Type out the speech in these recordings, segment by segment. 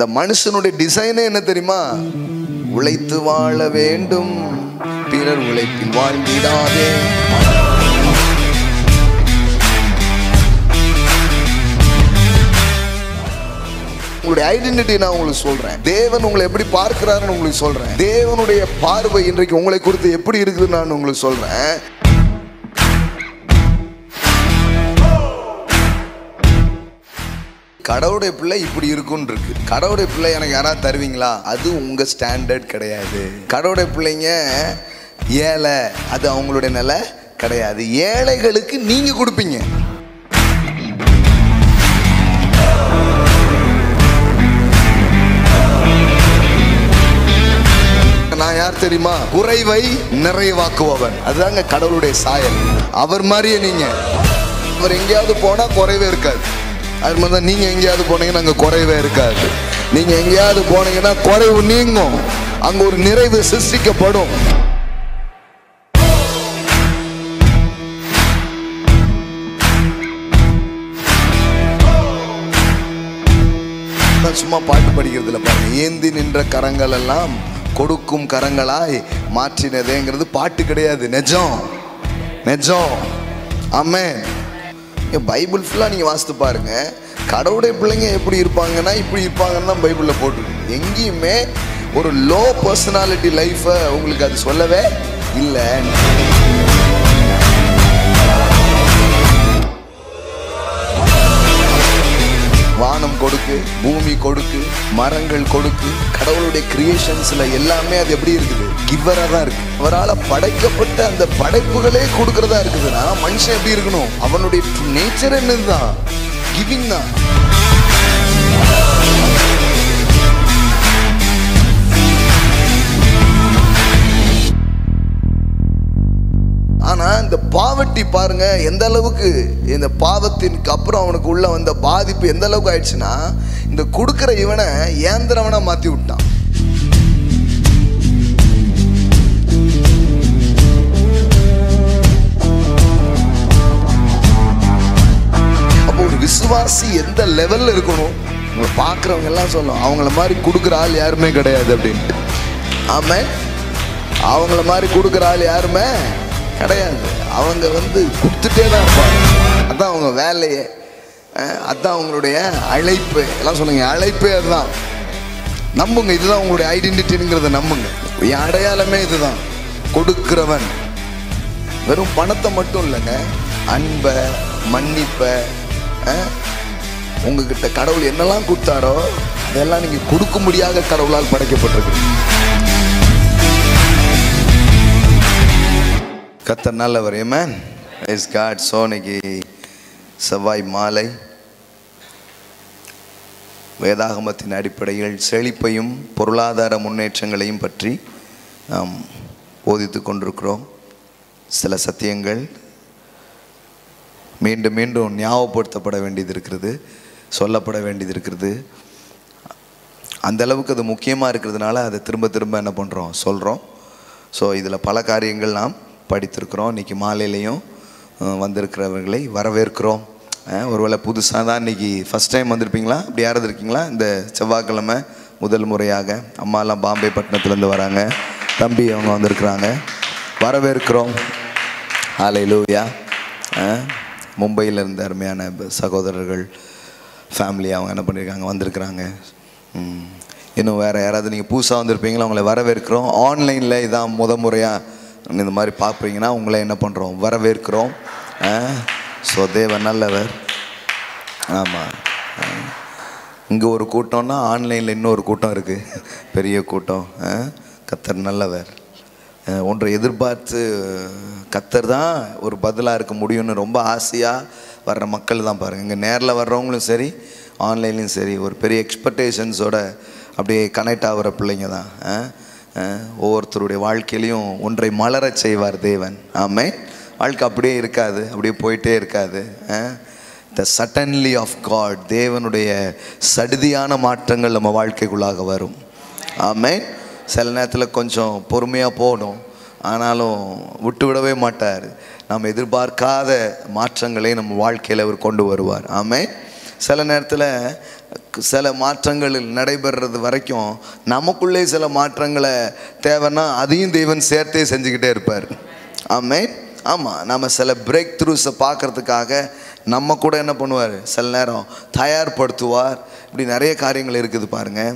இந்த மனுஷனுடைய டிசைனே என்ன தெரியுமா? உழைத்து வாழ வேண்டும், பிறர் உழைப்பில் வாழ்ந்திடாதே. உங்களுடைய ஐடென்டிட்டி நான் உங்களுக்கு சொல்றேன். தேவன் உங்களை எப்படி பார்க்கிறாருன்னு உங்களுக்கு சொல்றேன். தேவனுடைய பார்வை இன்றைக்கு உங்களை குறித்து எப்படி இருக்குதுன்னு நான் உங்களுக்கு சொல்றேன். கடவுளுடைய பிள்ளை இப்படி இருக்குன்னு இருக்கு. கடவுளுடைய பிள்ளை எனக்கு யாராவது தருவீங்களா? அது உங்க ஸ்டாண்டர்ட் கிடையாது. கடவுளுடைய பிள்ளைங்க ஏழை, அது அவங்களுடைய நிலை கிடையாது. ஏழைகளுக்கு நீங்க கொடுப்பீங்க. நான் யார் தெரியுமா? குறைவை நிறைவாக்குபவன். அதுதாங்க கடவுளுடைய சாயல். அவர் மாதிரியே நீங்க. அவர் எங்கேயாவது போனா குறைவே இருக்காது. அது மாதிரி தான் நீங்க எங்கேயாவது போனீங்கன்னா அங்க குறைவே இருக்காது. நீங்க எங்கேயாவது போனீங்கன்னா குறைவு நீங்கும், அங்க ஒரு நிறைவு சிருஷ்டிக்கப்படும். சும்மா பாட்டு படிக்கிறதுல பாருங்க, ஏந்தி நின்ற கரங்கள் எல்லாம் கொடுக்கும் கரங்களாய் மாற்றினதேங்கிறது பாட்டு கிடையாது, நிஜம் நிஜம். ஆமென். பைபிள் ஃபுல்லாக நீங்கள் வாசித்து பாருங்க, கடவுளுடைய பிள்ளைங்க எப்படி இருப்பாங்கன்னா இப்படி இருப்பாங்கன்னு தான் பைபிளில் போட்டிருக்கு. எங்கேயுமே ஒரு லோ பர்சனாலிட்டி லைஃப்பை உங்களுக்கு அது சொல்லவே இல்லை. வானம் கொடுக்கு, பூமி கொடுக்கு, மரங்கள் கொடுக்கு, கடவுளுடைய கிரியேஷன்ஸ்ல எல்லாமே அது எப்படி இருக்குது? கிவரா தான் இருக்கு. அவரால் படைக்கப்பட்ட அந்த படைப்புகளே கொடுக்கறதா இருக்குதுன்னா மனுஷன் எப்படி இருக்கணும்? அவனுடைய நேச்சர் என்னதுதான்? கிவிங் தான். ஆனா இந்த பாவர்ட்டி பாருங்க எந்த அளவுக்கு, இந்த பாவத்திற்கு அப்புறம் அவனுக்கு உள்ள வந்த பாதிப்பு எந்த அளவுக்கு ஆயிடுச்சுன்னா, இந்த கொடுக்கிற இவனை ஏந்திரவனா மாத்தி விட்டான். அப்போ ஒரு விசுவாசி எந்த லெவல்ல இருக்கணும்? உங்களை பார்க்குறவங்க எல்லாம் சொல்லும், அவங்கள மாதிரி கொடுக்குற ஆள் யாருமே கிடையாது அப்படின்ட்டு. ஆமா, அவங்கள மாதிரி கொடுக்குற ஆள் யாருமே கிடையாது. அவங்க கொடுத்துட்டே தான் இருப்பாங்க. அதுதான் அவங்க வேலையே, அதுதான் அவங்களுடைய அழைப்பு. எல்லாம் சொல்லுங்க, அழைப்பே அதுதான். நம்புங்க, இதுதான் உங்களுடைய ஐடென்டிட்டிங்கிறத நம்புங்க. என் அடையாளமே இதுதான், கொடுக்கிறவன். வெறும் பணத்தை மட்டும் இல்லைங்க, அன்பை, மன்னிப்பை, உங்ககிட்ட கடவுள் என்னெல்லாம் கொடுத்தாரோ அதெல்லாம் நீங்க கொடுக்க முடியாத கடவுளால் படைக்கப்பட்டிருக்கு. கர்த்தர் நல்லவர். ஆமென். Praise God. இன்னைக்கு செவ்வாய் மாலை வேதாகமத்தின் அடிப்படையில் செழிப்பையும் பொருளாதார முன்னேற்றங்களையும் பற்றி நாம் போதித்து கொண்டிருக்கிறோம். சில சத்தியங்கள் மீண்டும் மீண்டும் ஞாபகப்படுத்தப்பட வேண்டியது இருக்கிறது, சொல்லப்பட வேண்டியது இருக்கிறது. அந்த அளவுக்கு அது முக்கியமாக இருக்கிறதுனால அதை திரும்ப திரும்ப என்ன பண்ணுறோம், சொல்கிறோம். ஸோ இதில் பல காரியங்கள் நாம் படித்திருக்கிறோம். இன்றைக்கி மாலையிலையும் வந்திருக்கிறவர்களை வரவேற்கிறோம். ஒருவேளை புதுசாக தான் இன்றைக்கி ஃபஸ்ட் டைம் வந்திருப்பீங்களா? அப்படி யாராவது இருக்கீங்களா? இந்த செவ்வாய்க்கிழமை முதல் முறையாக அம்மாலாம் பாம்பே பட்டணத்துலேருந்து வராங்க, தம்பி அவங்க வந்திருக்கிறாங்க, வரவேற்கிறோம். ஹல்லேலூயா. மும்பையில் இருந்த அருமையான சகோதரர்கள் ஃபேமிலி அவங்க என்ன பண்ணியிருக்காங்க, வந்திருக்கிறாங்க. இன்னும் வேறு யாராவது நீங்கள் புதுசாக வந்திருப்பீங்களா? அவங்கள வரவேற்கிறோம். ஆன்லைனில் இதான் முறையாக இந்த மாதிரி பார்ப்பீங்கன்னா உங்களை என்ன பண்ணுறோம், வரவேற்கிறோம். ஸோ தேவன் நல்லவர். ஆமாம், இங்கே ஒரு கூட்டம்னா ஆன்லைனில் இன்னொரு கூட்டம் இருக்குது, பெரிய கூட்டம். கர்த்தர் நல்லவர். ஒன்றை எதிர்பார்த்து கர்த்தர் தான் ஒரு பதிலாக இருக்க முடியும்னு ரொம்ப ஆசையாக வர்ற மக்கள் தான் பாருங்கள். இங்கே நேரில் வர்றவங்களும் சரி, ஆன்லைன்லையும் சரி, ஒரு பெரிய எக்ஸ்பெக்டேஷன்ஸோட அப்படியே கனெக்ட் ஆகிற பிள்ளைங்க தான். ஒவ்வொருத்தருடைய வாழ்க்கையிலையும் ஒன்றை மலரச் செய்வார் தேவன். ஆமென். வாழ்க்கை அப்படியே இருக்காது, அப்படியே போயிட்டே இருக்காது. த சடன்லி ஆஃப் காட், தேவனுடைய சடுதியான மாற்றங்கள் நம்ம வாழ்க்கைக்குள்ளாக வரும். ஆமென். சில நேரத்தில் கொஞ்சம் பொறுமையாக போகணும், ஆனாலும் விட்டு விடவே மாட்டார். நாம் எதிர்பார்க்காத மாற்றங்களை நம்ம வாழ்க்கையில் அவர் கொண்டு வருவார். ஆமென். சில நேரத்தில் சில மாற்றங்கள் நடைபெறுறது வரைக்கும் நமக்குள்ளே சில மாற்றங்களை தேவைன்னா அதையும் தேவன் சேர்த்தே செஞ்சுக்கிட்டே இருப்பார். ஆமென். ஆமாம், நம்ம சில பிரேக் த்ரூஸை பார்க்குறதுக்காக நம்ம கூட என்ன பண்ணுவார், சில நேரம் தயார்படுத்துவார். இப்படி நிறைய காரியங்கள் இருக்குது பாருங்கள்.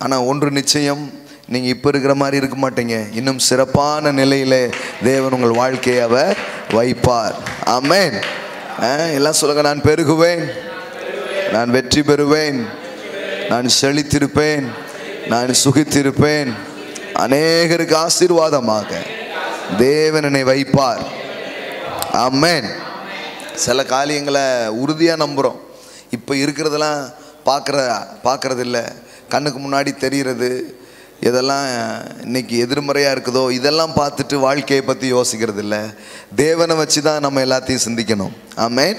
ஆனால் ஒன்று நிச்சயம், நீங்கள் இப்போ இருக்கிற மாதிரி இருக்க மாட்டீங்க. இன்னும் சிறப்பான நிலையில் தேவன் உங்கள் வாழ்க்கையை அவர் வைப்பார். ஆமென். எல்லாம் சொல்லுங்க, நான் பெருகுவேன், நான் வெற்றி பெறுவேன், நான் செழித்திருப்பேன், நான் சுகித்திருப்பேன், அநேகருக்கு ஆசீர்வாதமாக தேவன் என்னை வைப்பார். ஆமென். சில காரியங்களை உறுதியாக நம்புகிறோம். இப்போ இருக்கிறதெல்லாம் பார்க்குறதில்ல, கண்ணுக்கு முன்னாடி தெரிகிறது. இதெல்லாம் இன்னைக்கு எதிர்மறையாக இருக்குதோ இதெல்லாம் பார்த்துட்டு வாழ்க்கையை பற்றி யோசிக்கிறது இல்லை. தேவனை வச்சு தான் நம்ம எல்லாத்தையும் சிந்திக்கணும். ஆமென்.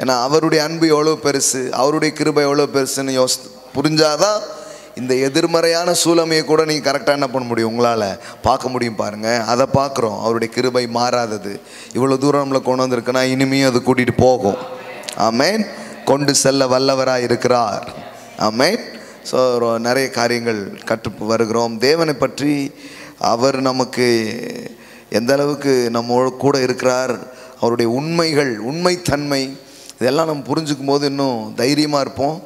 ஏன்னா அவருடைய அன்பு எவ்வளோ பெருசு, அவருடைய கிருபை எவ்வளோ பெருசுன்னு புரிஞ்சாதான் இந்த எதிர்மறையான சூழமையை கூட நீங்கள் கரெக்டாக என்ன பண்ண முடியும், உங்களால் பார்க்க முடியும். பாருங்கள், அதை பார்க்குறோம். அவருடைய கிருபை மாறாதது. இவ்வளோ தூரம் நம்மளை கொண்டு வந்திருக்குன்னா இனிமையும் அது கூட்டிகிட்டு போகும். ஆமென். கொண்டு செல்ல வல்லவராக இருக்கிறார். ஆமென். ஸோ நிறைய காரியங்கள் கற்று வருகிறோம். தேவனை பற்றி அவர் நமக்கு எந்த அளவுக்கு நம்ம கூட இருக்கிறார், அவருடைய உண்மைகள், உண்மைத்தன்மை, இதெல்லாம் நம்ம புரிஞ்சுக்கும் போது இன்னும் தைரியமாக இருப்போம்.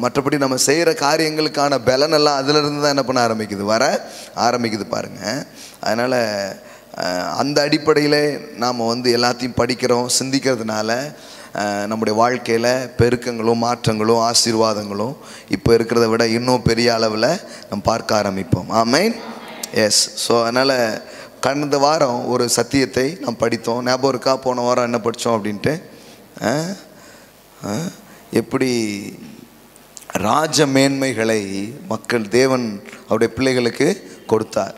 மற்றபடி நம்ம செய்கிற காரியங்களுக்கான பலனெல்லாம் அதிலிருந்து தான் என்ன பண்ண ஆரம்பிக்குது, வர ஆரம்பிக்குது பாருங்கள். அதனால் அந்த அடிப்படையில் நாம் எல்லாத்தையும் படிக்கிறோம், சிந்திக்கிறதுனால நம்முடைய வாழ்க்கையில் பெருக்கங்களும் மாற்றங்களும் ஆசீர்வாதங்களும் இப்போ இருக்கிறத விட இன்னும் பெரிய அளவில் நம்ம பார்க்க ஆரம்பிப்போம். ஆமென். எஸ். ஸோ அதனால் கடந்த வாரம் ஒரு சத்தியத்தை நாம் படித்தோம். ஞாபகம் இருக்கா? போன வாரம் என்ன படித்தோம் அப்படின்ட்டு, எப்படி ராஜ மேன்மைகளை தேவன் அவருடைய பிள்ளைகளுக்கு கொடுத்தார்.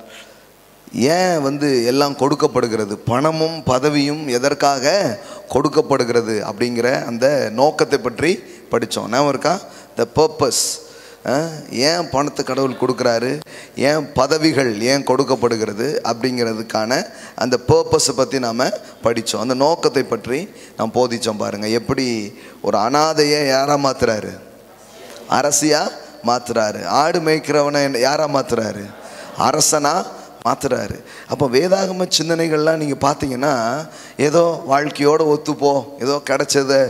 ஏன் எல்லாம் கொடுக்கப்படுகிறது, பணமும் பதவியும் எதற்காக கொடுக்கப்படுகிறது அப்படிங்கிற அந்த நோக்கத்தை பற்றி படித்தோம். ஞாபகம் இருக்கா? The purpose. ஏன் பணத்தை கடவுள் கொடுக்குறாரு, ஏன் பதவிகள் ஏன் கொடுக்கப்படுகிறது அப்படிங்கிறதுக்கான அந்த பர்பஸை பற்றி நாம் படித்தோம். அந்த நோக்கத்தை பற்றி நாம் போதித்தோம். பாருங்கள், எப்படி ஒரு அனாதையை யாராக மாற்றுறாரு, அரசியாக மாற்றுறாரு. ஆடு மேய்க்கிறவனை யாராக மாற்றுறாரு, அரசனாக மாற்றுறாரு. அப்போ வேதாகம சிந்தனைகள்லாம் நீங்கள் பார்த்தீங்கன்னா ஏதோ வாழ்க்கையோடு ஒத்துப்போ, ஏதோ கிடைச்சதை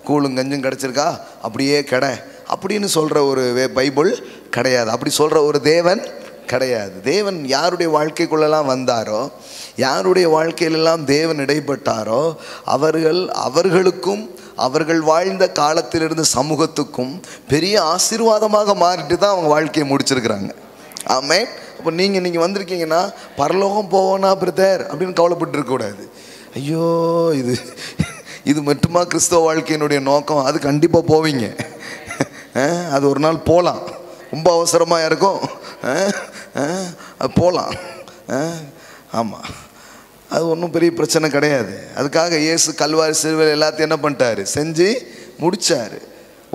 கூழும் கஞ்சும் கிடச்சிருக்கா அப்படியே அப்படின்னு சொல்கிற ஒரு பைபிள் கிடையாது. அப்படி சொல்கிற ஒரு தேவன் கிடையாது. தேவன் யாருடைய வாழ்க்கைக்குள்ளெல்லாம் வந்தாரோ, யாருடைய வாழ்க்கையிலெல்லாம் தேவன் இடைப்பட்டாரோ அவர்களுக்கும் அவர்கள் வாழ்ந்த காலத்திலிருந்து சமூகத்துக்கும் பெரிய ஆசீர்வாதமாக மாறிட்டு தான் அவங்க வாழ்க்கையை முடிச்சிருக்கிறாங்க. ஆமென். அப்போ நீங்கள் வந்திருக்கீங்கன்னா பரலோகம் போவோன்னா பிரதர் அப்படின்னு கவலைப்பட்டு இருக்கக்கூடாது. ஐயோ இது மட்டுமா கிறிஸ்தவ வாழ்க்கையினுடைய நோக்கம்? அது கண்டிப்பாக போவீங்க. அது ஒரு நாள் போகலாம், ரொம்ப அவசரமாக இருக்கும், அது போகலாம். ஆமாம், அது ஒன்றும் பெரிய பிரச்சனை கிடையாது. அதுக்காக இயேசு கல்வாரி சிலுவையில் எல்லாத்தையும் என்ன பண்ணிட்டாரு, செஞ்சு முடித்தார்.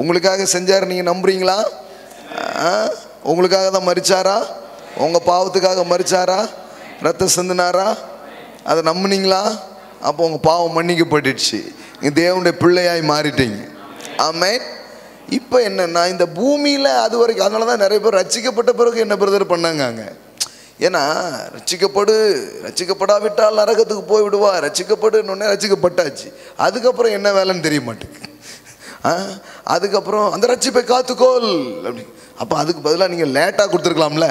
உங்களுக்காக செஞ்சார். நீங்கள் நம்புறீங்களா? உங்களுக்காக தான் மரிச்சாரா? உங்கள் பாவத்துக்காக மரிச்சாரா? ரத்தம் சிந்தினாரா? அதை நம்புனீங்களா? அப்போ உங்கள் பாவம் மன்னிக்கப்பட்டுடுச்சு, நீங்கள் தேவனுடைய பிள்ளையாய் மாறிட்டீங்க. ஆமென். இப்போ என்னென்னா இந்த பூமியில் அது வரைக்கும், அதனால தான் நிறைய பேர் ரட்சிக்கப்பட்ட பிறகு என்ன பிரதர் பண்ணாங்க. ஏன்னா ரட்சிக்கப்படாவிட்டால் நரகத்துக்கு போய் விடுவா, ரட்சிக்கப்படுன்னொன்னே ரட்சிக்கப்பட்டாச்சு, அதுக்கப்புறம் என்ன வேலைன்னு தெரிய மாட்டேங்குது. அதுக்கப்புறம் அந்த ரட்சிப்பை காத்துக்கோள் அப்படி. அப்போ அதுக்கு பதிலாக நீங்கள் லேட்டாக கொடுத்துருக்கலாம்ல,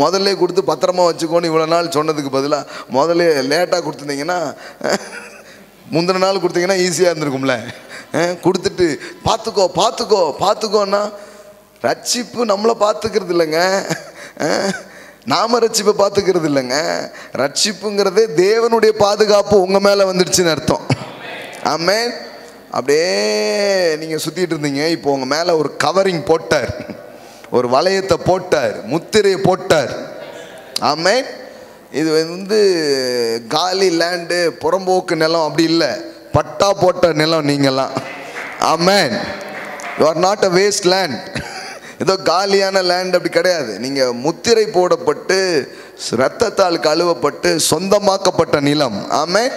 முதல்ல கொடுத்து பத்திரமா வச்சுக்கோன்னு இவ்வளோ நாள் சொன்னதுக்கு பதிலாக முதல்ல லேட்டாக கொடுத்துருந்தீங்கன்னா, முந்தின நாள் கொடுத்தீங்கன்னா ஈஸியாக இருந்திருக்கும்ல. கொடுத்துட்டு பார்த்துக்கோன்னா ரட்சிப்பு நம்மளை பார்த்துக்கிறது இல்லைங்க, நாம ரட்சிப்பை பார்த்துக்கிறது இல்லைங்க. ரட்சிப்புங்கிறதே தேவனுடைய பாதுகாப்பு உங்கள் மேலே வந்துடுச்சுன்னு அர்த்தம். ஆமென். அப்படியே நீங்கள் சுற்றிட்டு இருந்தீங்க, இப்போ உங்கள் மேலே ஒரு கவரிங் போட்டார், ஒரு வளையத்தை போட்டார், முத்திரையை போட்டார். ஆமென். இது காலி லேண்டு, புறம்போக்கு நிலம் அப்படி இல்லை, பட்டா போட்ட நிலம் நீங்கள்லாம். ஆமென். You are not a waste land. ஏதோ காலியான லேண்ட் அப்படி கிடையாது. நீங்கள் முத்திரை போடப்பட்டு இரத்தத்தால் கழுவப்பட்டு சொந்தமாக்கப்பட்ட நிலம். ஆமென்.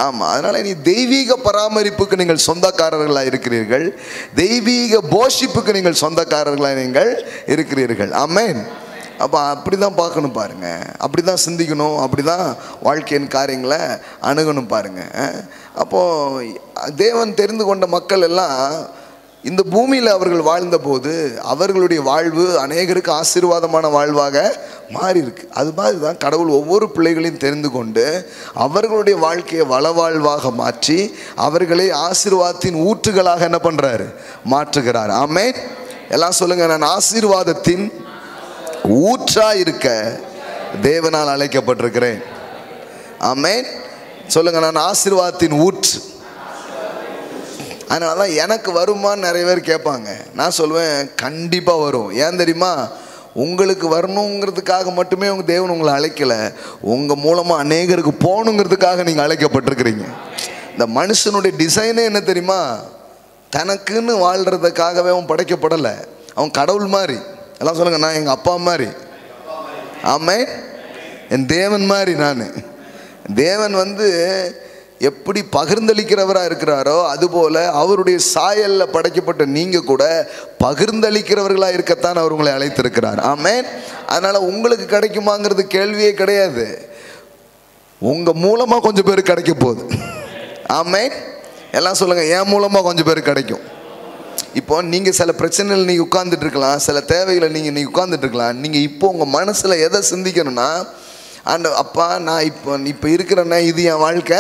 ஆமாம், அதனால் நீ தெய்வீக பராமரிப்புக்கு நீங்கள் சொந்தக்காரர்களாக இருக்கிறீர்கள், தெய்வீக போஷிப்புக்கு நீங்கள் சொந்தக்காரர்களாக நீங்கள் இருக்கிறீர்கள். ஆமென். அப்போ அப்படி தான் பார்க்கணும் பாருங்க, அப்படி தான் சிந்திக்கணும், அப்படி தான் வாழ்க்கையின் காரியங்களை அணுகணும் பாருங்க. அப்போது தேவன் தெரிந்து கொண்ட மக்கள் எல்லாம் இந்த பூமியில் அவர்கள் வாழ்ந்தபோது அவர்களுடைய வாழ்வு அநேகருக்கு ஆசீர்வாதமான வாழ்வாக மாறி இருக்கு. அது மாதிரி தான் கடவுள் ஒவ்வொரு பிள்ளைகளையும் தெரிந்து கொண்டு அவர்களுடைய வாழ்க்கையை வளவாழ்வாக மாற்றி அவர்களை ஆசீர்வாதத்தின் ஊற்றுகளாக என்ன பண்ணுறாரு, மாற்றுகிறார். ஆமென். எல்லாம் சொல்லுங்க, நான் ஆசீர்வாதத்தின் ஊற்றா இருக்க தேவனால் அழைக்கப்பட்டிருக்கிறேன். ஆமென். சொல்லுங்க, நான் ஆசீர்வாதத்தின் ஊற்று. அதனால தான் எனக்கு வருமான்னு நிறைய பேர் கேட்பாங்க. நான் சொல்லுவேன், கண்டிப்பாக வரும். ஏன் தெரியுமா? உங்களுக்கு வரணுங்கிறதுக்காக மட்டுமே உங்கள் தேவன் உங்களை அழைக்கலை, உங்கள் மூலமாக அநேகருக்கு போகணுங்கிறதுக்காக நீங்கள் அழைக்கப்பட்டிருக்கிறீங்க. இந்த மனுஷனுடைய டிசைனே என்ன தெரியுமா? தனக்குன்னு வாழ்கிறதுக்காகவே அவன் படைக்கப்படலை. அவன் கடவுள் மாதிரி. எல்லாம் சொல்லுங்கள், நான் எங்கள் அப்பா மாதிரி. ஆமென். என் தேவன் மாதிரி. நான் தேவன் எப்படி பகிர்ந்தளிக்கிறவராக இருக்கிறாரோ அதுபோல் அவருடைய சாயலில் படைக்கப்பட்ட நீங்கள் கூட பகிர்ந்தளிக்கிறவர்களாக இருக்கத்தான் அவர் உங்களை அழைத்திருக்கிறார். ஆமென். அதனால் உங்களுக்கு கிடைக்குமாங்கிறது கேள்வியே கிடையாது. உங்கள் மூலமாக கொஞ்சம் பேர் கிடைக்க போகுது. ஆமென். எல்லாம் சொல்லுங்கள், என் மூலமாக கொஞ்சம் பேர் கிடைக்கும். இப்போ நீங்கள் சில பிரச்சனைகள் நீங்கள் உட்கார்ந்துட்டு இருக்கலாம், சில தேவைகளை நீங்கள் உட்கார்ந்துட்டு இருக்கலாம். நீங்கள் இப்போ உங்கள் மனசில் எதை சிந்திக்கணும்னா, அப்பா நான் இப்போ இருக்கிறேன்னா இது என் வாழ்க்கை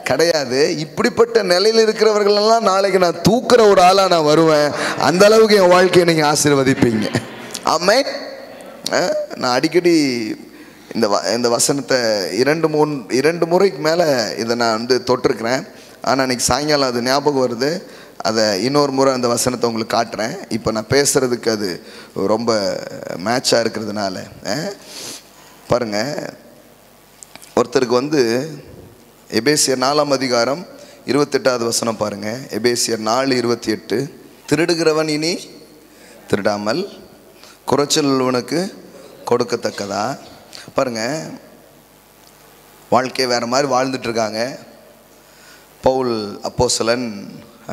கிடையாது, இப்படிப்பட்ட நிலையில் இருக்கிறவர்களெல்லாம் நாளைக்கு நான் தூக்குற ஒரு ஆளாக நான் வருவேன், அந்த அளவுக்கு என் வாழ்க்கையை நீங்கள் ஆசீர்வதிப்பீங்க. ஆமென். நான் அடிக்கடி இந்த வசனத்தை இரண்டு முறைக்கு மேலே இதை நான் தொட்டிருக்கிறேன். ஆனால் அன்றைக்கி சாயங்காலம் அது ஞாபகம் வருது. அதை இன்னொரு முறை அந்த வசனத்தை உங்களுக்கு காட்டுறேன். இப்போ நான் பேசுகிறதுக்கு அது ரொம்ப மேட்சாக இருக்கிறதுனால பாருங்கள். ஒருத்தருக்கு எபேசியர் 4ஆம் அதிகாரம் 28வது வசனம் பாருங்கள். எபேசியர் 4:28, திருடுகிறவன் இனி திருடாமல் குறைச்சல் உள்ளவனுக்கு கொடுக்கத்தக்கதா. பாருங்கள், வாழ்க்கையை வேறு மாதிரி வாழ்ந்துட்டுருக்காங்க. பவுல் அப்போஸ்தலன்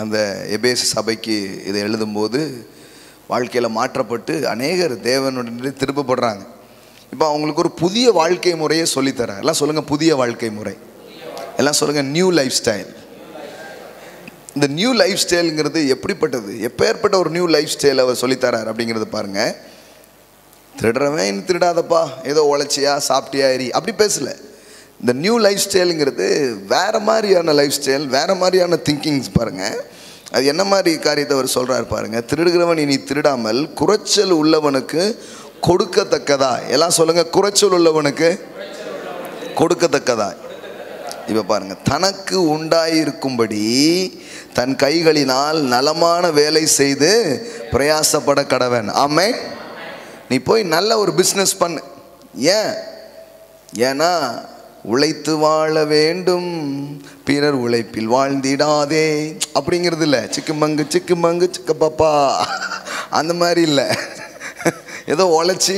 அந்த எபேசு சபைக்கு இதை எழுதும்போது வாழ்க்கையில் மாற்றப்பட்டு அநேகர் தேவனுடைய திருப்பப்படுறாங்க. இப்போ அவங்களுக்கு ஒரு புதிய வாழ்க்கை முறையை சொல்லித்தராங்க. எல்லாம் சொல்லுங்கள், புதிய வாழ்க்கை முறை. எல்லாம் சொல்லுங்கள், நியூ லைஃப் ஸ்டைல். இந்த நியூ லைஃப் ஸ்டைலுங்கிறது எப்படிப்பட்டது, எப்பேற்பட்ட ஒரு நியூ லைஃப் ஸ்டைல் அவர் சொல்லித்தரார் அப்படிங்கிறது பாருங்கள். திருடுறவன் திருடாதப்பா, ஏதோ உழைச்சியா சாப்பிட்டியா எரி அப்படி பேசலை. இந்த நியூ லைஃப் ஸ்டைலுங்கிறது வேறு மாதிரியான லைஃப் ஸ்டைல், வேறு மாதிரியான திங்கிங்ஸ் பாருங்கள். அது என்ன மாதிரி காரியத்தை அவர் சொல்கிறார் பாருங்கள். திருடுகிறவன் இனி திருடாமல் குறைச்சல் உள்ளவனுக்கு கொடுக்கத்தக்கதா. எல்லாம் சொல்லுங்கள், குறைச்சல் உள்ளவனுக்கு கொடுக்கத்தக்கதா. இப்போ பாருங்கள், தனக்கு உண்டாயிருக்கும்படி தன் கைகளினால் நலமான வேலை செய்து பிரயாசப்பட கடவன். ஆமென். நீ போய் நல்ல ஒரு பிஸ்னஸ் பண்ணு. ஏன்னா உழைத்து வாழ வேண்டும், பிறர் உழைப்பில் வாழ்ந்திடாதே அப்படிங்கிறது இல்லை. சிக்குமங்கு சிக்க பாப்பா அந்த மாதிரி இல்லை. ஏதோ உழைச்சி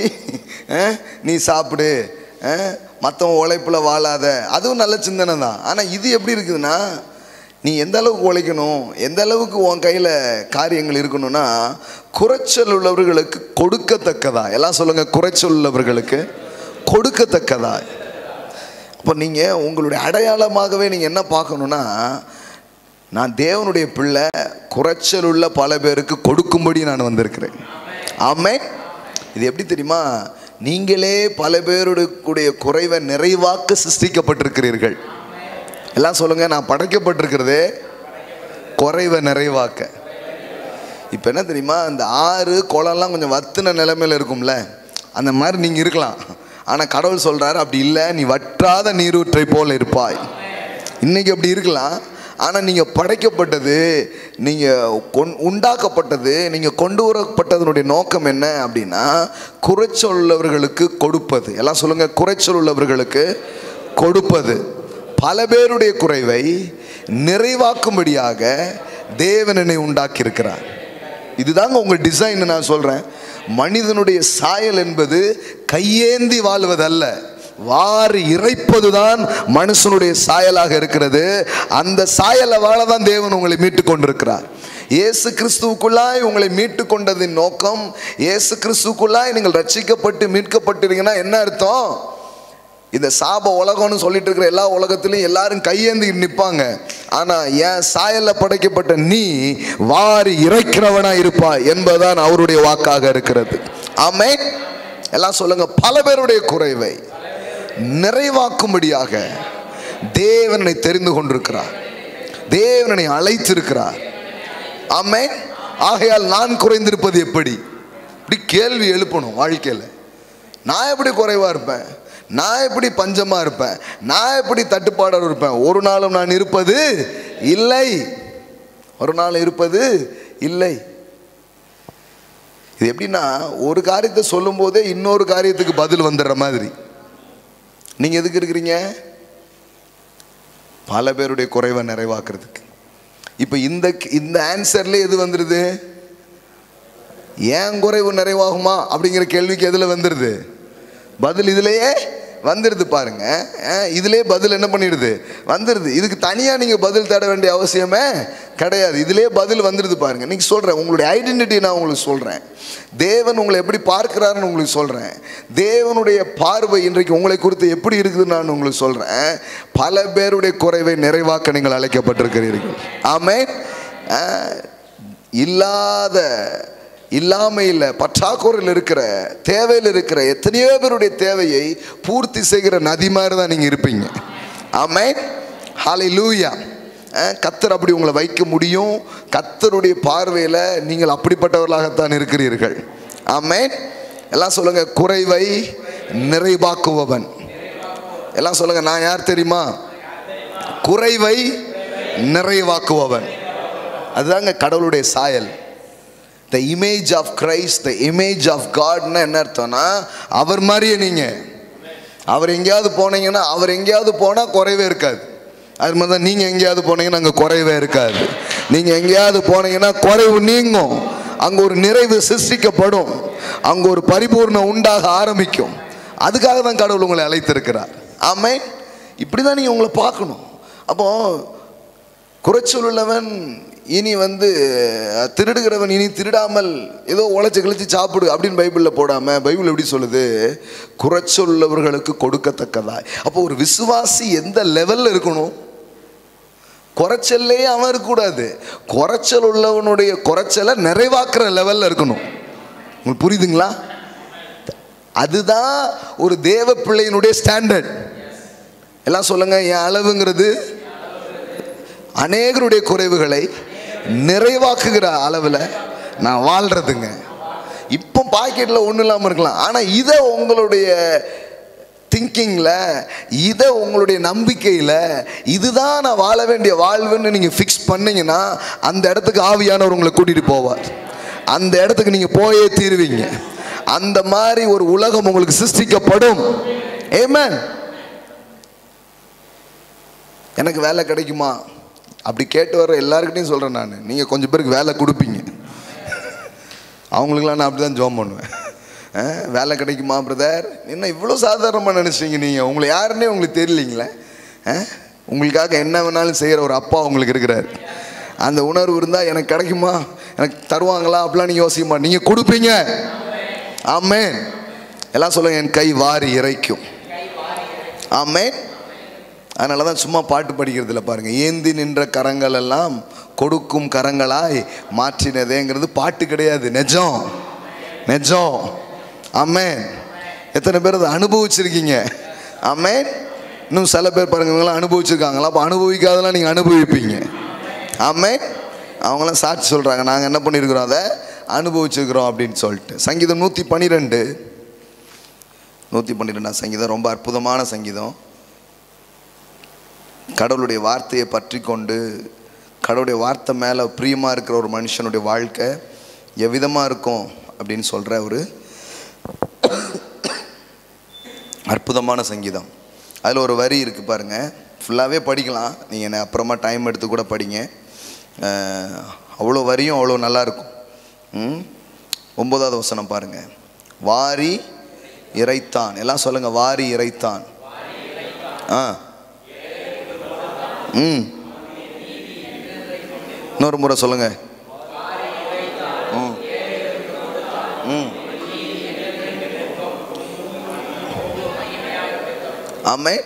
நீ சாப்பிடு, மற்றவன் உழைப்பில் வாழாத, அதுவும் நல்ல சிந்தனை தான். ஆனால் இது எப்படி இருக்குதுன்னா, நீ எந்த அளவுக்கு உழைக்கணும், எந்த அளவுக்கு உன் கையில் காரியங்கள் இருக்கணும்னா குறைச்சல் உள்ளவர்களுக்கு கொடுக்கத்தக்கதா. எல்லாம் சொல்லுங்கள், குறைச்சல் உள்ளவர்களுக்கு கொடுக்கத்தக்கதா. இப்போ நீங்கள் உங்களுடைய அடையாளமாகவே நீங்கள் என்ன பார்க்கணுன்னா, நான் தேவனுடைய பிள்ளை, குறைச்சல் உள்ள பல பேருக்கு கொடுக்கும்படி நான் வந்திருக்கிறேன். ஆமென். இது எப்படி தெரியுமா? நீங்களே பல பேருடைய குறைவை நிறைவாக்க சிருஷ்டிக்கப்பட்டிருக்கிறீர்கள். எல்லாம் சொல்லுங்கள், நான் படைக்கப்பட்டிருக்கிறதே குறைவை நிறைவாக்க. இப்போ என்ன தெரியுமா, இந்த ஆறு குளம்லாம் கொஞ்சம் வத்தின நிலைமையில் இருக்கும்ல, அந்த மாதிரி நீங்கள் இருக்கலாம். ஆனால் கடவுள் சொல்கிறார், அப்படி இல்லை, நீ வற்றாத நீரூற்றை போல் இருப்பாய். இன்றைக்கி அப்படி இருக்கலாம். ஆனால் நீங்கள் படைக்கப்பட்டது, நீங்கள் உண்டாக்கப்பட்டது, நீங்கள் கொண்டு வரப்பட்டதனுடைய நோக்கம் என்ன அப்படின்னா, குறைச்சல் உள்ளவர்களுக்கு கொடுப்பது. எல்லாம் சொல்லுங்கள், குறைச்சல் உள்ளவர்களுக்கு கொடுப்பது. பல பேருடைய குறைவை நிறைவாக்கும்படியாக தேவன் என்னை உண்டாக்கியிருக்கிறார். இதுதாங்க உங்கள் டிசைன். நான் சொல்கிறேன், மனிதனுடைய சாயல் என்பது கையேந்தி வாழ்வதல்ல, வாரி இறைப்பதுதான் மனுஷனுடைய சாயலாக இருக்கிறது. அந்த சாயலை வாழதான் தேவன் உங்களை மீட்டு கொண்டிருக்கிறார். இயேசு கிறிஸ்துவுக்குள்ளாய் உங்களை மீட்டு கொண்டதின் நோக்கம், இயேசு கிறிஸ்துவுக்குள்ளாய் நீங்கள் ரட்சிக்கப்பட்டு மீட்கப்பட்டிருக்கீங்கன்னா என்ன அர்த்தம்? இந்த சாப உலகம்னு சொல்லிட்டு இருக்கிற எல்லா உலகத்திலையும் எல்லாரும் கையேந்தி நிற்பாங்க. ஆனா என் சாயல்ல படைக்கப்பட்ட நீ வாரி இறைக்கிறவனா இருப்பா என்பதுதான் அவருடைய வாக்காக இருக்கிறது. ஆமென். எல்லாம் சொல்லுங்க. பல பேருடைய குறைவை நிறைவாக்கும்படியாக தேவனை தெரிந்து கொண்டிருக்கிறார், தேவனை அழைத்திருக்கிறார். ஆமென். ஆகையால் நான் குறைந்திருப்பது எப்படி? இப்படி கேள்வி எழுப்பணும் வாழ்க்கையில். நான் எப்படி குறைவா இருப்பேன்? நான் எப்படி பஞ்சமா இருப்பேன்? நான் எப்படி தட்டுப்பாடாக இருப்பேன்? ஒரு நாளும் நான் இருப்பது இல்லை, ஒரு நாள் இருப்பது இல்லை. இது எப்படின்னா, ஒரு காரியத்தை சொல்லும் போதே இன்னொரு காரியத்துக்கு பதில் வந்துடுற மாதிரி. நீங்க எதுக்கு இருக்கிறீங்க? பல பேருடைய குறைவை நிறைவாக்குறதுக்கு. இப்ப இந்த ஆன்சர்ல எது வந்துருது? ஏன் குறைவு நிறைவாகுமா அப்படிங்கிற கேள்விக்கு எதுல வந்துருது? பதில் இதுலயே வந்துடுது பாருங்க. இதுலயே பதில் என்ன பண்ணிடுது? வந்துடுது. இதுக்கு தனியா நீங்க பதில் தேட வேண்டிய அவசியமே கிடையாது. இதுலயே பதில் வந்துடுது பாருங்க. நீங்க சொல்றேன், உங்களுடைய ஐடென்டிட்டி நான் உங்களுக்கு சொல்றேன். தேவன் உங்களை எப்படி பார்க்கிறாருன்னு உங்களுக்கு சொல்றேன். தேவனுடைய பார்வை இன்றைக்கு உங்களை குறித்து எப்படி இருக்குதுன்னு நான் உங்களுக்கு சொல்றேன். பல பேருடைய குறைவை நிறைவாக்க நீங்கள் அழைக்கப்பட்டிருக்கிறீர்கள். ஆமென். இல்லாமையில் பற்றாக்குறையில் இருக்கிற, தேவையில் இருக்கிற எத்தனையோ பேருடைய தேவையை பூர்த்தி செய்கிற நதி மாதிரி தான் நீங்க இருப்பீங்க. ஆமென். ஹல்லேலூயா. கர்த்தர் அப்படி உங்களை வைக்க முடியும். கர்த்தருடைய பார்வையில் நீங்கள் அப்படிப்பட்டவர்களாகத்தான் இருக்கிறீர்கள். ஆமென். எல்லாம் சொல்லுங்க. குறைவை நிறைவாக்குபவன். எல்லாம் சொல்லுங்க. நான் யார் தெரியுமா? குறைவை நிறைவாக்குபவன். அதுதாங்க கடவுளுடைய சாயல். The image of Christ, the image of God என்ன அர்த்தம்னா, அவர் மாதிரியே நீங்க. அவர் எங்கேயாவது போனீங்கன்னா, அவர் எங்கேயாவது போனால் குறைவே இருக்காது. அது மாதிரி தான் நீங்க எங்கேயாவது போனீங்கன்னா அங்கே குறைவே இருக்காது. நீங்க எங்கேயாவது போனீங்கன்னா குறைவு நீங்கும். அங்கே ஒரு நிறைவு சிருஷ்டிக்கப்படும். அங்கே ஒரு பரிபூர்ணம் உண்டாக ஆரம்பிக்கும். அதுக்காக தான் கடவுள் உங்களை அழைத்திருக்கிறார். ஆமென். இப்படி தான் நீங்கள் உங்களை பார்க்கணும். அப்போ குறைச்சல் உள்ளவன் இனி திருடுகிறவன் இனி திருடாமல் ஏதோ உழைச்சி கிழிச்சு சாப்பிடு அப்படின்னு பைபிளில் போடாமல், பைபிள் எப்படி சொல்லுது? குறைச்சல் உள்ளவர்களுக்கு கொடுக்கத்தக்கதாய். அப்போ ஒரு விசுவாசி எந்த லெவலில் இருக்கணும்? குறைச்சல்லையே அவன் இருக்கக்கூடாது. குறைச்சல் உள்ளவனுடைய குறைச்சலை நிறைவாக்குற லெவலில் இருக்கணும். உங்களுக்கு புரியுதுங்களா? அதுதான் ஒரு தேவ பிள்ளையினுடைய ஸ்டாண்டர்ட். எல்லாம் சொல்லுங்க. என் அளவுங்கிறது அநேகருடைய குறைவுகளை நிறைவாக்குகிற அளவில் நான் வாழ்றதுங்க. இப்போ பாக்கெட்டில் ஒன்றும் இல்லாமல் இருக்கலாம். ஆனால் இதை உங்களுடைய திங்கிங்கில், இதை உங்களுடைய நம்பிக்கையில், இதுதான் நான் வாழ வேண்டிய வாழ்வுன்னு நீங்கள் ஃபிக்ஸ் பண்ணிங்கன்னா அந்த இடத்துக்கு ஆவியானவர் உங்களை கூட்டிகிட்டு போவார். அந்த இடத்துக்கு நீங்கள் போயே தீருவீங்க. அந்த மாதிரி ஒரு உலகம் உங்களுக்கு சிருஷ்டிக்கப்படும். ஆமென். எனக்கு வேலை கிடைக்குமா அப்படி கேட்டு வர எல்லாருக்கிட்டையும் சொல்கிறேன் நான், நீங்கள் கொஞ்சம் பேருக்கு வேலை கொடுப்பீங்க. அவங்களுக்கெல்லாம் நான் அப்படி தான் ஜோம் பண்ணுவேன். வேலை கிடைக்குமா பிரதர்? என்ன இவ்வளோ சாதாரணமாக நினச்சிங்க நீங்கள்? உங்களை யாருன்னே உங்களுக்கு தெரியலீங்களே. உங்களுக்காக என்ன வேணாலும் செய்கிற ஒரு அப்பா உங்களுக்கு இருக்கிறார். அந்த உணர்வு இருந்தால் எனக்கு கிடைக்குமா, எனக்கு தருவாங்களா அப்படிலாம் நீங்கள் யோசிக்க மாட்டீங்க. நீங்கள் கொடுப்பீங்க. ஆமென். எல்லாம் சொல்லுங்கள். என் கை வாரி இறைக்கும். ஆமென். அதனால தான் சும்மா பாட்டு படிக்கிறதுல பாருங்க, ஏந்தி நின்ற கரங்கள் எல்லாம் கொடுக்கும் கரங்களாய் மாற்றினதேங்கிறது பாட்டு கிடையாது, நிஜம் நிஜம். ஆமென். எத்தனை பேர் அதை அனுபவிச்சிருக்கீங்க? ஆமென். இன்னும் சில பேர் பாருங்க, இவங்களாம் அனுபவிச்சிருக்காங்களா? அப்போ அனுபவிக்காதெல்லாம் நீங்கள் அனுபவிப்பீங்க. ஆமென். அவங்களாம் சாட்சி சொல்கிறாங்க, நாங்கள் என்ன பண்ணியிருக்கிறோம், அதை அனுபவிச்சிருக்கிறோம் அப்படின்னு சொல்லிட்டு. சங்கீதம் 112 சங்கீதம் ரொம்ப அற்புதமான சங்கீதம். கடவுளுடைய வார்த்தையை பற்றி கொண்டு கடவுளுடைய வார்த்தை மேலே பிரியமாக இருக்கிற ஒரு மனுஷனுடைய வாழ்க்கை எவ்விதமாக இருக்கும் அப்படின்னு சொல்கிற ஒரு அற்புதமான சங்கீதம். அதில் ஒரு வரி இருக்குது பாருங்கள், ஃபுல்லாகவே படிக்கலாம், நீங்கள் என்ன அப்புறமா டைம் எடுத்து கூட படிங்க. அவ்வளோ வரியும் அவ்வளோ நல்லாயிருக்கும். 9வது வசனம் பாருங்கள். வாரி இறைத்தான். எல்லாம் சொல்லுங்கள். வாரி இறைத்தான். ஆ இன்னொரு முறை சொல்லுங்க. ஆமென்.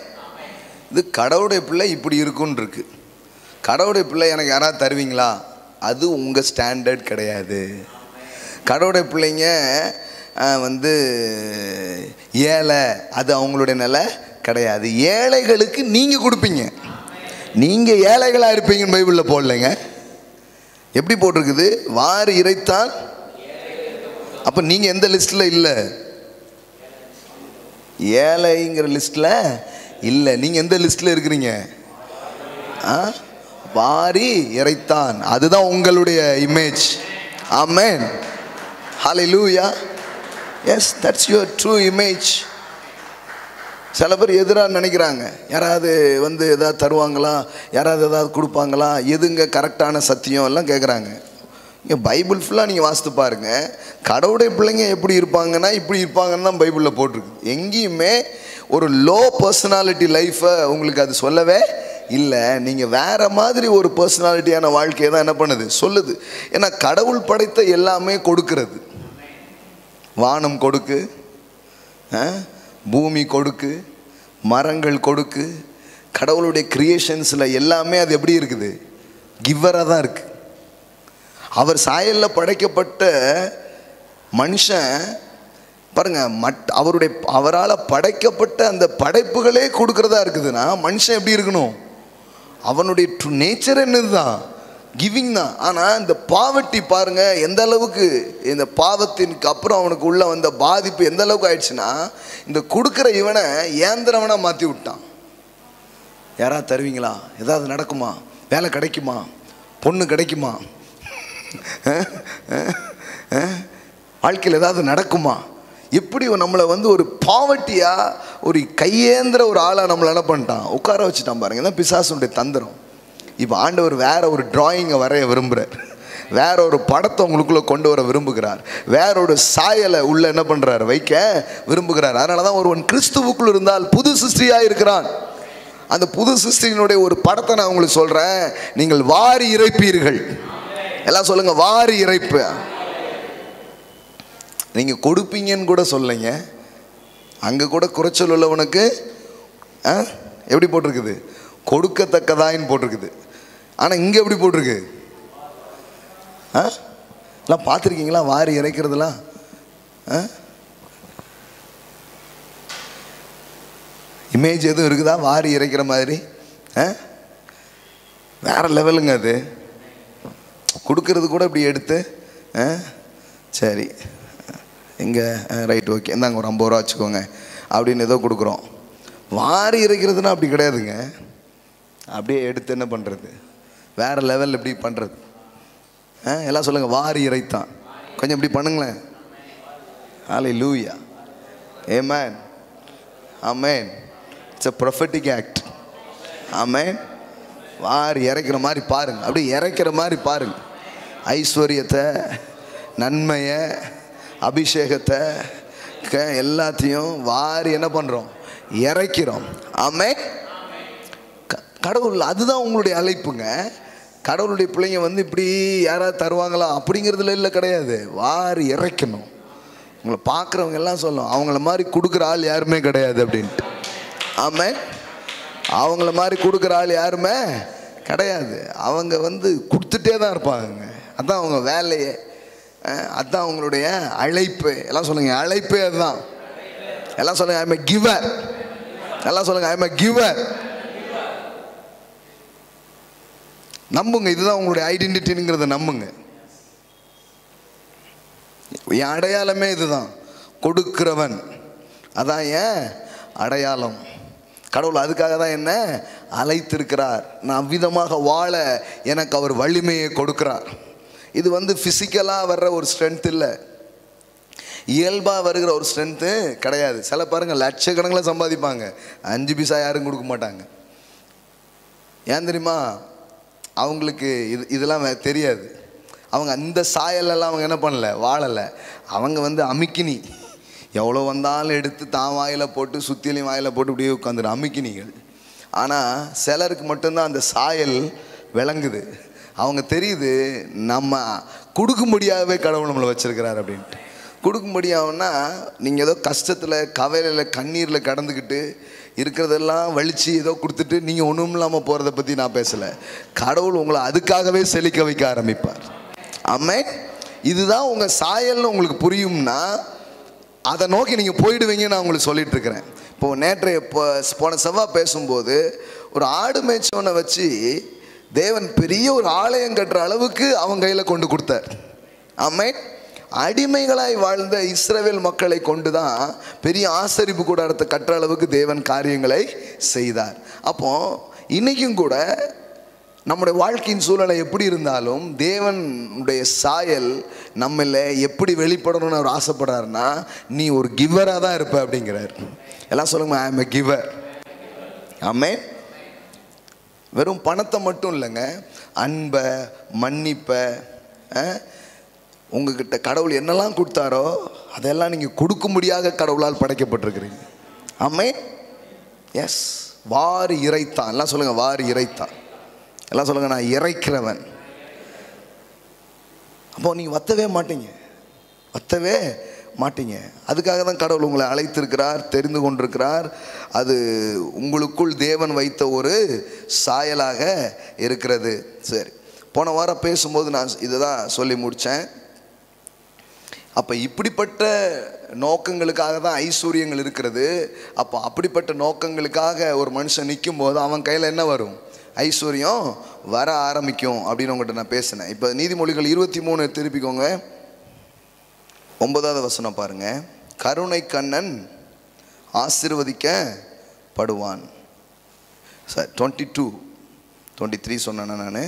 இது கடவுளுடைய பிள்ளை இப்படி இருக்குன்னு இருக்கு. கடவுளுடைய பிள்ளை எனக்கு யாராவது தருவீங்களா? அது உங்கள் ஸ்டாண்டர்ட் கிடையாது. கடவுளுடைய பிள்ளைங்க வந்து ஏழை, அது அவங்களுடைய நிலை கிடையாது. ஏழைகளுக்கு நீங்கள் கொடுப்பீங்க. நீங்கள் ஏழைகளாக இருப்பீங்கன்னு பைபிளில் போடலைங்க. எப்படி போட்டிருக்குது? வாரி இறைத்தான். அப்போ நீங்கள் எந்த லிஸ்ட்டில் இல்லை? ஏழைங்கிற லிஸ்ட்டில் இல்லை. நீங்கள் எந்த லிஸ்ட்டில் இருக்கிறீங்க? வாரி இறைத்தான். அதுதான் உங்களுடைய image. Amen. Hallelujah. Yes, that's your true image. சில பேர் எதிராக நினைக்கிறாங்க. யாராவது வந்து எதாவது தருவாங்களா, யாராவது எதாவது கொடுப்பாங்களா, எதுங்க கரெக்டான சத்தியம் எல்லாம் கேட்குறாங்க. இங்கே பைபிள் ஃபுல்லாக நீங்கள் வாசித்து பாருங்கள். கடவுளுடைய பிள்ளைங்க எப்படி இருப்பாங்கன்னா இப்படி இருப்பாங்கன்னு தான் பைபிளில் போட்டிருக்கு. எங்கேயுமே ஒரு லோ பர்சனாலிட்டி லைஃப்பை உங்களுக்கு அது சொல்லவே இல்லை. நீங்கள் வேறு மாதிரி ஒரு பர்சனாலிட்டியான வாழ்க்கையை தான் என்ன பண்ணுது, சொல்லுது. ஏன்னா கடவுள் படைத்த எல்லாமே கொடுக்கிறது. வானம் கொடுக்கு, பூமி கொடுக்கு, மரங்கள் கொடுக்கு. கடவுளுடைய கிரியேஷன்ஸில் எல்லாமே அது எப்படி இருக்குது? கிவ்வராக தான் இருக்குது. அவர் சாயலில் படைக்கப்பட்ட மனுஷன் பாருங்கள், அவரால் படைக்கப்பட்ட அந்த படைப்புகளே கொடுக்குறதா இருக்குதுன்னா மனுஷன் எப்படி இருக்கணும்? அவனுடைய நேச்சர் என்னது தான்? கிவிங் தான். ஆனால் இந்த பாவர்ட்டி பாருங்கள் எந்த அளவுக்கு, இந்த பாவத்திற்கு அப்புறம் அவனுக்கு உள்ள வந்த பாதிப்பு எந்த அளவுக்கு ஆயிடுச்சுன்னா, இந்த கொடுக்குற இவனை ஏந்திரவனாக மாற்றி விட்டான். யாராவது தருவீங்களா? ஏதாவது நடக்குமா? வேலை கிடைக்குமா? பொண்ணு கிடைக்குமா? வாழ்க்கையில் ஏதாவது நடக்குமா? எப்படி நம்மளை வந்து ஒரு பாவர்ட்டியாக, ஒரு கையேந்திர ஒரு ஆளாக நம்மளை என்ன பண்ணிட்டான், உட்கார வச்சுட்டான். பாருங்க, தான் பிசாசுடைய தந்திரம். இப்போ ஆண்டவர் வேற ஒரு டிராயிங்கை வரைய விரும்புகிறார். வேற ஒரு படத்தை உங்களுக்குள்ளே கொண்டு வர விரும்புகிறார். வேற ஒரு சாயலை உள்ள என்ன பண்ணுறார், வைக்க விரும்புகிறார். அதனால தான் ஒருவன் கிறிஸ்துவுக்குள் இருந்தால் புது சிருஷ்டியாக இருக்கிறான். அந்த புது சிருஷ்டியினுடைய ஒரு படத்தை நான் உங்களுக்கு சொல்கிறேன். நீங்கள் வாரி இறைப்பீர்கள். எல்லாம் சொல்லுங்கள், வாரி இறைப்பு. நீங்கள் கொடுப்பீங்கன்னு கூட சொல்லுங்க. அங்கே கூட குறைச்சல் உள்ளவனுக்கு எப்படி போட்டிருக்குது? கொடுக்கத்தக்கதாயின்னு போட்டிருக்குது. ஆனால் இங்கே எப்படி போட்டிருக்கு? எல்லாம் பார்த்துருக்கீங்களா வாரி இறைக்கிறதுலாம்? இமேஜ் எதுவும் இருக்குதா வாரி இறைக்கிற மாதிரி? வேற லெவலுங்க அது. கொடுக்கறது கூட இப்படி எடுத்து சரி இங்கே ரைட் ஓகே இந்தாங்க ஒரு 50 ரூபா வச்சுக்கோங்க அப்படின்னு ஏதோ கொடுக்குறோம். வாரி இறைக்கிறதுனா அப்படி கிடையாதுங்க. அப்படியே எடுத்து என்ன பண்ணுறது, வேறு லெவலில் இப்படி பண்ணுறது. எல்லாம் சொல்லுங்கள், வாரி இறைத்தான். கொஞ்சம் இப்படி பண்ணுங்களேன். ஹல்லேலூயா, ஆமென், ஆமென். It's a prophetic act. ஆமென். வாரி இறைக்கிற மாதிரி பாருங்க, அப்படியே இறைக்கிற மாதிரி பாருங்க. ஐஸ்வர்யத்தை, நன்மையை, அபிஷேகத்தை எல்லாத்தையும் வாரி என்ன பண்ணுறோம், இறைக்கிறோம். ஆமென். கடவுள் அதுதான் உங்களுடைய அழைப்புங்க. கடவுளுடைய பிள்ளைங்க வந்து இப்படி யாராவது தருவாங்களா அப்படிங்கிறதுல இல்லை, கிடையாது. வாரி இறைக்கணும். உங்களை பார்க்குறவங்க எல்லாம் சொல்லும், அவங்கள மாதிரி கொடுக்குற ஆள் யாருமே கிடையாது அப்படின்ட்டு. ஆமென். அவங்கள மாதிரி கொடுக்குற ஆள் யாருமே கிடையாது. அவங்க வந்து கொடுத்துட்டே தான் இருப்பாங்க. அதுதான் அவங்க வேலையே, அதுதான் அவங்களுடைய அழைப்பு. எல்லாம் சொல்லுங்க, அழைப்பே அதுதான். எல்லாம் சொல்லுங்க, ஐ எம் எ கிவர். எல்லாம் சொல்லுங்க, ஐ எம் எ கிவர். நம்புங்க, இதுதான் உங்களுடைய ஐடென்டிட்டிங்கிறத நம்புங்க. என் அடையாளமே இதுதான், கொடுக்கிறவன். அதான் ஏன் அடையாளம். கடவுள் அதுக்காக தான் என்ன அழைத்திருக்கிறார். நான் அவ்விதமாக வாழ எனக்கு அவர் வலிமையை கொடுக்கிறார். இது வந்து ஃபிசிக்கலாக வர்ற ஒரு ஸ்ட்ரென்த் இல்லை, இயல்பாக வருகிற ஒரு ஸ்ட்ரென்த்து கிடையாது. சில பாருங்கள் லட்சக்கணக்கில் சம்பாதிப்பாங்க, 5 பைசா யாரும் கொடுக்க மாட்டாங்க. ஏன் தெரியுமா? அவங்களுக்கு இதெல்லாம் தெரியாது. அவங்க அந்த சாயலெல்லாம் அவங்க என்ன பண்ணலை, வாழலை. அவங்க வந்து அமிக்கினி, எவ்வளோ வந்தாலும் எடுத்து தான் வாயில் போட்டு சுத்திலையும் வாயில் போட்டு இப்படியே உட்காந்துடும். அமிக்கினிகள் ஆனால் சிலருக்கு மட்டும்தான் அந்த சாயல் விளங்குது. அவங்க தெரியுது நம்ம கொடுக்கும்படியாகவே கடவுள் நம்மளை வச்சிருக்கிறார் அப்படின்ட்டு. கொடுக்கும்படியாகனா நீங்கள் ஏதோ கஷ்டத்தில் கவலையில் கண்ணீரில் கடந்துக்கிட்டு இருக்கிறதெல்லாம் வலிச்சு ஏதோ கொடுத்துட்டு நீங்கள் ஒன்றும் இல்லாமல் போகிறத பற்றி நான் பேசலை. கடவுள் உங்களை அதுக்காகவே செழிக்க வைக்க ஆரம்பிப்பார். ஆமென். இதுதான் உங்கள் சாயல்னு உங்களுக்கு புரியும்னா அதை நோக்கி நீங்கள் போயிடுவீங்கன்னு நான் உங்களுக்கு சொல்லிட்டு இருக்கிறேன். இப்போது நேற்றைய போன செவ்வாய் பேசும்போது ஒரு ஆடு மேய்ச்சவனை வச்சு தேவன் பெரிய ஒரு ஆலயம் கட்டுற அளவுக்கு அவன் கையில் கொண்டு கொடுத்தார். ஆமென். அடிமைகளாய் வாழ்ந்த இஸ்ரவேல் மக்களை கொண்டு தான் பெரிய ஆசரிப்பு கூடாரத்தை கட்டுற அளவுக்கு தேவன் காரியங்களை செய்தார். அப்போ இன்றைக்கும் கூட நம்முடைய வாழ்க்கையின் சூழ்நிலை எப்படி இருந்தாலும் தேவனுடைய சாயல் நம்மள எப்படி வெளிப்படணும்னு அவர் ஆசைப்படுறாருன்னா, நீ ஒரு கிவராக தான் இருப்ப அப்படிங்கிறார். எல்லாம் சொல்லுங்க, ஐ எம் எ கிவர். ஆமென். வெறும் பணத்தை மட்டும் இல்லைங்க, அன்பை, மன்னிப்பை, உங்ககிட்ட கடவுள் என்னெல்லாம் கொடுத்தாரோ அதெல்லாம் நீங்கள் கொடுக்கும்படியாக கடவுளால் படைக்கப்பட்டிருக்கிறீங்க. ஆமென். எஸ். வாரி இறைத்தான். எல்லாம் சொல்லுங்கள், வாரி இறைத்தான். எல்லாம் சொல்லுங்கள், நான் இறைக்கிறவன். அப்போ நீங்கள் வத்தவே மாட்டீங்க, வத்தவே மாட்டீங்க. அதுக்காக தான் கடவுள் உங்களை அழைத்திருக்கிறார், தெரிந்து கொண்டிருக்கிறார். அது உங்களுக்குள் தேவன் வைத்த ஒரு சாயலாக இருக்கிறது. சரி, போன வாரம் பேசும்போது நான் இதை தான் சொல்லி முடித்தேன். அப்போ இப்படிப்பட்ட நோக்கங்களுக்காக தான் ஐஸ்வர்யங்கள் இருக்கிறது. அப்போ அப்படிப்பட்ட நோக்கங்களுக்காக ஒரு மனுஷன் நிற்கும் போது அவன் கையில் என்ன வரும்? ஐஸ்வர்யம் வர ஆரம்பிக்கும் அப்படின்னு உங்கள்கிட்ட நான் பேசினேன். இப்போ நீதிமொழிகள் 23 திருப்பிக்கோங்க, 9வது வசனம் பாருங்க. கருணை கண்ணன் ஆசீர்வதிக்கப்படுவான். சார் 23 சொன்னேன் நான்.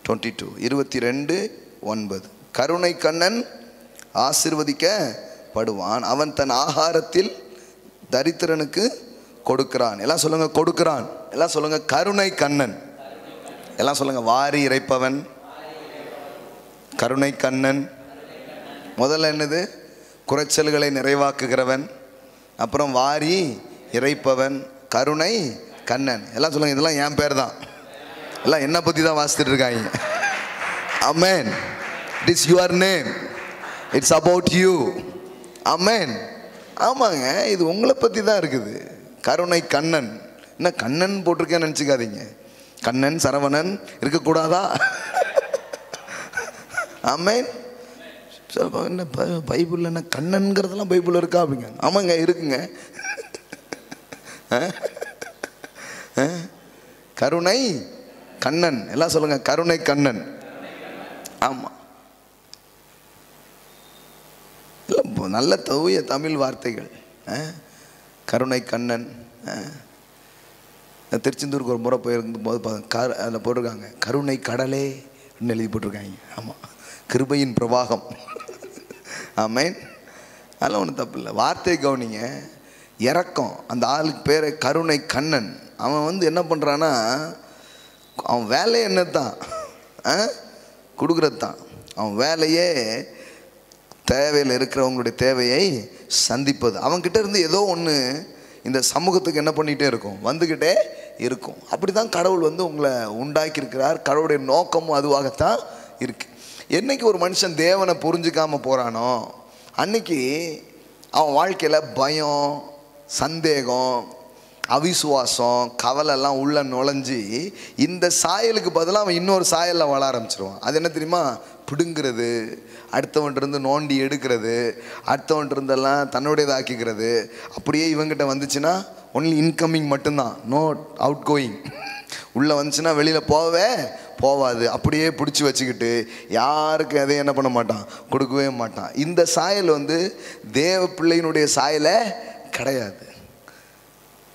22 22:9. கருணை கண்ணன் ஆசீர்வதிக்கப்படுவான், அவன் தன் ஆகாரத்தில் தரித்திரனுக்கு கொடுக்கிறான். எல்லாம் சொல்லுங்க, கொடுக்கிறான். எல்லாம் சொல்லுங்க, கருணை கண்ணன். எல்லாம் சொல்லுங்க, வாரி இறைப்பவன், கருணை கண்ணன். முதல்ல என்னது? குறைச்சல்களை நிறைவாக்குகிறவன். அப்புறம் வாரி இறைப்பவன், கருணை கண்ணன். எல்லாம் சொல்லுங்க, இதெல்லாம் என் பேர் தான். எல்லாம் என்ன பற்றி தான் வாசித்துட்டு இருக்காங்க. ஆமென். It is your name, it's about you. ஆமென். ஆமாங்க, இது உங்களை பற்றி தான் இருக்குது. கருணை கண்ணன். என்ன கண்ணன் போட்டிருக்கேன்னு நினச்சிக்காதீங்க. கண்ணன் சரவணன் இருக்கக்கூடாதா? ஆமென். என்ன பைபிள் என்ன கண்ணன்கிறதெல்லாம் பைபிள் இருக்கா அப்படிங்க? ஆமாங்க, இருக்குங்க. கருணை கண்ணன். எல்லாம் சொல்லுங்க, கருணை கண்ணன். ஆமாம், இல்லை நல்ல தூய தமிழ் வார்த்தைகள். கருணை கண்ணன். திருச்செந்தூருக்கு ஒரு முறை போயிருக்கும்போது அதில் போட்டிருக்காங்க, கருணை கடலே அப்படின்னு எழுதி போட்டிருக்காங்க. ஆமாம், கிருபையின் பிரவாகம். ஆமென். அதெல்லாம் ஒன்றும் தப்பு இல்லை. வார்த்தையை கவனிங்க. இறக்கம். அந்த ஆளுக்கு பேர் கருணை கண்ணன். அவன் என்ன பண்ணுறான்னா, அவன் வேலையே என்ன தான் கொடுக்குறது தான். அவன் வேலையே தேவையில் இருக்கிறவங்களுடைய தேவையை சந்திப்பது. அவன்கிட்ட இருந்து ஏதோ ஒன்று இந்த சமூகத்துக்கு என்ன பண்ணிகிட்டே இருக்கும், வந்துக்கிட்டே இருக்கும். அப்படி தான் கடவுள் உங்களை உண்டாக்கியிருக்கிறார். கடவுளுடைய நோக்கமும் அதுவாகத்தான் இருக்குது. என்றைக்கு ஒரு மனுஷன் தேவனை புரிஞ்சிக்காமல் போகிறானோ அன்னைக்கு அவன் வாழ்க்கையில் பயம், சந்தேகம், அவிசுவாசம், கவலைலாம் உள்ள நுழைஞ்சி இந்த சாயலுக்கு பதிலாக அவன் இன்னொரு சாயலில் வாழ ஆரம்பிச்சிருவான். அது என்ன தெரியுமா? பிடுங்கிறது, அடுத்தவன்ட்டு நோண்டி எடுக்கிறது, அடுத்தவன்ட்டு தன்னுடையதாக்கிக்கிறது. அப்படியே இவங்கிட்ட வந்துச்சுன்னா ஒன்லி இன்கமிங் மட்டும்தான், நோ அவுட் கோயிங். உள்ளே வந்துச்சுன்னா வெளியில் போவாது. அப்படியே பிடிச்சி வச்சுக்கிட்டு யாருக்கு எதையும் என்ன பண்ண மாட்டான், கொடுக்கவே மாட்டான். இந்த சாயல் தேவ பிள்ளையினுடைய சாயலை கிடையாது.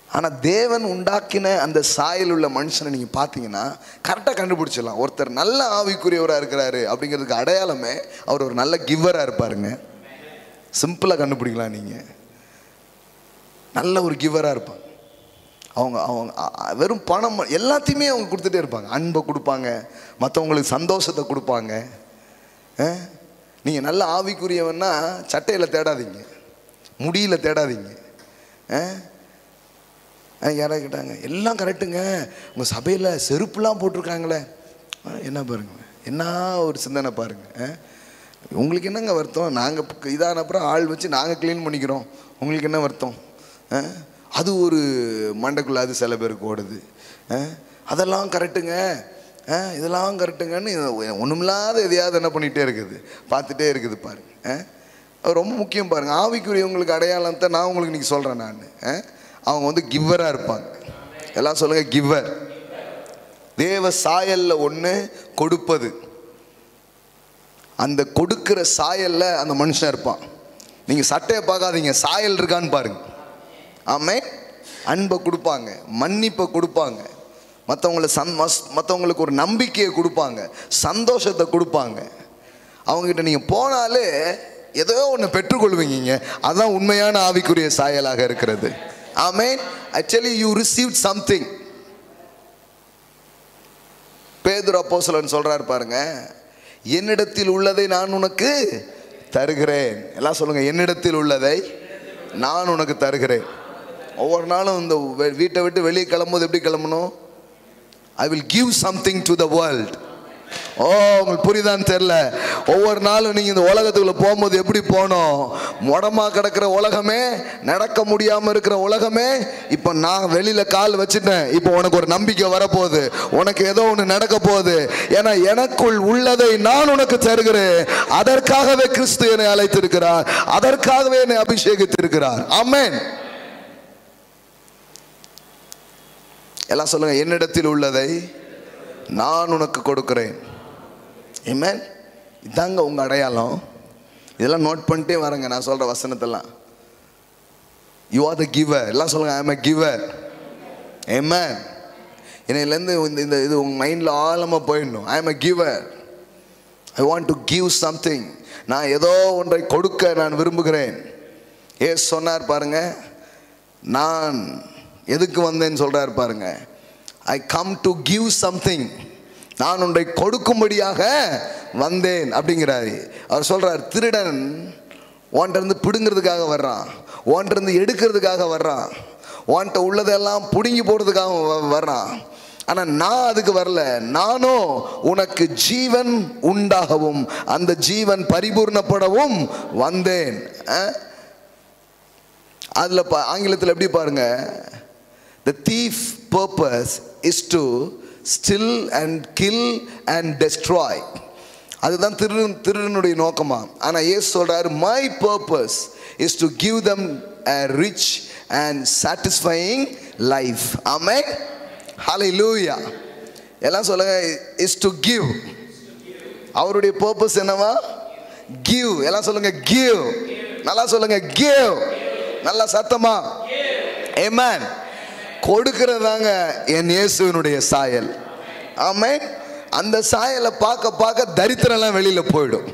ஆனால் தேவன் உண்டாக்கின அந்த சாயல் உள்ள மனுஷனை நீங்கள் பார்த்தீங்கன்னா கரெக்டாக கண்டுபிடிச்சிடலாம். ஒருத்தர் நல்ல ஆவிக்குரியவராக இருக்கிறாரு அப்படிங்கிறதுக்கு அடையாளமே அவர் ஒரு நல்ல கிவ்வராக இருப்பாருங்க. சிம்பிளாக கண்டுபிடிக்கலாம். நீங்கள் நல்ல ஒரு கிவ்வராக இருப்பாங்க. அவங்க வெறும் பணம் எல்லாத்தையுமே அவங்க கொடுத்துட்டே இருப்பாங்க. அன்பை கொடுப்பாங்க, மற்றவங்களுக்கு சந்தோஷத்தை கொடுப்பாங்க. நீங்கள் நல்ல ஆவிக்குரியவன்னா சட்டையில் தேடாதீங்க, முடியில் தேடாதீங்க. யாராவது கேட்டாங்க, எல்லாம் கரெக்டுங்க, உங்கள் சபையில் செருப்புலாம் போட்டிருக்காங்களே. என்ன பாருங்க, என்ன ஒரு சிந்தனை பாருங்க. உங்களுக்கு என்னங்க வருத்தம்? நாங்கள் இதான அப்புறம் ஆள் வச்சு நாங்கள் க்ளீன் பண்ணிக்கிறோம், உங்களுக்கு என்ன வருத்தம்? அது ஒரு மண்டைக்குள்ள அது சில பேருக்கு ஓடுது. அதெல்லாம் கரெக்டுங்க, இதெல்லாம் கரெக்டுங்கன்னு ஒன்றுமில்லாத எதையாவது என்ன பண்ணிகிட்டே இருக்குது, பார்த்துட்டே இருக்குது பாருங்க. ரொம்ப முக்கியம் பாருங்க. ஆவிக்குரியவங்களுக்கு அடையாளத்தை நான் உங்களுக்கு இன்றைக்கி சொல்கிறேன். நான் அவங்க வந்து கிவ்வராக இருப்பாங்க. எல்லாம் சொல்லுங்கள், கிவ்வர். தேவ சாயலில் ஒன்று கொடுப்பது. அந்த கொடுக்கிற சாயலில் அந்த மனுஷன் இருப்பான். நீங்கள் சட்டையை பார்க்காதீங்க, சாயல் இருக்கான்னு பாருங்க. ஆமே, அன்பை கொடுப்பாங்க, மன்னிப்பை கொடுப்பாங்க, மற்றவங்களுக்கு ஒரு நம்பிக்கையை கொடுப்பாங்க, சந்தோஷத்தை கொடுப்பாங்க. அவங்ககிட்ட நீங்கள் போனாலே ஏதோ ஒன்று பெற்றுக்கொள்வீங்க. அதுதான் உண்மையான ஆவிக்குரிய சாயலாக இருக்கிறது. ஆமென். Actually you received something. பேதுரு அப்போஸ்தலன் சொல்றார் பாருங்க, என்னிடத்தில் உள்ளதை நான் உனக்கு தருகிறேன். எல்லாம் சொல்லுங்க, என்னிடத்தில் உள்ளதை நான் உனக்கு தருகிறேன். ஒவ்வொரு நாளும் இந்த வீட்டை விட்டு வெளியே கிளம்பும்போது எப்படி கிளம்பணும்? I will give something to the world. உங்களுக்கு புரியுதான்னு தெரியல. ஒவ்வொரு நாளும் நீங்கள் இந்த உலகத்துக்குள்ள போகும்போது எப்படி போகணும்? முடமா கிடக்கிற உலகமே, நடக்க முடியாமல் இருக்கிற உலகமே, இப்போ நான் வெளியில் கால் வச்சுட்டேன், இப்போ உனக்கு ஒரு நம்பிக்கை வரப்போகுது, உனக்கு ஏதோ ஒன்று நடக்க போகுது. ஏன்னா எனக்குள் உள்ளதை நான் உனக்கு தருகிறேன். அதற்காகவே கிறிஸ்து என்னை அழைத்திருக்கிறார், அதற்காகவே என்னை அபிஷேகித்திருக்கிறார். ஆமென். எல்லாம் சொல்லுங்க, என்னிடத்தில் உள்ளதை நான் உனக்கு கொடுக்கிறேன். ஆமென். இதாங்க உங்கள் அடையாளம். இதெல்லாம் நோட் பண்ணிட்டே வரங்க நான் சொல்கிற வசனத்தெல்லாம். You are the giver. எல்லாம் சொல்லுங்க, ஐ எம் எ கிவர். ஆமென். என்னையிலேருந்து இந்த இது உங்கள் மைண்டில் ஆழமாக போயிடணும். I am a giver. I want to give something. நான் ஏதோ ஒன்றை கொடுக்க நான் விரும்புகிறேன். சொன்னார் பாருங்க, நான் எதுக்கு வந்தேன்னு சொல்கிறார் பாருங்க. I come to give something. நான் ஒன்றை கொடுக்கும்படியாக வந்தேன் அப்படிங்கிறாரு. அவர் சொல்றார், திருடன் ஓன்றிருந்து பிடுங்கிறதுக்காக வர்றான், ஓன்றிருந்து எடுக்கிறதுக்காக வர்றான், ஓன்ட்ட உள்ளதெல்லாம் பிடுங்கி போடுறதுக்காக வர்றான். ஆனால் நான் அதுக்கு வரல. நானும் உனக்கு ஜீவன் உண்டாகவும் அந்த ஜீவன் பரிபூர்ணப்படவும் வந்தேன். அதில் ஆங்கிலத்தில் எப்படி பாருங்க, the thief purpose is to steal and kill and destroy. அதுதான் திருடனுடைய நோக்கமா. ஆனால் இயேசு சொல்றாரு, my purpose is to give them a rich and satisfying life. Amen. Hallelujah. எல்லாம் சொல்லுங்க, is to give. அவருடைய purpose என்னவா? give. எல்லாம் சொல்லுங்க, give. நல்லா சொல்லுங்க, give. நல்லா சத்தமா. Amen. கொடுக்கிறதாங்க என் இயேசுவினுடைய சாயல். ஆமென். அந்த சாயலை பார்க்க பார்க்க தரித்திரம்லாம் வெளியில் போயிடும்,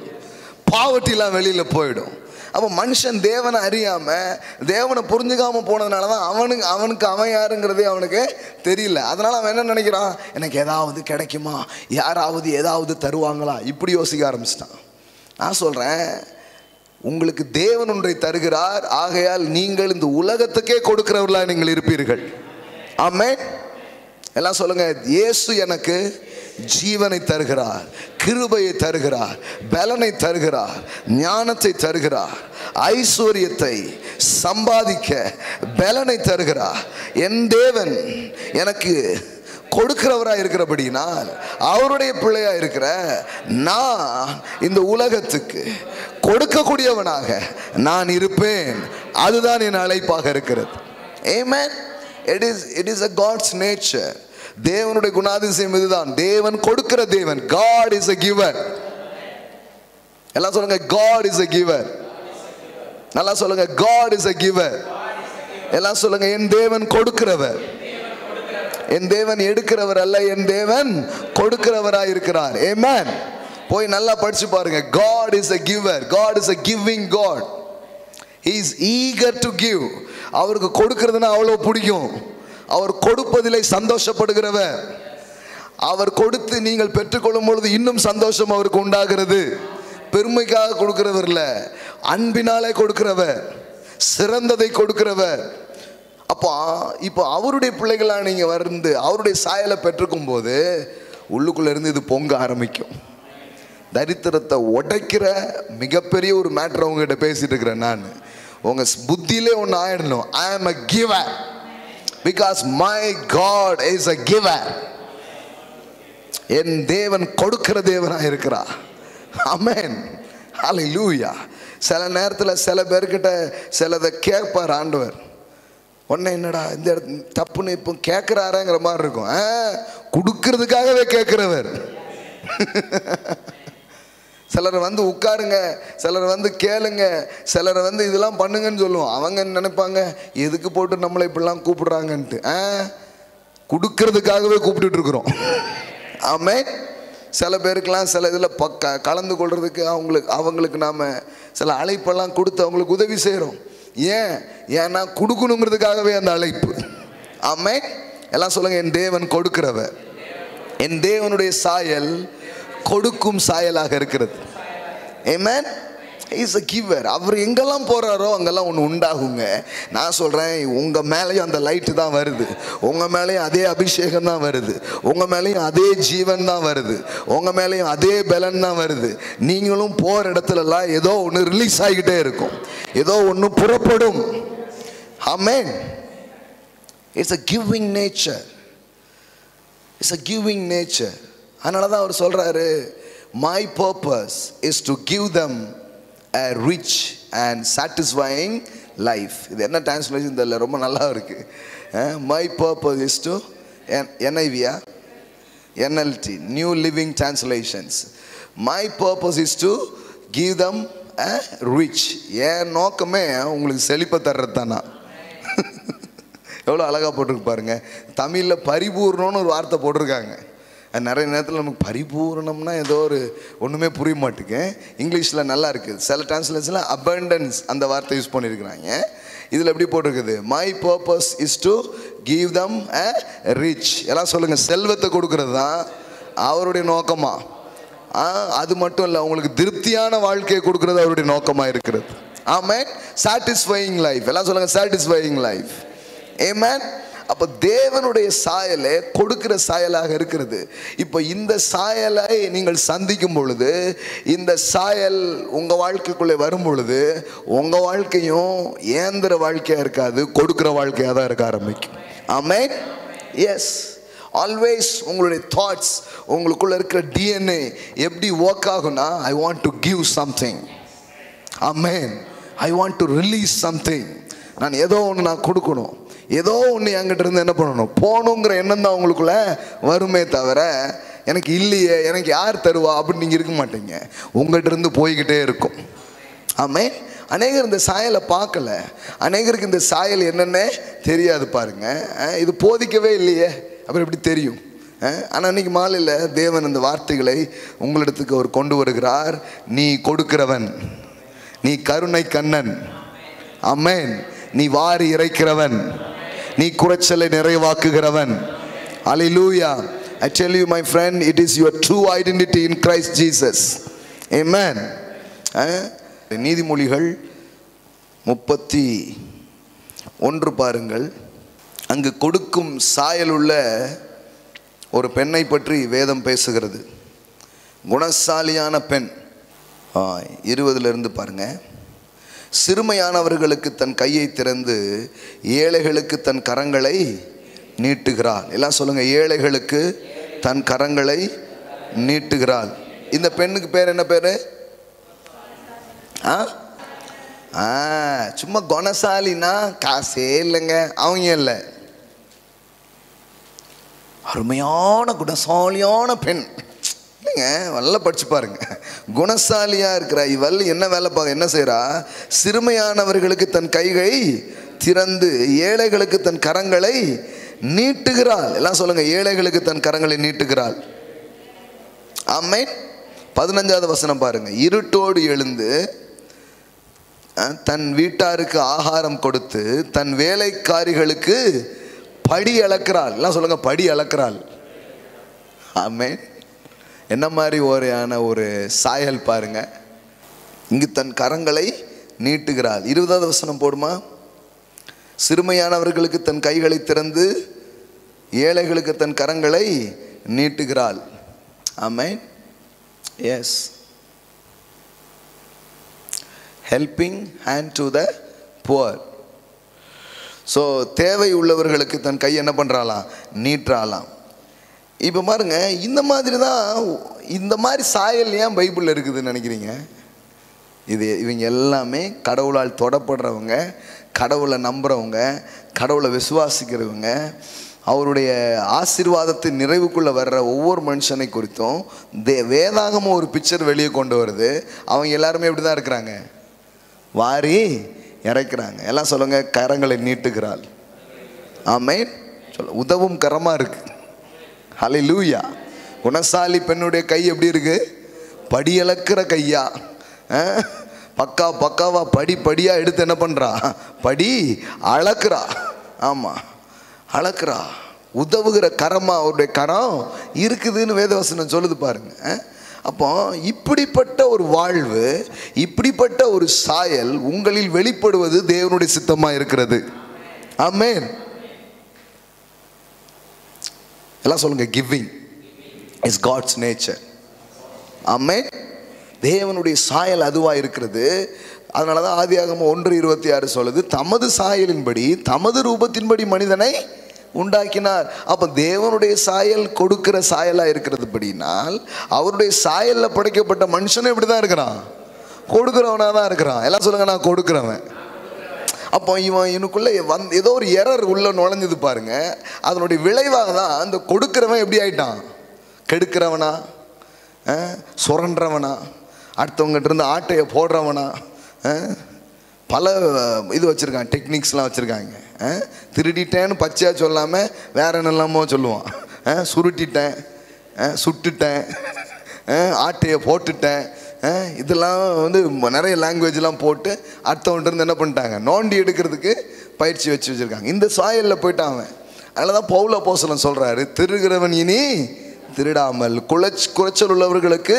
பாவர்ட்டிலாம் வெளியில் போயிடும். அப்போ மனுஷன் தேவனை அறியாமல், தேவனை புரிஞ்சுக்காம போனதுனால தான் அவனுக்கு அவன் யாருங்கிறதே அவனுக்கு தெரியல. அதனால் அவன் என்ன நினைக்கிறான், எனக்கு ஏதாவது கிடைக்குமா, யாராவது ஏதாவது தருவாங்களா, இப்படி யோசிக்க ஆரம்பிச்சிட்டான். நான் சொல்கிறேன், உங்களுக்கு தேவன் ஒன்றை தருகிறார், ஆகையால் நீங்கள் இந்த உலகத்துக்கே கொடுக்கிறவர்களா நீங்கள் இருப்பீர்கள். ஆமென். எல்லாம் சொல்லுங்க, இயேசு எனக்கு ஜீவனை தருகிறார், கிருபையை தருகிறார், பலனை தருகிறார், ஞானத்தை தருகிறார், ஐஸ்வர்யத்தை சம்பாதிக்க பலனை தருகிறார். என் தேவன் எனக்கு கொடுக்கிறவராக இருக்கிறபடினால், அவருடைய பிள்ளையா இருக்கிற நான் இந்த உலகத்துக்கு கொடுக்கக்கூடியவனாக நான் இருப்பேன். அதுதான் என் அழைப்பாக இருக்கிறது. Amen. It is a God's nature. தேவனுடைய குணாதிசயம் இதுதான். தேவன் கொடுக்கிற தேவன். God is a giver. எல்லாம் சொல்லுங்க, God is a giver. நல்லா சொல்லுங்க, God is a giver. எல்லாம் சொல்லுங்க, என் தேவன் கொடுக்கிறவர். என் தேவன் எடுக்கிறவர் அல்ல, என் தேவன் கொடுக்கிறவராய் இருக்கிறார். Amen. போய் நல்லா படிச்சு பாருங்க. God is a giver. God is a giving God. He is eager to give. அவருக்கு கொடுக்கிறதுனா அவ்வளோ பிடிக்கும். அவர் கொடுப்பதிலே சந்தோஷப்படுகிறவர். அவர் கொடுத்து நீங்கள் பெற்றுக்கொள்ளும் பொழுது இன்னும் சந்தோஷம் அவருக்கு உண்டாகிறது. பெருமைக்காக கொடுக்கிறவர் இல்லை, அன்பினாலே கொடுக்கிறவர், சிறந்ததை கொடுக்கிறவர். அப்போ இப்போ அவருடைய பிள்ளைகளாக நீங்கள் வந்து அவருடைய சாயலை பெற்றுக்கும் போது உள்ளுக்குள்ளே இருந்து இது பொங்க ஆரம்பிக்கும். தரித்திரத்தை உடைக்கிற மிகப்பெரிய ஒரு மேட்ரு உங்ககிட்ட பேசிட்டு இருக்கிறேன் நான். உங்கள் புத்தியிலே ஒன்று ஆயிடணும். I am a giver because my God is a giver. என் தேவன் கொடுக்கிற தேவனாக இருக்கிறார். ஆமென், ஹல்லேலூயா. சில நேரத்தில் சில பேர்கிட்ட சிலதை கேட்பார் ஆண்டவர். உடனே என்னடா இந்த தப்புன்னு இப்போ கேட்குறாருங்கிற மாதிரி இருக்கும். கொடுக்கறதுக்காகவே கேட்குறவர். சிலர் வந்து உட்காருங்க, சிலர் வந்து கேளுங்க, சிலரை வந்து இதெல்லாம் பண்ணுங்கன்னு சொல்லுவோம். அவங்க நினைப்பாங்க எதுக்கு போட்டு நம்மளை இப்படிலாம் கூப்பிடுறாங்கன்ட்டு. கொடுக்கறதுக்காகவே கூப்பிட்டுட்டு இருக்கிறோம். ஆமென். சில பேருக்கெல்லாம் சில இதில் கலந்து கொள்றதுக்கு அவங்களுக்கு நாம் சில அழைப்பெல்லாம் கொடுத்து அவங்களுக்கு உதவி செய்கிறோம். ஏன்னா கொடுக்கணுங்கிறதுக்காகவே அந்த அழைப்பு. ஆமென். எல்லாம் சொல்லுங்க, என் தேவன் கொடுக்கிறவர். என் தேவனுடைய சாயல் கொடுக்கும் சாயலாக இருக்கிறது. ஆமென். Is a giver. அவர் எங்கெல்லாம் போறாரோ அங்கெல்லாம் ஒன்று உண்டாகுங்க. நான் சொல்றேன், உங்க மேலேயும் அந்த லைட்டு தான் வருது, உங்க மேலேயும் அதே அபிஷேகம் தான் வருது, உங்க மேலேயும் அதே ஜீவன் தான் வருது, உங்க மேலேயும் அதே பலன் தான் வருது. நீங்களும் போற இடத்துலலாம் ஏதோ ஒன்று ரிலீஸ் ஆகிக்கிட்டே இருக்கும், ஏதோ ஒன்று புறப்படும். ஆமென். It's a giving nature. It's a giving nature. அதனால தான் அவர் சொல்றாரு, my purpose is to give them a rich and satisfying life. இது என்ன டிரான்ஸ்லேஷன் தெரியல, ரொம்ப நல்லா இருக்கு. my purpose is to NIV NLT New Living Translations. my purpose is to give them a rich. என் நோக்கமே உங்களுக்கு செழிப்பை தர்றது தானா. எவ்வளோ அழகாக போட்டிருக்கு பாருங்க. தமிழில் பரிபூர்ணம்னு ஒரு வார்த்தை போட்டிருக்காங்க. நிறைய நேரத்தில் நமக்கு பரிபூர்ணம்னா ஏதோ ஒரு ஒன்றுமே புரிய மாட்டேங்க. இங்கிலீஷில் நல்லா இருக்குது. சில டிரான்ஸ்லேஷனில் abundance அந்த வார்த்தை யூஸ் பண்ணியிருக்கிறாங்க. இதில் எப்படி போட்டிருக்குது, my purpose is to give them a rich. எல்லாம் சொல்லுங்கள், செல்வத்தை கொடுக்கறது தான் அவருடைய நோக்கமா. அது மட்டும் இல்லை, உங்களுக்கு திருப்தியான வாழ்க்கையை கொடுக்கறது அவருடைய நோக்கமாக இருக்கிறது. ஆமென். Satisfying life. எல்லாம் சொல்லுங்கள், சாட்டிஸ்ஃபையிங் லைஃப். ஆமென். அப்போ தேவனுடைய சாயலே கொடுக்கிற சாயலாக இருக்கிறது. இப்போ இந்த சாயலை நீங்கள் சந்திக்கும் பொழுது, இந்த சாயல் உங்கள் வாழ்க்கைக்குள்ளே வரும் பொழுது, உங்கள் வாழ்க்கையும் ஏந்திர வாழ்க்கையாக இருக்காது, கொடுக்குற வாழ்க்கையாக தான் இருக்க ஆரம்பிக்கும். ஆமென். எஸ், ஆல்வேஸ் உங்களுடைய தாட்ஸ், உங்களுக்குள்ள இருக்கிற டிஎன்ஏ எப்படி ஒர்க் ஆகும்னா, ஐ want to give something. Amen. I want to release something. நான் ஏதோ ஒன்று நான் கொடுக்கணும், ஏதோ ஒன்று என்கிட்ட இருந்து என்ன பண்ணணும், போகணுங்கிற எண்ணம் தான் உங்களுக்குள்ள வருமே தவிர, எனக்கு இல்லையே, எனக்கு யார் தருவா அப்படின்னு நீங்கள் இருக்க மாட்டீங்க. உங்கள்கிட்ட இருந்து போய்கிட்டே இருக்கும். ஆமென். அநேகர் இந்த சாயலை பார்க்கல, அநேகருக்கு இந்த சாயல் என்னென்ன தெரியாது பாருங்க. இது போதிக்கவே இல்லையே, அப்புறம் எப்படி தெரியும்? ஆனால் இன்னைக்கு மாலையில் தேவன் இந்த வார்த்தைகளை உங்களிடத்துக்கு அவர் கொண்டு வருகிறார். நீ கொடுக்கிறவன், நீ கருணை கண்ணன். ஆமென். நீ வாரி இறைக்கிறவன், நீ குறைச்சலை நிறைவாக்குகிறவன். Hallelujah. I tell you my friend, it is your true identity in Christ Jesus. Amen. நீதிமொழிகள் 31 பாருங்கள். அங்கு கொடுக்கும் சாயலுள்ள ஒரு பெண்ணை பற்றி வேதம் பேசுகிறது. குணசாலியான பெண். 20 பாருங்க. சிறுமையானவர்களுக்கு தன் கையை திறந்து ஏழைகளுக்கு தன் கரங்களை நீட்டுகிறாள். எல்லாம் சொல்லுங்க, ஏழைகளுக்கு தன் கரங்களை நீட்டுகிறாள். இந்த பெண்ணுக்கு பேர் என்ன பேரு? சும்மா குணசாலினா காசே இல்லைங்க, அவங்க இல்லை, அருமையான குணசாலியான பெண். நல்லா படிச்சு பாருங்க. குணசாலியா இருக்கிற இவள் என்ன வேலை என்ன செய்யறா? சிறுமையானவர்களுக்கு தன் கைகளை திறந்து ஏழைகளுக்கு தன் கரங்களை நீட்டுகிறாள். எல்லாம் சொல்லுங்க, ஏழைகளுக்கு தன் கரங்களை நீட்டுகிறாள். ஆமென். 15வது வசனம் பாருங்க. இருட்டோடு எழுந்து தன் வீட்டாருக்கு ஆகாரம் கொடுத்து தன் வேலைக்காரிகளுக்கு படி அளக்கிறாள். எல்லாம் சொல்லுங்க, படி அளக்கிறாள். ஆமென். என்ன மாதிரி ஒரு சாயல் பாருங்க. இங்கு தன் கரங்களை நீட்டுகிறாள். 20வது வசனம் போடுமா? சிறுமையானவர்களுக்கு தன் கைகளை திறந்து ஏழைகளுக்கு தன் கரங்களை நீட்டுகிறாள். ஆமென். Yes, helping hand to the poor. So தேவை உள்ளவர்களுக்கு தன் கை என்ன பண்ணுறாளாம், நீட்டுறாளாம். இப்போ பாருங்க, இந்த மாதிரி தான், இந்த மாதிரி சாயல் ஏன் பைபிளில் இருக்குதுன்னு நினைக்கிறீங்க? இவங்க எல்லாமே கடவுளால் தொடப்படுறவங்க, கடவுளை நம்புகிறவங்க, கடவுளை விசுவாசிக்கிறவங்க, அவருடைய ஆசீர்வாதத்தின் நிறைவுக்குள்ளே வர்ற ஒவ்வொரு மனுஷனை குறித்தும் வேதாகமும் ஒரு பிக்சர் வெளியே கொண்டு வருது. அவங்க எல்லாருமே இப்படி தான் இருக்கிறாங்க, வாரி இறைக்கிறாங்க. எல்லாம் சொல்லுங்க, கரங்களை நீட்டுகிறாள். ஆமென். சொல்ல உதவும் கரமாக இருக்கு. ஹல்லேலூயா. குணசாலி பெண்ணுடைய கை எப்படி இருக்கு? படியளக்கிற கையா, பக்காவா படியா எடுத்து என்ன பண்றா, படி அளக்குறா. ஆமா, அளக்குறா. உதவுகிற கரமா அவருடைய கரம் இருக்குதுன்னு வேதவசனம் சொல்லுது பாருங்க. அப்போ இப்படிப்பட்ட ஒரு வாழ்வு, இப்படிப்பட்ட ஒரு சாயல் உங்களில் வெளிப்படுவது தேவனுடைய சித்தமா இருக்கிறது. ஆமென். எல்லாம் சொல்லுங்க, கிவிங் இஸ் காட்ஸ் நேச்சர். ஆமென். தேவனுடைய சாயல் அதுவா இருக்கிறது. அதனால தான் ஆதியாகமம் 1:26 சொல்லுது, தமது சாயலின்படி தமது ரூபத்தின்படி மனிதனை உண்டாக்கினார். அப்போ தேவனுடைய சாயல் கொடுக்கிற சாயலாக இருக்கிறது படினால், அவருடைய சாயலில் படைக்கப்பட்ட மனுஷனும் இப்படி தான் இருக்கிறான், கொடுக்குறவனாக தான் இருக்கிறான். எல்லாம் சொல்லுங்க, நான் கொடுக்குறவன். அப்போ இவன் எனக்குள்ளே ஏதோ ஒரு எரர் உள்ள நுழைஞ்சது பாருங்க. அதனுடைய விளைவாக தான் அந்த கொடுக்குறவன் எப்படி ஆயிட்டான், கெடுக்கிறவனா, சுரன்றவனா, அடுத்தவங்ககிட்ட இருந்து ஆட்டையை போடுறவனா, பல இது வச்சுருக்காங்க, டெக்னிக்ஸ்லாம் வச்சுருக்காங்க. திருடிட்டேன்னு பச்சையாக சொல்லாமல் வேற என்னெல்லாமோ சொல்லுவான். சுருட்டிட்டேன், சுட்டுட்டேன், ஆட்டையை போட்டுட்டேன், இதெல்லாம் வந்து நிறைய லாங்குவேஜ்லாம் போட்டு அடுத்தவன்ட்டு இருந்து என்ன பண்ணிட்டாங்க, நோண்டி எடுக்கிறதுக்கு பயிற்சி வச்சுருக்காங்க. இந்த சாயலில் போயிட்டான் அவன். அதனால தான் பவுல் அப்போஸ்தலன் சொல்கிறாரு, திருகிறவன் இனி திருடாமல் குறைச்சல் உள்ளவர்களுக்கு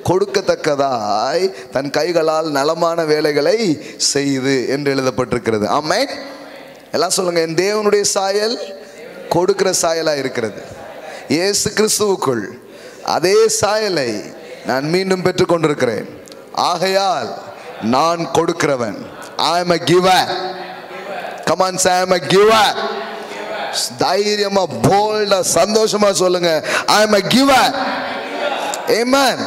கொடுக்கத்தக்கதாய் தன் கைகளால் நலமான வேலைகளை செய்து என்று எழுதப்பட்டிருக்கிறது. ஆமென். எல்லாம் சொல்லுங்க, என் தேவனுடைய சாயல் கொடுக்கிற சாயலா இருக்கிறது. இயேசு கிறிஸ்துவுக்குள் அதே சாயலை நான் மீண்டும் பெற்றுக் கொண்டிருக்கிறேன். ஆகையால் நான் கொடுக்கிறவன். I am a giver. Come on, say I am a giver. தைரியமா, போல்டா, சந்தோஷமா சொல்லுங்க, I am a giver. Amen.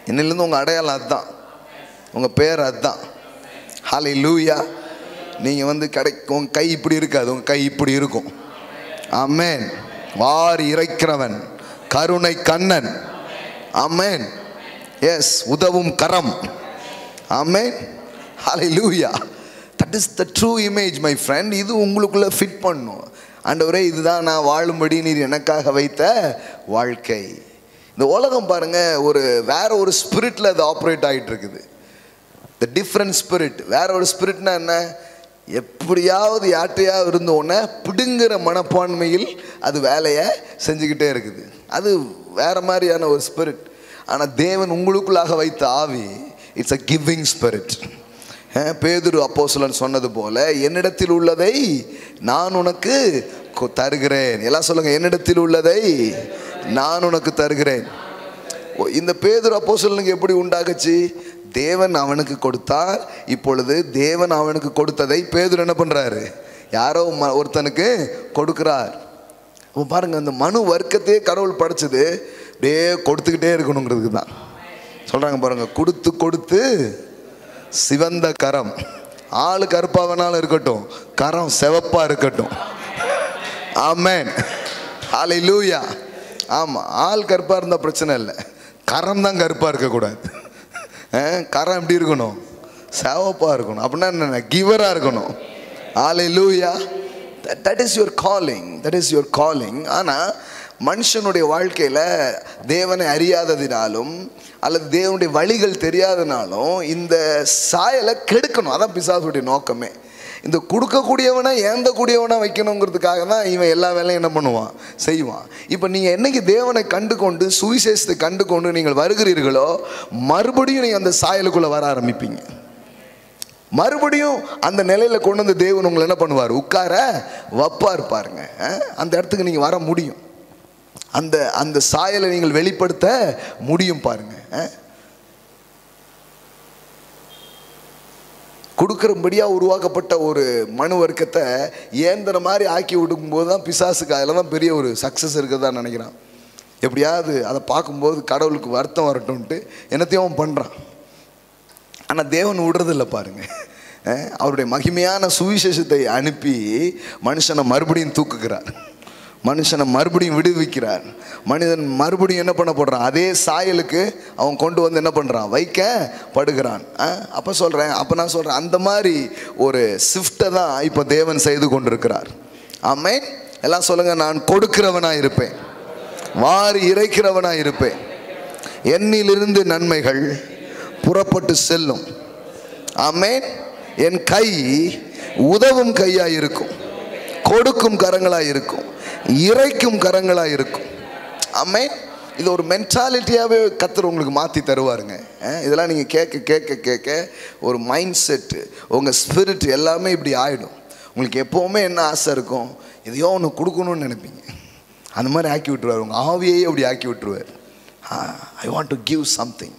இன்னிலிருந்து உங்க அடையாளம் அதுதான், உங்க பேர் அதுதான். ஹல்லேலூயா. நீங்க வந்து கிடைக்கும் கை இப்படி இருக்காது, உங்க கை இப்படி இருக்கும். ஆமென். வாரி இறைக்கிறவன், கருணை கண்ணன். ஆமென். எஸ், உதவும் கரம். ஆமென். ஹல்லேலூயா. That is the true image, my friend. இது உங்களுக்குள்ள ஃபிட் பண்ணும். ஆண்டவரே, இதுதான் நான் வாழும்படி நீர் எனக்காக வைத்த வாழ்க்கை. இந்த உலகம் பாருங்க, வேற ஒரு ஸ்பிரிட்ல அது ஆப்ரேட் ஆகிட்டு இருக்குது. The different spirit. வேற ஒரு ஸ்பிரிட்னா என்ன, எப்படியாவது யார்ட்டையாவது இருந்தோன்னே பிடுங்குற மனப்பான்மையில் அது வேலையை செஞ்சுக்கிட்டே இருக்குது. அது வேற மாதிரியான ஒரு ஸ்பிரிட். ஆனால் தேவன் உங்களுக்குள்ளாக வைத்த ஆவி, இட்ஸ் அ கிவிங் ஸ்பிரிட். பேதுரு அப்போஸ்தலன் சொன்னது போல, என்னிடத்தில் உள்ளதை நான் உனக்கு தருகிறேன். எல்லாம் சொல்லுங்க, என்னிடத்தில் உள்ளதை நான் உனக்கு தருகிறேன். இந்த பேதுரு அப்போஸ்தலனுக்கு எப்படி உண்டாகுச்சு? தேவன் அவனுக்கு கொடுத்தார். இப்பொழுது தேவன் அவனுக்கு கொடுத்ததை பேதுரு என்ன பண்றாரு, யாரோ ஒருத்தனுக்கு கொடுக்கிறார். பாருங்க, அந்த மனு வர்க்கத்தையே கடவுள் படைச்சது அப்படியே கொடுத்துக்கிட்டே இருக்கணுங்கிறதுக்கு தான். சொல்றாங்க பாருங்க, கொடுத்து கொடுத்து சிவந்த கரம். ஆளு கருப்பா வேணாலும் இருக்கட்டும், கரம் செவப்பா இருக்கட்டும். ஆமென். ஹல்லேலூயா. ஆமா, ஆள் கருப்பா இருந்தா பிரச்சனை இல்லை, கரம் தான் கருப்பா இருக்கக்கூடாது. கரம் எப்படி இருக்கணும், செவப்பா இருக்கணும். அப்படின்னா என்ன, கிவரா இருக்கணும். ஹல்லேலூயா. That is your calling, that is your calling. ஆனால் மனுஷனுடைய வாழ்க்கையில் தேவனை அறியாததினாலும் அல்லது தேவனுடைய வழிகள் தெரியாதனாலும் இந்த சாயலை கெடுக்கணும். அதான் பிசாசுடைய நோக்கமே. இந்த கொடுக்கக்கூடியவனை ஏந்தக்கூடியவனை வைக்கணுங்கிறதுக்காக தான் இவன் எல்லா வேலையும் என்ன பண்ணுவான், செய்வான். இப்போ நீங்கள் என்னைக்கு தேவனை கண்டு கொண்டு சுவிசேஷத்தை கண்டு கொண்டு நீங்கள் வருகிறீர்களோ, மறுபடியும் நீங்கள் அந்த சாயலுக்குள்ளே வர ஆரம்பிப்பீங்க. மறுபடியும் அந்த நிலையில கொண்டு வந்து தேவன் உங்களை என்ன பண்ணுவார்? உட்கார வைப்பார் பாருங்க. அந்த இடத்துக்கு நீங்க வர முடியும். அந்த அந்த சாயலை நீங்கள் வெளிப்படுத்த முடியும் பாருங்க. கொடுக்கறபடியா உருவாக்கப்பட்ட ஒரு மனு வர்க்கத்தை ஏந்திர மாதிரி ஆக்கி விடுக்கும்போது தான் பிசாசுக்கு அதில் தான் பெரிய ஒரு சக்ஸஸ் இருக்குதான் நினைக்கிறான். எப்படியாவது அதை பார்க்கும்போது கடவுளுக்கு வருத்தம் வரட்டும்ன்ட்டு என்னத்தையும் அவன் பண்ணுறான். ஆனால் தேவன் விடுறதில்லை பாருங்க. அவருடைய மகிமையான சுவிசேஷத்தை அனுப்பி மனுஷனை மறுபடியும் தூக்குகிறார், மனுஷனை மறுபடியும் விடுவிக்கிறார். மனிதன் மறுபடியும் என்ன பண்ண போடுறான்? அதே சாயலுக்கு அவன் கொண்டு வந்து என்ன பண்ணுறான்? வைக்கப்படுகிறான். அப்போ நான் சொல்கிறேன் அந்த மாதிரி ஒரு ஷிஃப்ட்டை தான் இப்போ தேவன் செய்து கொண்டிருக்கிறார். ஆமென். எல்லாம் சொல்லுங்கள், நான் கொடுக்கிறவனாக இருப்பேன், வாரி இறைக்கிறவனாக இருப்பேன், என்னிலிருந்து நன்மைகள் புறப்பட்டு செல்லும். ஆமென். என் கை உதவும் கையாக இருக்கும், கொடுக்கும் கரங்களாக இருக்கும், இறைக்கும் கரங்களாக இருக்கும். ஆமென். இது ஒரு மென்டாலிட்டியாகவே கர்த்தர் உங்களுக்கு மாற்றி தருவாருங்க. இதெல்லாம் நீங்கள் கேட்க கேட்க கேட்க ஒரு மைண்ட் செட்டு, உங்கள் ஸ்பிரிட் எல்லாமே இப்படி ஆகிடும். உங்களுக்கு எப்போவுமே என்ன ஆசை இருக்கும்? எதையோ ஒன்று கொடுக்கணும்னு நினைப்பீங்க. அந்த மாதிரி ஆக்கி விட்டுருவார், உங்கள் ஆவியையே அப்படி ஆக்கி விட்டுருவார். I want to give something.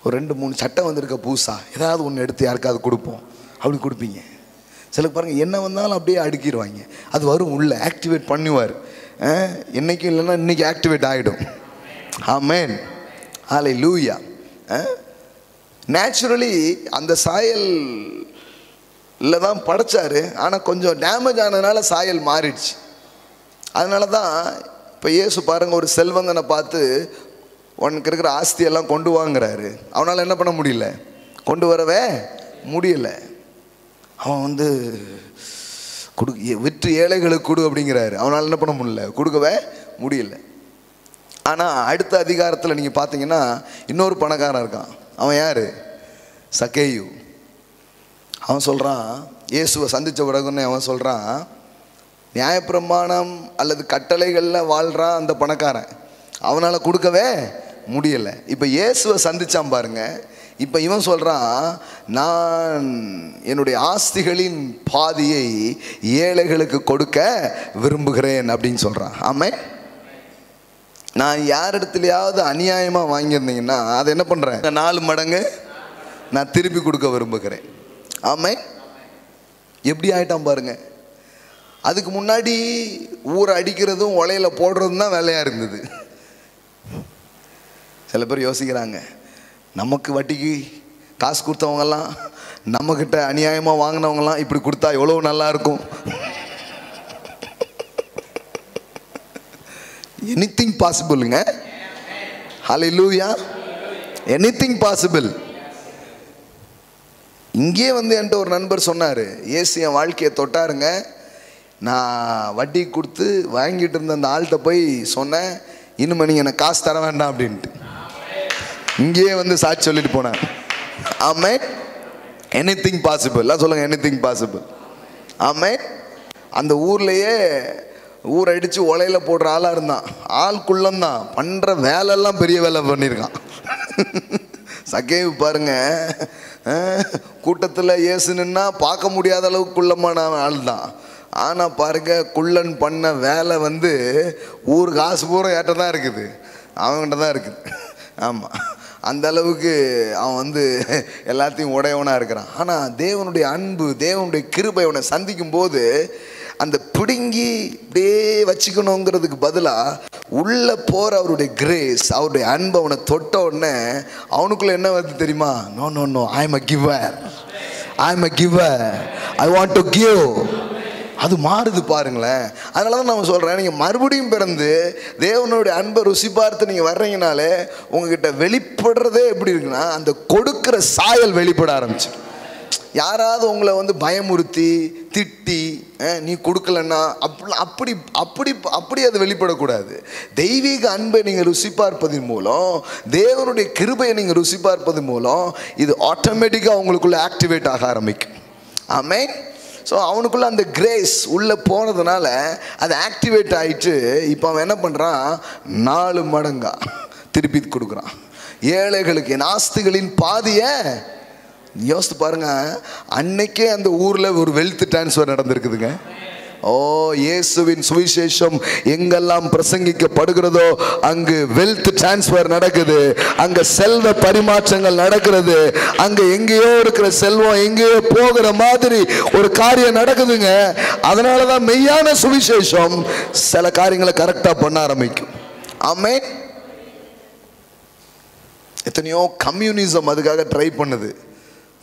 ஒரு 2-3 சட்டை வந்திருக்க பூசா ஏதாவது ஒன்று எடுத்து யாருக்காவது கொடுப்போம், அப்படி கொடுப்பீங்க. சில பாருங்கள் என்ன வந்தாலும் அப்படியே அடுக்கிடுவாங்க. அது வரும் உள்ள ஆக்டிவேட் பண்ணுவார். என்றைக்கும் இல்லைன்னா இன்றைக்கி ஆக்டிவேட் ஆகிடும். ஆமென். ஹல்லேலூயா. நேச்சுரலி அந்த சாயலில் தான் படைச்சார். ஆனால் கொஞ்சம் டேமேஜ் ஆனதுனால சாயல் மாறிடுச்சு. அதனால தான் இப்போ இயேசு பாருங்கள், ஒரு செல்வந்தனை பார்த்து உனக்கு இருக்கிற ஆஸ்தியெல்லாம் கொண்டு வாங்குறாரு. அவனால் என்ன பண்ண முடியல? கொண்டு வரவே முடியலை. அவன் வந்து விற்று ஏழைகளுக்கு கொடு அப்படிங்கிறாரு. அவனால் என்ன பண்ண முடியல? கொடுக்கவே முடியல. ஆனால் அடுத்த அதிகாரத்தில் நீங்கள் பார்த்தீங்கன்னா இன்னொரு பணக்காரன் இருக்கான். அவன் யார்? சக்கேயு. அவன் சொல்கிறான், இயேசுவை சந்தித்த பிறகுன்னு அவன் சொல்கிறான், நியாயப்பிரமாணம் அல்லது கட்டளைகளில் வாழ்கிறான் அந்த பணக்காரன், அவனால் கொடுக்கவே முடியலை. இப்போ இயேசுவை சந்திச்சான் பாருங்க. இப்போ இவன் சொல்கிறான், நான் என்னுடைய ஆஸ்திகளின் பாதியை ஏழைகளுக்கு கொடுக்க விரும்புகிறேன் அப்படின்னு சொல்கிறான். ஆமென். நான் யாரிடத்துலையாவது அநியாயமாக வாங்கியிருந்தீங்கன்னா அதை என்ன பண்ணுறேன்? 4 மடங்கு நான் திருப்பி கொடுக்க விரும்புகிறேன். ஆமென். எப்படி ஆகிட்டான் பாருங்க. அதுக்கு முன்னாடி ஊரை அடிக்கிறதும் உலையில போடுறதும் தான் வேலையாக இருந்தது. சில பேர் யோசிக்கிறாங்க, நமக்கு வட்டிக்கு காசு கொடுத்தவங்கெல்லாம், நம்மக்கிட்ட அநியாயமாக வாங்கினவங்கலாம் இப்படி கொடுத்தா எவ்வளோ நல்லா இருக்கும். எனிதிங் பாசிபிள்ங்க. ஹல்லேலூயா. Anything possible. இங்கே வந்து என்கிட்ட ஒரு நண்பர் சொன்னார், இயேசு என் வாழ்க்கையை தொட்டாருங்க. நான் வட்டி கொடுத்து வாங்கிட்டு இருந்த அந்த ஆள்கிட்ட போய் சொன்னேன், இனிமே நீங்கள் எனக்கு காசு தர வேண்டாம் அப்படின்ட்டு. இங்கேயே வந்து சாட்சி சொல்லிட்டு போனேன். ஆமென். Anything possible. சொல்லுங்கள், எனிதிங் பாசிபிள். ஆமென். அந்த ஊர்லேயே ஊரை அடித்து உலையில போடுற ஆளாக இருந்தான். ஆள்குள்ளந்தான், பண்ணுற வேலையெல்லாம் பெரிய வேலை பண்ணியிருக்கான். சக்கேவு பாருங்க, கூட்டத்தில் இயேசுன்னா பார்க்க முடியாத அளவுக்கு குள்ளமான ஆள் தான். ஆனால் பாருங்க, குள்ளன் பண்ண வேலை வந்து ஊர் காசு பூரா ஏட்ட தான் இருக்குது, அவன்கிட்ட தான் இருக்குது. ஆமாம், அந்த அளவுக்கு அவன் வந்து எல்லாத்தையும் உடையவனாக இருக்கிறான். ஆனால் தேவனுடைய அன்பு, தேவனுடைய கிருபை அவனை சந்திக்கும் போது அந்த பிடுங்கி அப்படியே வச்சுக்கணுங்கிறதுக்கு பதிலாக உள்ளே போகிற அவருடைய கிரேஸ், அவருடைய அன்பு அவனை தொட்ட உடனே அவனுக்குள்ளே என்ன வருது தெரியுமா? No no no, I am a giver, I am a giver, I want to give. அது மாறுது பாருங்களேன். அதனால தான் நான் சொல்கிறேன், நீங்கள் மறுபடியும் பிறந்து தேவனுடைய அன்பை ருசி பார்த்து நீங்கள் வர்றீங்கனாலே உங்ககிட்ட வெளிப்படுறதே எப்படி இருக்குன்னா, அந்த கொடுக்குற சாயல் வெளிப்பட ஆரம்பிச்சு. யாராவது உங்களை வந்து பயமுறுத்தி திட்டி நீ கொடுக்கலன்னா அப்படி அப்படி அப்படி அது வெளிப்படக்கூடாது. தெய்வீக அன்பை நீங்கள் ருசி பார்ப்பதன் மூலம், தேவனுடைய கிருபையை நீங்கள் ருசி பார்ப்பதன் மூலம் இது ஆட்டோமேட்டிக்காக உங்களுக்குள்ளே ஆக்டிவேட் ஆக ஆரம்பிக்கும். ஆமென். ஸோ அவனுக்குள்ளே அந்த கிரேஸ் உள்ளே போனதுனால அது ஆக்டிவேட் ஆகிட்டு இப்போ அவன் என்ன பண்ணுறான்? 4 மடங்கா திருப்பி கொடுக்குறான் ஏழைகளுக்கு. என் ஆஸ்திகளின் பாதியை யோசித்து பாருங்க, அன்னைக்கே அந்த ஊர்ல ஒரு வெல்த் டிரான்ஸ்ஃபர் நடந்திருக்குதுங்க. ஓ, இயேசுவின் சுவிசேஷம் எங்கெல்லாம் பிரசங்கிக்கப்படுகிறதோ அங்கு வெல்த் டிரான்ஸ்ஃபர் நடக்குது, அங்க செல்வ பரிமாற்றங்கள் நடக்கிறது, அங்க எங்கேயோ இருக்கிற செல்வம் எங்கேயோ போகிற மாதிரி ஒரு காரியம் நடக்குதுங்க. அதனாலதான் மெய்யான சுவிசேஷம் சில காரியங்களை கரெக்டா பண்ண ஆரம்பிக்கும். ஆமென். எத்தனையோ கம்யூனிசம் அதுக்காக ட்ரை பண்ணுது.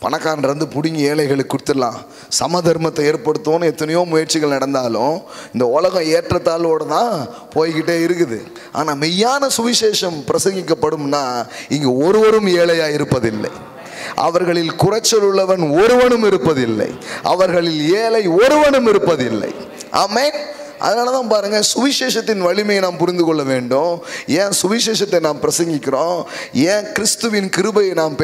பணக்காரன் இருந்து பிடுங்கி ஏழைகளுக்கு கொடுத்துடலாம், சமதர்மத்தை ஏற்படுத்தணும்னு எத்தனையோ முயற்சிகள் நடந்தாலும் இந்த உலகம் ஏற்றத்தாழ்வோடு தான் போய்கிட்டே இருக்குது. ஆனால் மெய்யான சுவிசேஷம் பிரசங்கிக்கப்படும்னா இங்கு ஒருவரும் ஏழையாக இருப்பதில்லை, அவர்களில் குறைச்சல் உள்ளவன் ஒருவனும் இருப்பதில்லை, அவர்களில் ஏழை ஒருவனும் இருப்பதில்லை. ஆமென். அதனால தான் பாருங்க, சுவிசேஷத்தின் வலிமையை நாம் புரிந்து கொள்ள வேண்டும். ஏன் சுவிசேஷத்தை நாம் பிரசங்கிக்கிறோம், ஏன் கிறிஸ்துவின் கிருபையை நாம்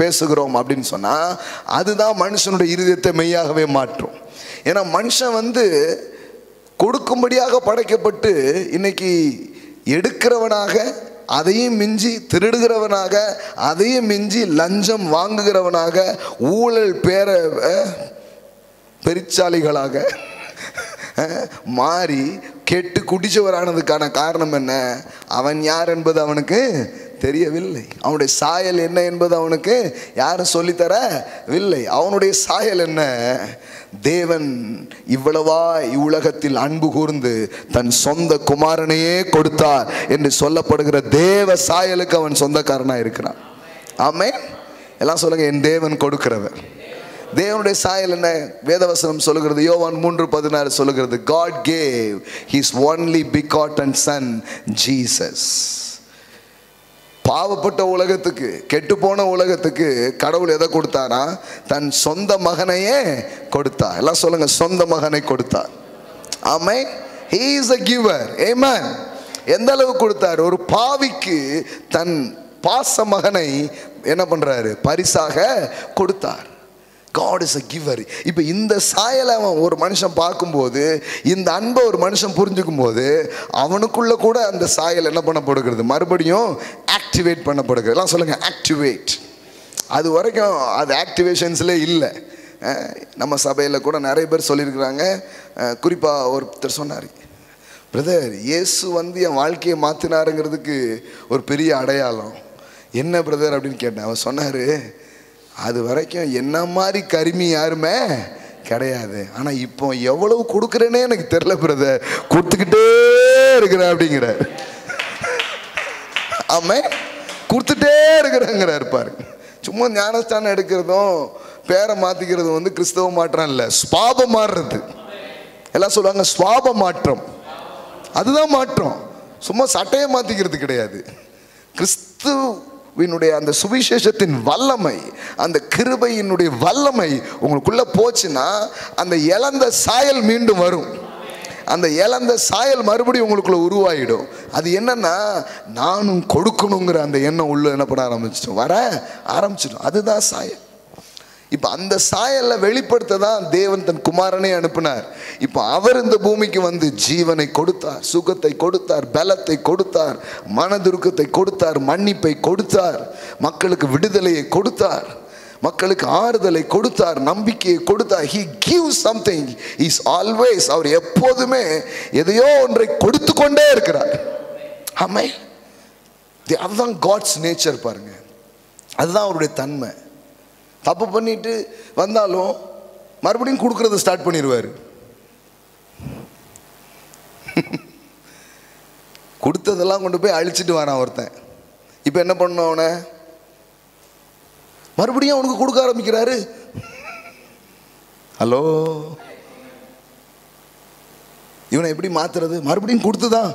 பேசுகிறோம் அப்படின்னு சொன்னால் அதுதான் மனுஷனுடைய இருதயத்தை மெய்யாகவே மாற்றும். ஏன்னா மனுஷன் கொடுக்கும்படியாக படைக்கப்பட்டு இன்னைக்கு எடுக்கிறவனாக, அதையும் மிஞ்சி திருடுகிறவனாக, அதையும் மிஞ்சி லஞ்சம் வாங்குகிறவனாக, ஊழல் பெருச்சாலிகளாக மாறி கெட்டு குடிச்சவரானதுக்கான காரணம் என்ன? அவன் யார் என்பது அவனுக்கு தெரியவில்லை. அவனுடைய சாயல் என்ன என்பது அவனுக்கு யாரும் சொல்லித்தரவில்லை. அவனுடைய சாயல் என்ன? தேவன் இவ்வளவா இவ்வுலகத்தில் அன்பு கூர்ந்து தன் சொந்த குமாரனையே கொடுத்தார் என்று சொல்லப்படுகிற தேவ சாயலுக்கு அவன் சொந்தக்காரனாக இருக்கிறான். ஆமென். எல்லாம் சொல்லுங்க, என் தேவன் கொடுக்கிறவர். தேவனுடைய சாயல் என்ன? வேதவசனம் சொல்லுகிறது, யோவான் 3:16 சொல்லுகிறது, God gave his only begotten son Jesus. பாவப்பட்ட உலகத்துக்கு, கெட்டுப்போன உலகத்துக்கு கடவுள் எதை கொடுத்தாரா? தன் சொந்த மகனையே கொடுத்தார். எல்லாம் சொல்லுங்க, சொந்த மகனை கொடுத்தார். ஆமென். He is a giver. Amen. எந்த அளவு கொடுத்தார்? ஒரு பாவிக்கு தன் பாச மகனை என்ன பண்றாரு? பரிசாக கொடுத்தார். God is a giver. இப்போ இந்த சாயலை அவன் ஒரு மனுஷன் பார்க்கும்போது, இந்த அன்பை ஒரு மனுஷன் புரிஞ்சுக்கும் போது அவனுக்குள்ள கூட அந்த சாயல் என்ன பண்ணப்படுகிறது? மறுபடியும் ஆக்டிவேட் பண்ணப்படுகிறது. எல்லாம் சொல்லுங்க, ஆக்டிவேட். அது வரைக்கும் அது ஆக்டிவேஷன்ஸ்லேயே இல்லை. நம்ம சபையில் கூட நிறைய பேர் சொல்லியிருக்கிறாங்க. குறிப்பாக ஒருத்தர் சொன்னார், பிரதர் இயேசு என் வாழ்க்கையை மாற்றினாருங்கிறதுக்கு ஒரு பெரிய அடையாளம் என்ன பிரதர் அப்படின்னு கேட்டேன். அவர் சொன்னார், அது வரைக்கும் என்ன மாதிரி கருமி யாருமே கிடையாது, ஆனால் இப்போ எவ்வளவு கொடுக்குறேன்னே எனக்கு தெரியல பிரதர், கொடுத்துக்கிட்டே இருக்கிறேன் அப்படிங்கிறார். ஆமே, கொடுத்துட்டே இருக்கிறேங்கிறார். பாருங்க, சும்மா ஞானஸ்தானம் எடுக்கிறதும் பேரை மாற்றிக்கிறதும் கிறிஸ்தவ மாற்றம் இல்லை, ஸ்வாபம் மாறுறது. எல்லாம் சொல்லுவாங்க ஸ்வாப மாற்றம், அதுதான் மாற்றம். சும்மா சட்டையை மாற்றிக்கிறது கிடையாது. கிறிஸ்துவினுடைய அந்த சுவிசேஷத்தின் வல்லமை, அந்த கிருபையினுடைய வல்லமை உங்களுக்குள்ள போச்சுன்னா அந்த இழந்த சாயல் மீண்டும் வரும். அந்த இழந்த சாயல் மறுபடியும் உங்களுக்குள்ள உருவாயிடும். அது என்னன்னா, நானும் கொடுக்கணுங்கிற அந்த எண்ணம் உள்ள என்ன பண்ண ஆரம்பிச்சிடும், வர ஆரம்பிச்சிடும். அதுதான் சாயல். இப்போ அந்த சாயலை வெளிப்படுத்த தான் தேவன் தன் குமாரனை அனுப்பினார். இப்போ அவர் இந்த பூமிக்கு ஜீவனை கொடுத்தார், சுகத்தை கொடுத்தார், பலத்தை கொடுத்தார், மனதுருக்கத்தை கொடுத்தார், மன்னிப்பை கொடுத்தார், மக்களுக்கு விடுதலையை கொடுத்தார், மக்களுக்கு ஆறுதலை கொடுத்தார், நம்பிக்கையை கொடுத்தார். He gives something. He is always, அவர் எப்போதுமே எதையோ ஒன்றை கொடுத்து கொண்டே இருக்கிறார். ஆமென். அதுதான் காட்ஸ் நேச்சர். பாருங்க, அதுதான் அவருடைய தன்மை. தப்பு பண்ணிட்டு வந்தாலும் மறுபடியும் கொடுக்கறத ஸ்டார்ட் பண்ணிடுவார். கொடுத்ததெல்லாம் கொண்டு போய் அழிச்சிட்டு வரான் ஒருத்தன். இப்போ என்ன பண்ண, அவனை மறுபடியும் அவனுக்கு கொடுக்க ஆரம்பிக்கிறாரு. ஹலோ, இவனை எப்படி மாத்துறது? மறுபடியும் கொடுத்துதான்.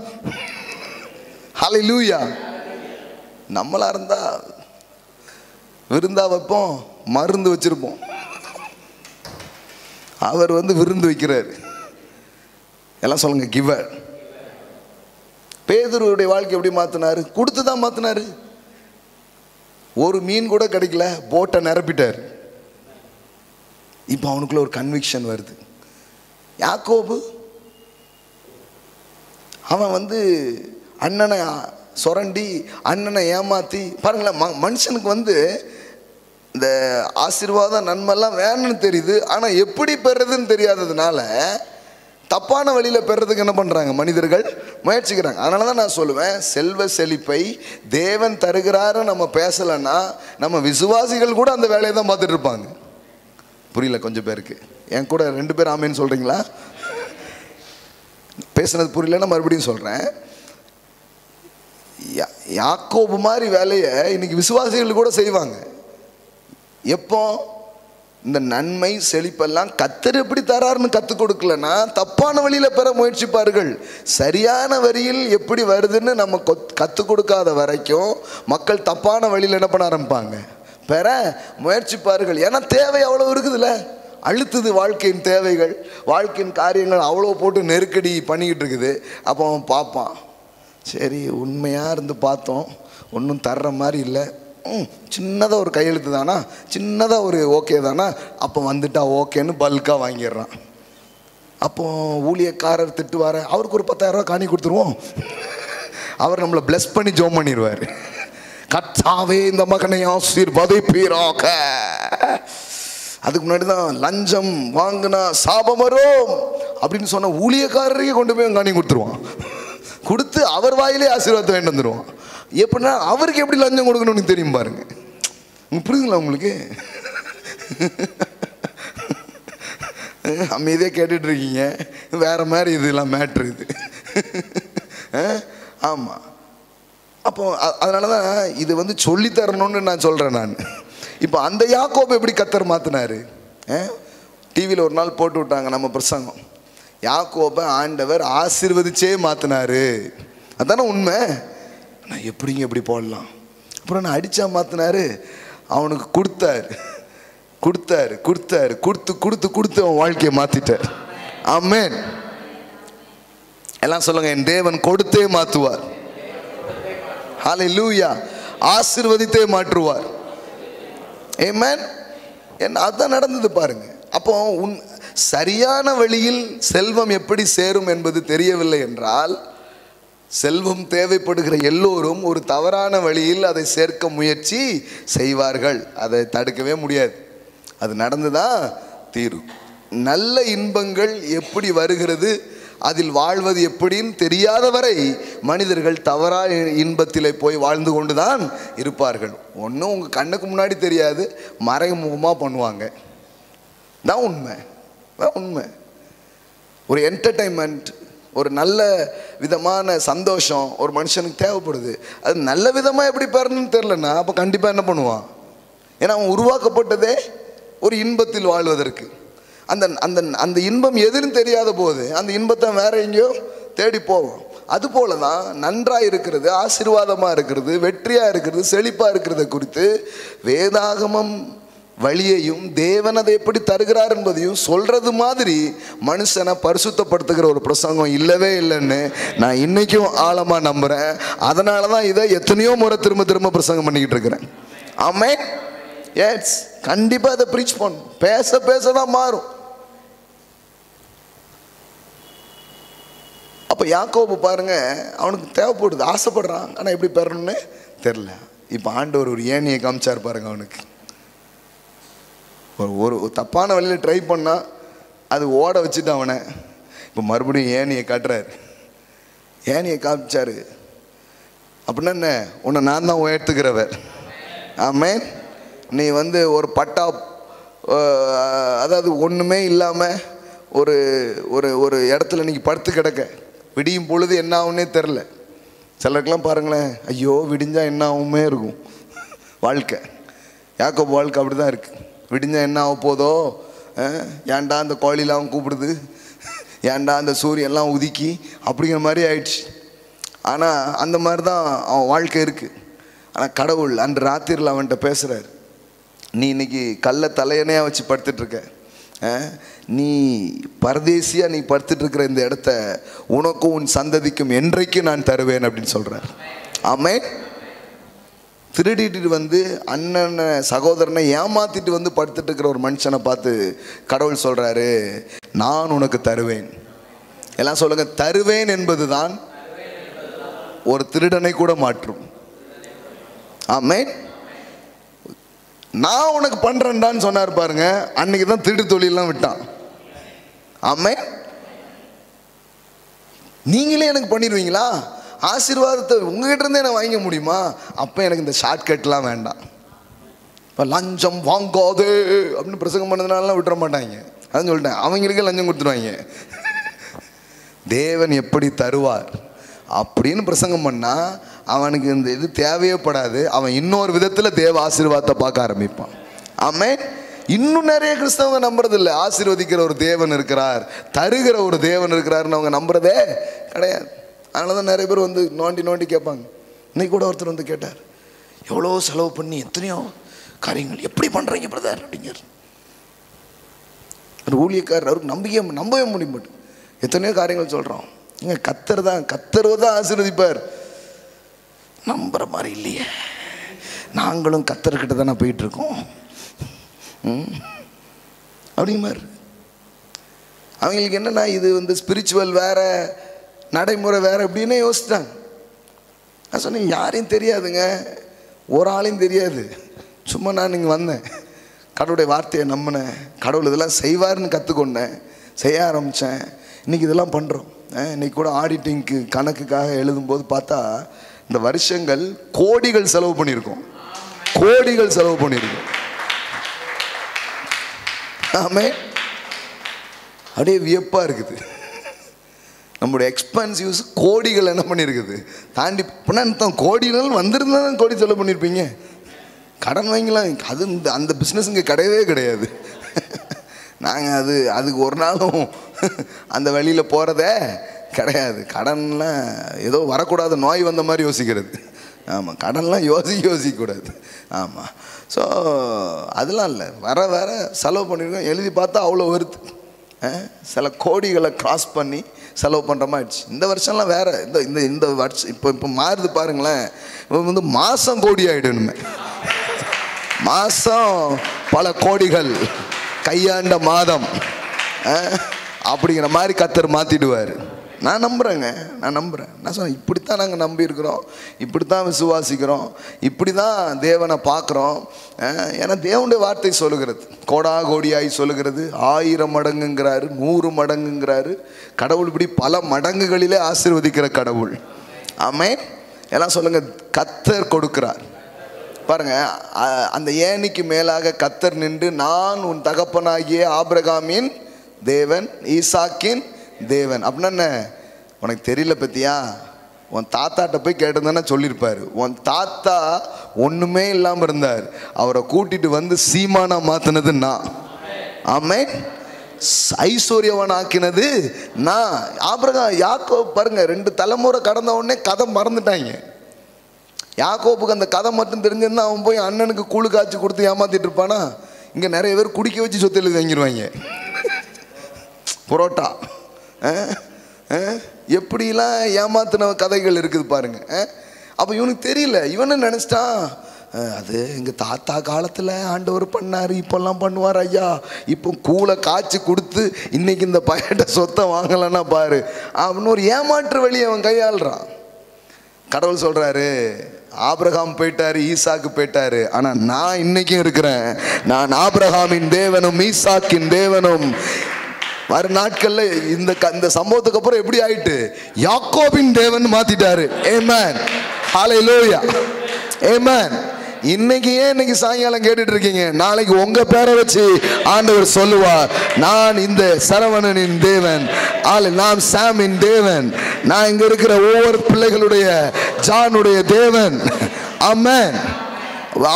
ஹல்லேலூயா. நம்மளா இருந்தா விருந்தா வைப்போம், மருந்து வச்சிருப்போம். அவர் விருந்து வைக்கிறார். எல்லாம் சொல்லுங்க, கிவர். பேதுருடைய வாழ்க்கை எப்படி மாத்தினாரு? கொடுத்துதான் மாத்தினாரு. ஒரு மீன் கூட கிடைக்கல, போட்டை நிரப்பிட்டார். இப்போ அவனுக்குள்ள ஒரு கன்விக்ஷன் வருது. யாக்கோபு அவன் அண்ணனை சொரண்டி, அண்ணனை ஏமாத்தி, பாருங்களேன், மனுஷனுக்கு இந்த ஆசீர்வாதம் நன்மைலாம் வேணும்னு தெரியுது, ஆனால் எப்படி பெறுறதுன்னு தெரியாததுனால தப்பான வழியில் பெறதுக்கு என்ன பண்ணுறாங்க மனிதர்கள் முயற்சிக்கிறாங்க. அதனால தான் நான் சொல்லுவேன், செல்வ செழிப்பை தேவன் தருகிறாரு நம்ம பேசலைன்னா நம்ம விசுவாசிகள் கூட அந்த வேலையை தான் பார்த்துட்டு இருப்பாங்க. புரியல கொஞ்சம் பேருக்கு. என் கூட 2 பேர் ஆமேன்னு சொல்கிறீங்களா? பேசுனது புரியலன்னா மறுபடியும் சொல்கிறேன். யாக்கோபு மாதிரி வேலையை இன்னைக்கு விசுவாசிகள் கூட செய்வாங்க. எப்போ? இந்த நன்மை செழிப்பெல்லாம் கர்த்தர் எப்படி தராருன்னு கற்றுக் கொடுக்கலன்னா தப்பான வழியில் பெற முயற்சிப்பார்கள். சரியான வழியில் எப்படி வருதுன்னு நம்ம கற்றுக் கொடுக்காத வரைக்கும் மக்கள் தப்பான வழியில் என்ன பண்ண ஆரம்பிப்பாங்க, பெற முயற்சிப்பார்கள். ஏன்னா தேவை அவ்வளோ இருக்குதுல்ல, அழுத்துது வாழ்க்கையின் தேவைகள், வாழ்க்கையின் காரியங்கள் அவ்வளோ போட்டு நெருக்கடி பண்ணிக்கிட்டு இருக்குது. அப்போ அவன் பார்ப்பான், சரி உண்மையாக இருந்து பார்த்தோம், ஒன்றும் தர்ற மாதிரி இல்லை, சின்னதாக ஒரு கையெழுத்து தானா, சின்னதாக ஒரு ஓகே தானா, அப்போ வந்துட்டா ஓகேன்னு பல்காக வாங்கிடுறான். அப்போ ஊழியக்காரர் திட்டுவார், அவருக்கு ஒரு 10,000 ரூபா காணி கொடுத்துருவோம், அவர் நம்மளை பிளஸ் பண்ணி ஜோம் பண்ணிடுவார். கர்த்தாவே இந்த மகனை ஆசீர்வதிப்பீராக. அதுக்கு முன்னாடி தான் லஞ்சம் வாங்கினா சாபம் வரும் அப்படின்னு சொன்ன ஊழியக்காரரையே கொண்டு போய் காணி கொடுத்துருவான். கொடுத்து அவர் வாயிலே ஆசீர்வாதத்தை வேண்டி வந்துடுவான். எப்படின்னா அவருக்கு எப்படி லஞ்சம் கொடுக்கணும்னு தெரியும் பாருங்க. புரியுதுங்களா உங்களுக்கு? அமைதியே கேட்டுட்டு இருக்கீங்க, வேற மாதிரி இதெல்லாம் மேட்ரு இது. ஆமாம். அப்போ அதனால தான் இது வந்து சொல்லித்தரணும்னு நான் சொல்கிறேன். நான் இப்போ அந்த யாக்கோபை எப்படி கர்த்தர் மாற்றினாரு? டிவியில் ஒரு நாள் போட்டு விட்டாங்க நம்ம பிரசங்கம், யாக்கோபை ஆண்டவர் ஆசீர்வதிச்சே மாற்றினாரு. அதானே உண்மை. நான் எப்படிங்க எப்படி போடலாம்? அப்புறம் நான் அடித்தா மாற்றினாரு, அவனுக்கு கொடுத்தாரு கொடுத்தாரு கொடுத்தாரு கொடுத்து கொடுத்து கொடுத்து அவன் வாழ்க்கையை மாற்றிட்டார். ஆமென். எல்லாம் சொல்லுங்க, என் தேவன் கொடுத்தே மாற்றுவார். ஹல்லேலூயா. ஆசீர்வதித்தே மாற்றுவார். ஆமென். அதான் நடந்தது பாருங்க. அப்போ சரியான வழியில் செல்வம் எப்படி சேரும் என்பது தெரியவில்லை என்றால் செல்வம் தேவைப்படுகிற எல்லோரும் ஒரு தவறான வழியில் அதை சேர்க்க முயற்சி செய்வார்கள். அதை தடுக்கவே முடியாது, அது நடந்துதான் தீரும். நல்ல இன்பங்கள் எப்படி வருகிறது, அதில் வாழ்வது எப்படின்னு தெரியாத வரை மனிதர்கள் தவறான இன்பத்திலே போய் வாழ்ந்து கொண்டு தான் இருப்பார்கள். ஒன்றும் உங்கள் கண்ணுக்கு முன்னாடி தெரியாது, மறைமுகமாக பண்ணுவாங்க. தான் உண்மை, உண்மை. ஒரு என்டர்டைன்மெண்ட், ஒரு நல்ல விதமான சந்தோஷம் ஒரு மனுஷனுக்கு தேவைப்படுது. அது நல்ல விதமாக எப்படி பெறணும்னு தெரிலன்னா அப்போ கண்டிப்பாக என்ன பண்ணுவான்? ஏன்னா அவன் உருவாக்கப்பட்டதே ஒரு இன்பத்தில் வாழ்வதற்கு. அந்த அந்த அந்த இன்பம் எதுன்னு தெரியாத போது அந்த இன்பத்தை வேற எங்கேயோ தேடி போவோம். அதுபோல தான் நன்றாக இருக்கிறது, ஆசீர்வாதமாக இருக்கிறது, வெற்றியாக இருக்கிறது, செழிப்பாக இருக்கிறத குறித்து வேதாகமம் வழியையும் தேவன் அதை எப்படி தருகிறார் என்பதையும் சொல்றது மாதிரி மனுஷனை பரிசுத்தப்படுத்துகிற ஒரு பிரசங்கம் இல்லவே இல்லைன்னு நான் இன்னைக்கும் ஆழமா நம்புறேன். அதனால தான் இதை எத்தனையோ முறை திரும்ப திரும்ப பிரசங்கம் பண்ணிக்கிட்டு இருக்கிறேன். ஆமென். எஸ், கண்டிப்பா அதை ப்ரீச் பண்ணும். பேச பேசதான் மாறும். அப்போ யாக்கோபு பாருங்க, அவனுக்கு தேவைப்படுது, ஆசைப்படுறான், ஆனால் எப்படி பெறணும்னு தெரில. இப்போ ஆண்டவர் ஒரு ஏணியை காமிச்சார் பாருங்க. அவனுக்கு ஒரு தப்பான வழியில் ட்ரை பண்ணால் அது ஓட வச்சுட்டு அவனை இப்போ மறுபடியும் ஏணியை காட்டுறாரு. ஏணியை காமிச்சாரு அப்படின்னா என்ன? உன்னை நான் தான் உயர்த்துக்கிறவர். ஆமென். நீ வந்து ஒரு பட்டா, அதாவது ஒன்றுமே இல்லாமல் ஒரு ஒரு ஒரு இடத்துல நீங்கள் படுத்து கிடக்க, விடியும் பொழுது என்ன ஆகுன்னே தெரில. சிலருக்கெல்லாம் பாருங்களேன், ஐயோ விடிஞ்சால் என்ன ஆகுமே இருக்கும் வாழ்க்கை. யாக்கோபு வாழ்க்கை அப்படி தான் இருக்குது. விடிஞ்சால் என்ன ஆக போதோ, ஏன்டா அந்த கோழிலாம் கூப்பிடுது, ஏன்டா அந்த சூரியன்லாம் உதிக்கி அப்படிங்கிற மாதிரி ஆயிடுச்சு. ஆனால் அந்த மாதிரி தான் அவன் வாழ்க்கை இருக்குது. ஆனால் கடவுள் அன்று ராத்திரியில் அவன்கிட்ட பேசுகிறார். நீ இன்னைக்கு கல்லை தலையணையாக வச்சு படுத்துட்ருக்க, நீ பரதேசியாக நீ படுத்துட்ருக்கிற இந்த இடத்த உனக்கும் உன் சந்ததிக்கும் என்றைக்கும் நான் தருவேன் அப்படின்னு சொல்கிறார். ஆமென். திருடிட்டு வந்து அண்ணனை சகோதரனை ஏமாத்திட்டு வந்து படுத்துட்டு இருக்கிற ஒரு மனுஷனை பார்த்து கடவுள் சொல்கிறாரு, நான் உனக்கு தருவேன். எல்லாம் சொல்லுங்க, தருவேன் என்பது தான் ஒரு திருடனை கூட மாற்றும். ஆமென். நான் உனக்கு பண்றேன்டான்னு சொன்னார் பாருங்க, அன்னைக்கு தான் திருட்டு தொழிலெல்லாம் விட்டான். ஆமென். நீங்களே எனக்கு பண்ணிடுவீங்களா? ஆசீர்வாதத்தை உங்ககிட்ட இருந்தே நான் வாங்க முடியுமா? அப்போ எனக்கு இந்த ஷார்ட்கட்லாம் வேண்டாம். இப்போ லஞ்சம் வாங்காது அப்படின்னு பிரசங்கம் பண்ணதுனாலாம் விட்டுற மாட்டாங்க. அதான் சொல்லிட்டேன், அவங்களுக்கே லஞ்சம் கொடுத்துருவாங்க. தேவன் எப்படி தருவார் அப்படின்னு பிரசங்கம் பண்ணால் அவனுக்கு இந்த இது தேவையே படாது. அவன் இன்னொரு விதத்தில் தேவ ஆசீர்வாதத்தை பார்க்க ஆரம்பிப்பான். ஆமென். இன்னும் நிறைய கிறிஸ்தவங்க நம்புறது இல்லை. ஆசீர்வதிக்கிற ஒரு தேவன் இருக்கிறார், தருகிற ஒரு தேவன் இருக்கிறாருன்னு அவங்க நம்புறதே கிடையாது. அதனால தான் நிறைய பேர் வந்து நோண்டி நோண்டி கேட்பாங்க. இன்னைக்கு கூட ஒருத்தர் வந்து கேட்டார், எவ்வளோ செலவு பண்ணி எத்தனையோ காரியங்கள் எப்படி பண்ணுறீங்க பிரதர் அப்படிங்கிற ஒரு ஊழியக்காரர். அவருக்கு நம்பவே முடிய மாட்டேன். எத்தனையோ காரியங்கள் சொல்கிறோம். இங்கே கத்தர் தான் ஆசீர்வதிப்பார். நம்புற மாதிரி இல்லையே, நாங்களும் கத்தர்கிட்ட தானே போயிட்டுருக்கோம் அப்படிங்க மாதிரி. அவங்களுக்கு என்னன்னா இது வந்து ஸ்பிரிச்சுவல் வேற, நடைமுறை வேற அப்படின்னு யோசித்தாங்க. நான் சொன்னேன், யாரையும் தெரியாதுங்க, ஒரு ஆளையும் தெரியாது. சும்மா நான் இங்கே வந்தேன், கடவுளுடைய வார்த்தையை நம்பினேன், கடவுள் இதெல்லாம் செய்வார்னு கற்றுக்கொண்டேன், செய்ய ஆரம்பித்தேன். இன்றைக்கி இதெல்லாம் பண்ணுறோம். இன்றைக்கி கூட ஆடிட்டிங்க்கு கணக்குக்காக எழுதும்போது பார்த்தா இந்த வருஷங்கள் கோடிகள் செலவு பண்ணியிருக்கோம். ஆமே, அப்படியே வியப்பாக இருக்குது. நம்முடைய எக்ஸ்பென்சிவ்ஸ் கோடிகள் என்ன பண்ணியிருக்குது தாண்டி. அர்த்தம் கோடிகள் வந்திருந்தா தான் கோடி செலவு பண்ணியிருப்பீங்க. கடன் வாங்கலாம், அது அந்த பிஸ்னஸ் இங்கே கிடையவே கிடையாது. நாங்கள் அதுக்கு ஒரு நாளும் அந்த வழியில் போகிறதே கிடையாது. கடன்லாம் ஏதோ வரக்கூடாத நோய் வந்த மாதிரி யோசிக்கிறது. ஆமாம், கடன்லாம் யோசிக்கக்கூடாது. ஆமாம். ஸோ அதெல்லாம் இல்லை, வர செலவு பண்ணியிருக்கோம். எழுதி பார்த்தா அவ்வளோ வருது. சில கோடிகளை கிராஸ் பண்ணி செலவு பண்ணுற மாதிரி ஆயிடுச்சு. இந்த வருஷம்லாம் வேறு. இந்த வருஷம் இப்போ மாறுது பாருங்களேன். இப்போ வந்து மாதம் கோடி ஆகிடணுமே, மாதம் பல கோடிகள் கையாண்ட மாதம் அப்படிங்கிற மாதிரி கர்த்தர் மாற்றிடுவார். நான் நம்புகிறேங்க, நான் சொன்னேன், இப்படித்தான் நாங்கள் நம்பியிருக்கிறோம், இப்படி தான் விசுவாசிக்கிறோம், இப்படி தான் தேவனை பார்க்குறோம். ஏன்னா தேவனுடைய வார்த்தை சொல்லுகிறது, கோடா கோடியாய் சொல்லுகிறது, 1000 மடங்குங்கிறாரு, 100 மடங்குங்கிறாரு. கடவுள் இப்படி பல மடங்குகளிலே ஆசீர்வதிக்கிற கடவுள். ஆமென். எல்லாம் சொல்லுங்கள், கர்த்தர் கொடுக்கிறார். பாருங்க, அந்த ஏணிக்கு மேலாக கர்த்தர் நின்று, நான் உன் தகப்பனாகிய ஆபிரகாமின் தேவன், ஈசாக்கின் தேவன் அப்படின்னா என்ன? உனக்கு தெரியல பத்தியா? உன் தாத்தாட்ட போய் கேட்டிருந்தானே சொல்லியிருப்பார். உன் தாத்தா ஒன்றுமே இல்லாமல் இருந்தார், அவரை கூட்டிட்டு வந்து சீமானா மாற்றினது நான். ஆமென். ஐஸ்வர்யவன் ஆக்கினது நான். ஆபிரகாம் யாக்கோபு பாருங்க, 2 தலைமுறை கடந்த உடனே கதை மறந்துட்டாங்க. யாக்கோபுக்கு அந்த கதை மட்டும் தெரிஞ்சிருந்தா அவன் போய் அண்ணனுக்கு கூழு காய்ச்சி கொடுத்து ஏமாத்திட்டு இருப்பானா? இங்கே நிறைய பேர் குடிக்க வச்சு சொத்து எழுதி வாங்கிடுவாங்க. புரோட்டா எப்படிலாம் ஏமாத்தின கதைகள் இருக்குது பாருங்க. அப்போ இவனுக்கு தெரியல, இவனு நினச்சிட்டான் அது எங்கள் தாத்தா காலத்தில் ஆண்டவர் பண்ணார், இப்போல்லாம் பண்ணுவார் ஐயா. இப்போ கூழை காய்ச்சி கொடுத்து இன்னைக்கு இந்த பையன்ட்ட சொத்தை வாங்கலைன்னா பாரு அப்படின்னு ஒரு ஏமாற்று வழி அவன் கையாளுறான். கடவுள் சொல்கிறாரு, ஆபிரகாம் போயிட்டாரு, ஈசாக்கு போயிட்டாரு, ஆனால் நான் இன்னைக்கும் இருக்கிறேன். நான் ஆபிரகாமின் தேவனும் ஈசாக்கின் தேவனும். வர நாட்களில் இந்த சம்பவத்துக்கு அப்புறம் எப்படி ஆயிட்டு? யாக்கோபின் தேவன் மாத்திட்டாரு. ஆமென். ஹல்லேலூயா. ஆமென். இன்னைக்கு சாயங்காலம் கேட்டுட்டு இருக்கீங்க, நாளைக்கு உங்க பேரை வச்சு ஆண்டவர் சொல்லுவார், நான் இந்த சரவணனின் தேவன், நான் சாமின் தேவன், நான் இங்க இருக்கிற ஒவ்வொரு பிள்ளைகளுடைய ஜானுடைய தேவன். ஆமென்.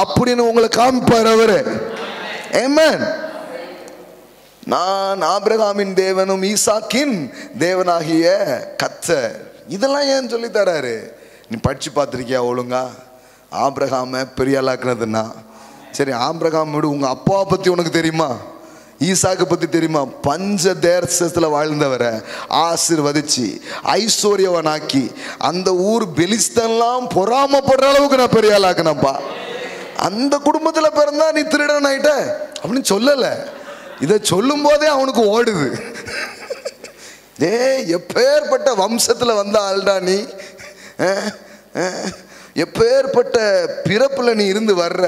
அப்படின்னு உங்களை காமிப்பார் அவரு. ஆமென். நான் ஆபிரகாமின் தேவனும் ஈசாக்கின் தேவனாகிய கர்த்தர். இதெல்லாம் ஏன் சொல்லி தராரு? நீ படிச்சு பார்த்துருக்கியா ஒழுங்கா? ஆபிரகாமை பெரிய ஆளாக்குனதுன்னா சரி, ஆபிரகாம் விடு, உங்க அப்பாவை பத்தி உனக்கு தெரியுமா? ஈசாக்கு பத்தி தெரியுமா? பஞ்ச தேசத்துல வாழ்ந்தவரை ஆசீர்வதிச்சு ஐஸ்வர்யவனாக்கி அந்த ஊர் பெலிஸ்தன்லாம் பொறாமப்படுற அளவுக்கு நான் பெரிய ஆளாக்குனப்பா. அந்த குடும்பத்துல பிறந்தா நீ திருடன் ஆயிட்ட அப்படின்னு சொல்லல. இதை சொல்லும் போதே அவனுக்கு ஓடுது. எப்பேற்பட்ட வம்சத்துல வந்த ஆள்டா நீ, எப்பேற்பட்ட பிறப்புல நீ இருந்து வர்ற,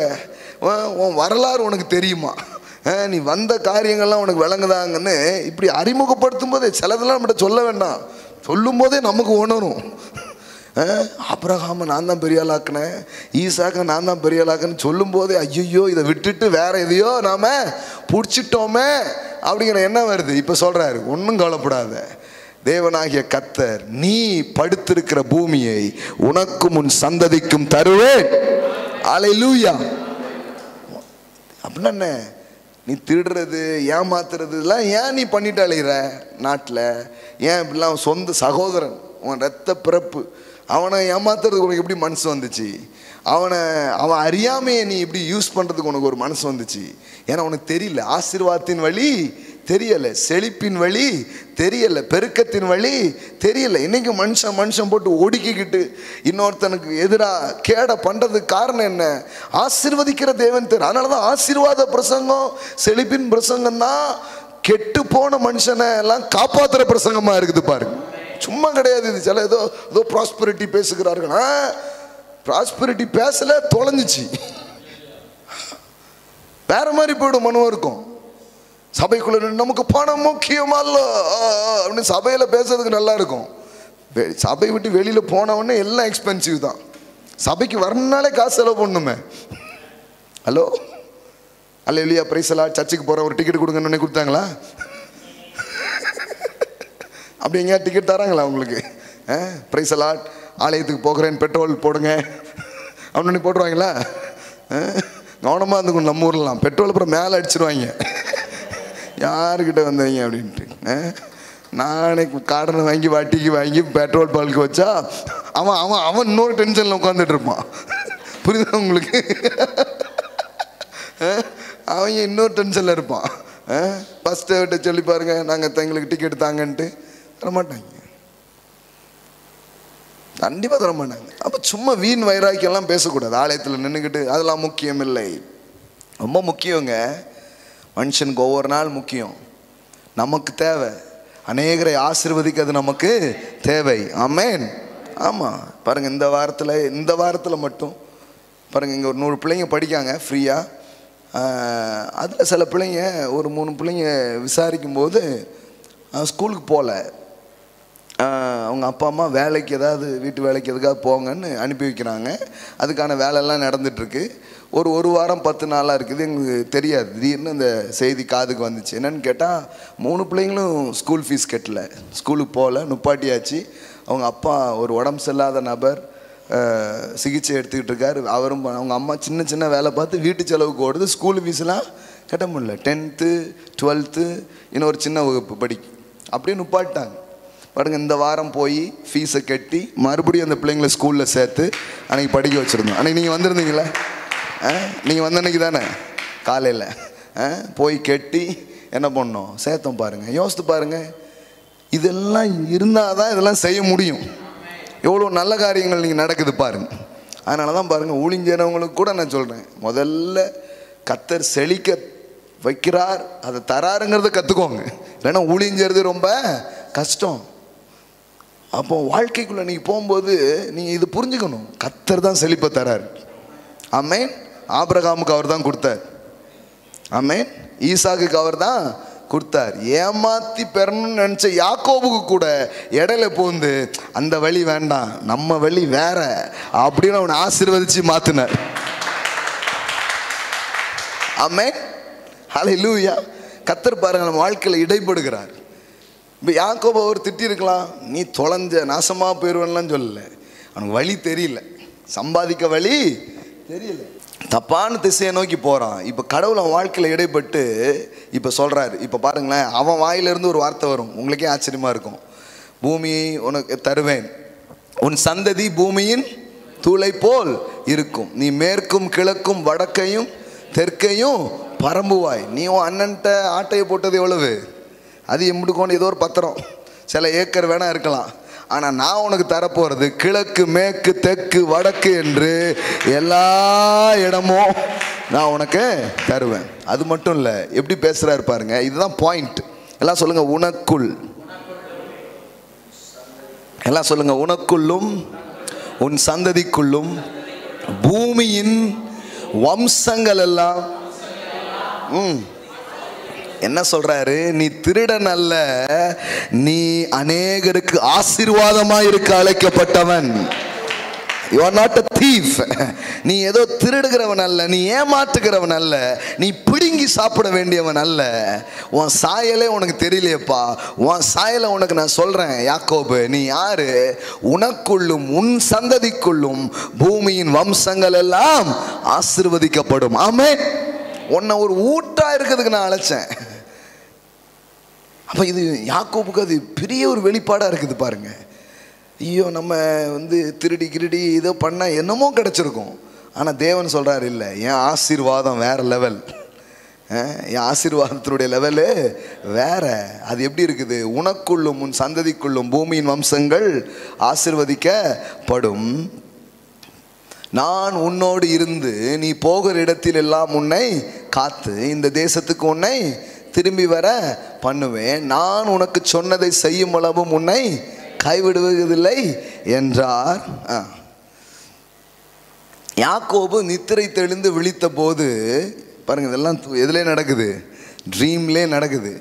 உன் வரலாறு உனக்கு தெரியுமா, நீ வந்த காரியங்கள்லாம் உனக்கு விளங்குதாங்கன்னு இப்படி அறிமுகப்படுத்தும் போதே சிலதெல்லாம் நம்மகிட்ட சொல்ல வேண்டாம், சொல்லும் போதே நமக்கு உணரும். ஆபிரகாமை நான் தான் பெரிய ஆளாக்குனேன், ஈசாக்கை நான் தான் பெரிய ஆளாக்குன்னு சொல்லும் போதே ஐயோ இதை விட்டுட்டு வேற எதையோ நாம பிடிச்சிட்டோமே அப்படிங்கிற எண்ணம் வருது. இப்போ சொல்றாரு, ஒன்றும் கவலைப்படாத, தேவனாகிய கர்த்தர் நீ படுத்திருக்கிற பூமியை உனக்கும் உன் சந்ததிக்கும் தருவேன். அல்லேலூயா. அப்படின்னா என்ன, நீ திருடுறது ஏமாத்துறதுலாம் ஏன் நீ பண்ணிட்டு அழைகிற நாட்டில்? ஏன் இப்படிலாம் சொந்த சகோதரன், உன் ரத்த பிறப்பு, அவனை ஏமாத்துறதுக்கு உனக்கு எப்படி மனசு வந்துச்சு? அவன் அறியாமையை நீ இப்படி யூஸ் பண்ணுறதுக்கு உனக்கு ஒரு மனசு வந்துச்சு. ஏன்னா உனக்கு தெரியல, ஆசீர்வாதத்தின் வழி தெரியலை, செழிப்பின் வழி தெரியலை, பெருக்கத்தின் வழி தெரியலை. இன்னைக்கு மனுஷன் போட்டு ஒடுக்கிக்கிட்டு இன்னொருத்தனுக்கு எதிராக கேட பண்ணுறதுக்கு காரணம் என்ன? ஆசீர்வதிக்கிற தேவன் தெரியும். அதனால தான் ஆசீர்வாத பிரசங்கம், செழிப்பின் பிரசங்கம் தான் கெட்டு போன மனுஷனை எல்லாம் காப்பாற்றுற பிரசங்கமாக இருக்குது பாருங்க. சும்மா கிடையாது இது. சில ஏதோ ப்ராஸ்பரிட்டி பேசுகிறார்கள், ப்ராஸ்பரிட்டி பேசல, தொலைஞ்சிச்சு, வேற மாதிரி போய்டும் மனுவம் இருக்கும். சபைக்குள்ள நமக்கு பணம் முக்கியமல்ல அப்படின்னு சபையில பேசுறதுக்கு நல்லா இருக்கும். சபை விட்டு வெளியில போனவொடனே எல்லாம் எக்ஸ்பென்சிவ் தான். சபைக்கு வரணும்னாலே காசு செலவு பண்ணுமே. ஹலோ அல்லேலூயா, பிரைஸ் எல்லாம். சர்ச்சுக்கு போற ஒரு டிக்கெட் கொடுங்கன்னு கொடுத்தாங்களா? அப்படி எங்கேயா டிக்கெட் தராங்களா உங்களுக்கு? பிரைஸ் எல்லாம், ஆலயத்துக்கு போகிறேன், பெட்ரோல் போடுங்க அப்படின்னு போட்டுருவாங்களா? கவனமாக இருந்துக்கணும். நம்ம ஊர்லாம் பெட்ரோல் அப்புறம் மேலே அடிச்சிருவாங்க, யாருக்கிட்ட வந்தீங்க அப்படின்ட்டு. நானே காடனை வாங்கி வட்டிக்கு வாங்கி பெட்ரோல் பல்க்கு வச்சா அவன் இன்னொரு டென்ஷனில் உட்காந்துட்டு இருப்பான். புரியுதா உங்களுக்கு? அவங்க இன்னொரு டென்ஷனில் இருப்பான். ஃபஸ்ட்டு சொல்லி பாருங்க, நாங்கள் எங்களுக்கு டிக்கெட் தாங்கன்ட்டு தரமாட்டாங்க, கண்டிப்பாக தரமாட்டாங்க. அப்போ சும்மா வீண் வைராக்கியெல்லாம் பேசக்கூடாது. ஆலயத்தில் நின்றுக்கிட்டு அதெல்லாம் முக்கியம் இல்லை. ரொம்ப முக்கியங்க, மனுஷனுக்கு ஒவ்வொரு நாள் முக்கியம். நமக்கு தேவை, அநேகரை ஆசீர்வதிக்க அது நமக்கு தேவை. ஆமென். ஆமாம் பாருங்கள், இந்த வாரத்தில் மட்டும் பாருங்கள், இங்கே ஒரு 100 பிள்ளைங்க படிக்காங்க ஃப்ரீயாக. அதில் சில பிள்ளைங்க, ஒரு 3 பிள்ளைங்க விசாரிக்கும்போது ஸ்கூலுக்கு போகல, அவங்க அப்பா அம்மா வேலைக்கு ஏதாவது வீட்டு வேலைக்கு எதுக்காக போங்கன்னு அனுப்பி வைக்கிறாங்க. அதுக்கான வேலையெல்லாம் நடந்துகிட்ருக்கு. ஒரு வாரம் 10 நாளாக இருக்குது. எங்களுக்கு தெரியாது, திடீர்னு இந்த செய்தி காதுக்கு வந்துச்சு. என்னென்னு கேட்டால் 3 பிள்ளைங்களும் ஸ்கூல் ஃபீஸ் கட்டலை, ஸ்கூலுக்கு போகல, நுப்பாட்டியாச்சு. அவங்க அப்பா ஒரு உடம்பு சரியில்லாத நபர், சிகிச்சை எடுத்துக்கிட்டு இருக்கார். அவரும் அவங்க அம்மா சின்ன வேலை பார்த்து வீட்டு செலவுக்கு ஓடுது, ஸ்கூல் ஃபீஸ்லாம் கட்ட முடியல. 10th 12th இன்னொரு சின்ன வகுப்பு படிக்கும், அப்படியே நுப்பாட்டாங்க. பாருங்க, இந்த வாரம் போய் ஃபீஸை கட்டி மறுபடியும் அந்த பிள்ளைங்களை ஸ்கூலில் சேர்த்து அன்றைக்கி படிக்க வச்சுருந்தோம். அன்றைக்கி நீங்கள் வந்திருந்தீங்களா? நீங்கள் வந்த அன்றைக்கி தானே காலையில் போய் கட்டி என்ன பண்ணோம், சேர்த்தோம். பாருங்கள், யோசித்து பாருங்கள், இதெல்லாம் இருந்தால் தான் இதெல்லாம் செய்ய முடியும். எவ்வளோ நல்ல காரியங்கள் நீங்கள் நடக்குது பாருங்கள். அதனால தான் பாருங்கள், ஊழிஞ்சவங்களுக்கு கூட நான் சொல்கிறேன், முதல்ல கர்த்தர் செழிக்க வைக்கிறார், அதை தராருங்கிறத கற்றுக்கோங்க. இல்லைன்னா ஊழிஞ்சறது ரொம்ப கஷ்டம். அப்போ வாழ்க்கைக்குள்ளே நீங்கள் போகும்போது நீங்கள் இது புரிஞ்சுக்கணும், கர்த்தர் தான் செழிப்பை தரார். ஆமென். ஆபிரகாமுக்கு அவர் தான் கொடுத்தார். ஆமென். ஈசாக்குக்கு அவர் தான் கொடுத்தார். ஏமாத்தி பெறணும்னு நினச்ச யாக்கோபுக்கு கூட இடையில போந்து அந்த வழி வேண்டாம், நம்ம வழி வேற அப்படின்னு அவனை ஆசீர்வதிச்சு மாத்தினார். ஆமென். ஹல்லேலூயா. கர்த்தர் பாருங்க, நம்ம வாழ்க்கையில் இடைப்படுகிறார். இப்போ யாக்கோபு அவர் திட்டிருக்கலாம், நீ தொலைஞ்ச நாசமாக போயிடுவேன்லாம் சொல்லலை, அவனுக்கு வழி தெரியல, சம்பாதிக்க வழி தெரியல, தப்பான திசையை நோக்கி போகிறான். இப்போ கடவுள் அவன் வாழ்க்கையில் இடைப்பட்டு இப்போ சொல்கிறாரு. இப்போ பாருங்களேன், அவன் வாயிலிருந்து ஒரு வார்த்தை வரும், உங்களுக்கே ஆச்சரியமாக இருக்கும். பூமியை உனக்கு தருவேன், உன் சந்ததி பூமியின் தூளை போல் இருக்கும், நீ மேற்கும் கிழக்கும் வடக்கையும் தெற்கையும் பரம்புவாய். நீ உன் அண்ணன்ட்ட ஆட்டையை போட்டது எவ்வளவு? அது எம்பிட்டுக்கோன்னு ஏதோ ஒரு பத்திரம், சில ஏக்கர் வேணா இருக்கலாம். ஆனால் நான் உனக்கு தரப்போகிறது கிழக்கு மேற்கு தெற்கு வடக்கு என்று எல்லா இடமும் நான் உனக்கு தருவேன். அது மட்டும் இல்லை, எப்படி பேசுகிறாரு பாருங்க, இதுதான் பாயிண்ட். எல்லாம் சொல்லுங்க, உனக்குள். எல்லாம் சொல்லுங்க, உனக்குள்ளும் உன் சந்ததிக்குள்ளும் பூமியின் வம்சங்கள் எல்லாம். என்ன சொல்றாரு? நீ திருடன் அல்ல, நீ அநேகருக்கு ஆசீர்வாதமா இருக்க அழைக்கப்பட்டவன். You are not a thief. நீ ஏதோ திருடுகிறவன் அல்ல, நீ ஏமாற்றுகிறவன் அல்ல, நீ பிடுங்கி சாப்பிட வேண்டியவன் அல்ல. உன் சாயலே உனக்கு தெரியலையப்பா. உன் சாயலை உனக்கு நான் சொல்றேன். யாக்கோபு, நீ யாரு? உனக்குள்ளும் உன் சந்ததிக்குள்ளும் பூமியின் வம்சங்கள் எல்லாம் ஆசீர்வதிக்கப்படும். ஆமென். உன்னை ஒரு ஊட்டா இருக்கிறதுக்கு நான் அழைச்சேன். அப்ப இது யாக்கோபுக்கு அது பெரிய ஒரு வெளிப்பாடா இருக்குது பாருங்க. ஐயோ, நம்ம திருடி கிருடி இதோ பண்ணால் என்னமோ கிடச்சிருக்கும். ஆனால் தேவன் சொல்கிறார், இல்லை, என் ஆசீர்வாதம் வேறு லெவல். என் ஆசீர்வாதத்தினுடைய லெவலு வேற. அது எப்படி இருக்குது? உனக்குள்ளும் உன் சந்ததிக்குள்ளும் பூமியின் வம்சங்கள் ஆசீர்வதிக்கப்படும். நான் உன்னோடு இருந்து நீ போகிற இடத்தில் எல்லாம் உன்னை காத்து இந்த தேசத்துக்கு உன்னை திரும்பி வர பண்ணுவேன். நான் உனக்கு சொன்னதை செய்யும் அளவும் உன்னை கைவிடுவதில்லை என்றார். யாக்கோபு நித்திரை தெளிந்து விழித்த போது பாருங்க, இதெல்லாம் எதிலே நடக்குது? ட்ரீம்லே நடக்குது.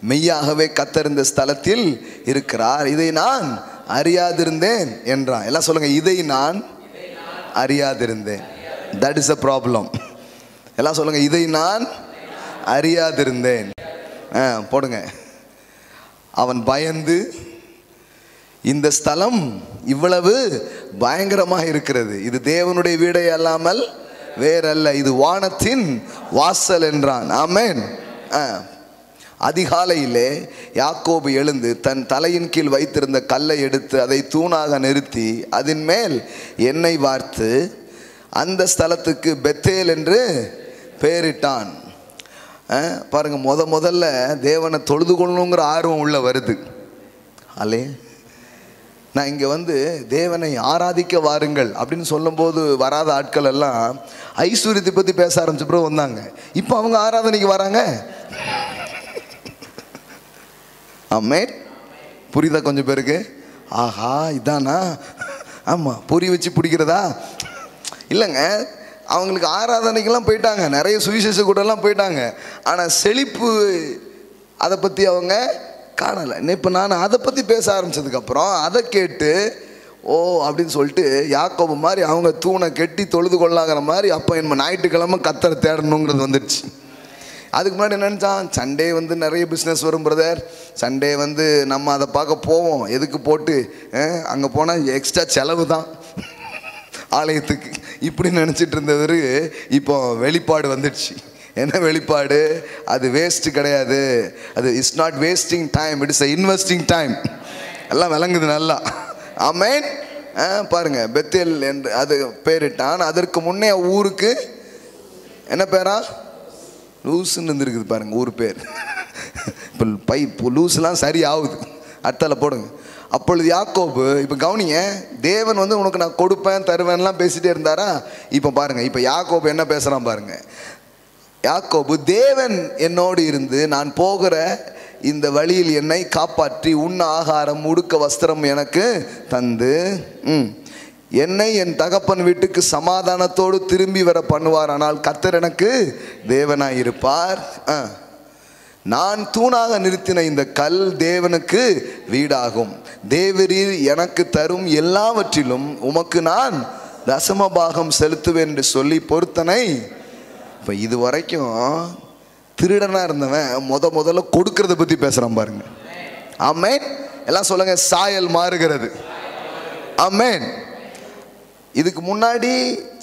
மெய்யாகவே கர்த்தர் இந்த ஸ்தலத்தில் இருக்கிறார், இதை நான் அறியாதிருந்தேன் என்றான். எல்லாம் சொல்லுங்க, இதை நான் அறியாதிருந்தேன். That is a problem. எல்லாம் சொல்லுங்க, இதை நான் அறியாதிருந்தேன். போடுங்க. அவன் பயந்து, இந்த ஸ்தலம் இவ்வளவு பயங்கரமாக இருக்கிறது, இது தேவனுடைய வீடே அல்லாமல் வேறல்ல, இது வானத்தின் வாசல் என்றான். ஆமென். அதிகாலையிலே யாக்கோபு எழுந்து தன் தலையின் கீழ் வைத்திருந்த கல்லை எடுத்து அதை தூணாக நிறுத்தி அதன் மேல் எண்ணெய் வார்த்து அந்த ஸ்தலத்துக்கு பெத்தேல் என்று பெயரிட்டான். பாருங்க, முதல்ல தேவனை தொழுது கொள்ளணுங்கிற ஆர்வம் உள்ள வருது. அல்லே, நான் இங்கே தேவனை ஆராதிக்க வாருங்கள் அப்படின்னு சொல்லும்போது வராத ஆட்கள் எல்லாம் ஐஸ்வர்யத்தை பற்றி பேச ஆரம்பிச்ச பிறகு வந்தாங்க. இப்போ அவங்க ஆராதனைக்கு வராங்க. ஆமென். புரியுதா கொஞ்சம் பேருக்கு? ஆஹா, இதானா? ஆமாம், பொறி வச்சு பிடிக்கிறதா? இல்லைங்க, அவங்களுக்கு ஆராதனைக்கெல்லாம் போயிட்டாங்க, நிறைய சுவிசேஷ கூடலாம் போயிட்டாங்க. ஆனால் செழிப்பு அதை பற்றி அவங்க காணலை. இப்போ நான் அதை பற்றி பேச ஆரம்பித்ததுக்கப்புறம் அதை கேட்டு ஓ அப்படின்னு சொல்லிட்டு யாக்கோபு மாதிரி அவங்க தூணை கெட்டி தொழுது கொள்ளாங்கிற மாதிரி அப்போ என்ன ஞாயிற்றுக்கிழமை கர்த்தரை தேடணுங்கிறது வந்துடுச்சு. அதுக்கு முன்னாடி நினச்சான், சண்டே நிறைய பிஸ்னஸ் வரும் பிரதர், சண்டே நம்ம அதை பார்க்க போவோம், எதுக்கு போட்டு அங்கே போனால் எக்ஸ்ட்ரா செலவு தான் ஆலயத்துக்கு, இப்படி நினச்சிட்டு இருந்தவர் இப்போ வெளிப்பாடு வந்துடுச்சு. என்ன வெளிப்பாடு? அது வேஸ்ட் கிடையாது, அது it's not wasting time, it is investing time. எல்லாம் விளங்குது நல்லா. ஆமென். பாருங்க, பெத்தேல் என்று அது பேரிட்டான். அதற்கு முன்னே ஊருக்கு என்ன பேரா? லூசுன்னு இருந்திருக்குது பாருங்க ஊர் பேர். இப்போ லூஸ்லாம் சரி ஆகுது, அடுத்தால போடுங்க. அப்பொழுது யாக்கோபு, இப்போ கவனிங்க, தேவன் உனக்கு நான் கொடுப்பேன் தருவேன்லாம் பேசிகிட்டே இருந்தாரா? இப்போ பாருங்க, இப்போ யாக்கோபு என்ன பேசுகிறான் பாருங்க. யாக்கோபு, தேவன் என்னோடு இருந்து நான் போகிற இந்த வழியில் என்னை காப்பாற்றி உண்ண ஆகாரம் உடுக்க வஸ்திரம் எனக்கு தந்து என்னை என் தகப்பன் வீட்டுக்கு சமாதானத்தோடு திரும்பி வர பண்ணுவார். ஆனால் கர்த்தர் எனக்கு தேவனாய் இருப்பார். நான் தூணாக நிறுத்தின இந்த கல் தேவனுக்கு வீடாகும். தேவரீர் எனக்கு தரும் எல்லாவற்றிலும் உமக்கு நான் தசமபாகம் செலுத்துவேன் என்று சொல்லி பொருத்தனை. இப்போ இது வரைக்கும் திருடனாக இருந்தவன் முதல்ல கொடுக்கறத பற்றி பேசுகிறான் பாருங்க. ஆமென். எல்லாம் சொல்லுங்க, சாயல் மாறுகிறது. ஆமென். இதுக்கு முன்னாடி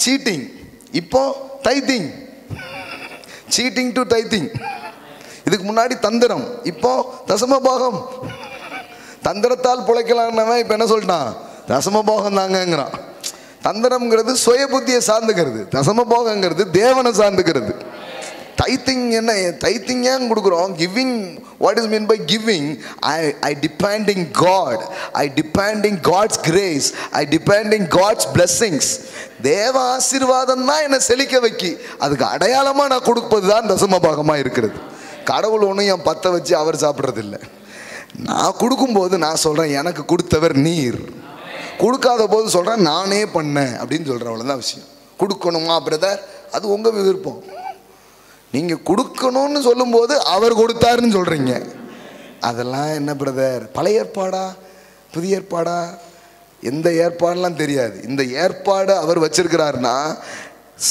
சீட்டிங், இப்போ டைத்திங். Seating to tithing. இதுக்கு முன்னாடி தந்திரம், இப்போ தசமபாகம். தந்திரத்தால் பிழைக்கலான்னவன் இப்போ என்ன சொல்லிட்டான்? தசமபாகம் தாங்கங்கிறான். தந்திரம்ங்கிறது சுய புத்தியை சார்ந்துக்கிறது, தசமபாகங்கிறது தேவனை சார்ந்துக்கிறது. டைத்திங் என்ன? டைத்திங் ஏன் கொடுக்குறோம்? Giving. What is mean by giving? I depending God, I depending God's grace, I depending God's blessings. தேவ ஆசீர்வாதம் தான் என்னை செழிக்க வைக்கி, அதுக்கு அடையாளமாக நான் கொடுப்பது தான் தசமபாகமாக இருக்கிறது. கடவுள் ஒன்றும் என் பற்ற வச்சு அவர் சாப்பிட்றதில்லை. நான் கொடுக்கும்போது நான் சொல்கிறேன், எனக்கு கொடுத்தவர் நீர். கொடுக்காத போது சொல்கிறேன், நானே பண்ணேன் அப்படின்னு சொல்கிறேன். அவ்வளோதான் விஷயம். கொடுக்கணுமா பிரதர்? அது உங்கள் விருப்பம். நீங்கள் கொடுக்கணும்னு சொல்லும்போது அவர் கொடுத்தாருன்னு சொல்கிறீங்க. அதெல்லாம் என்ன பிரதர், பழைய ஏற்பாடா புதிய ஏற்பாடா? எந்த ஏற்பாடுலாம் தெரியாது. இந்த ஏற்பாடு அவர் வச்சிருக்கிறாருன்னா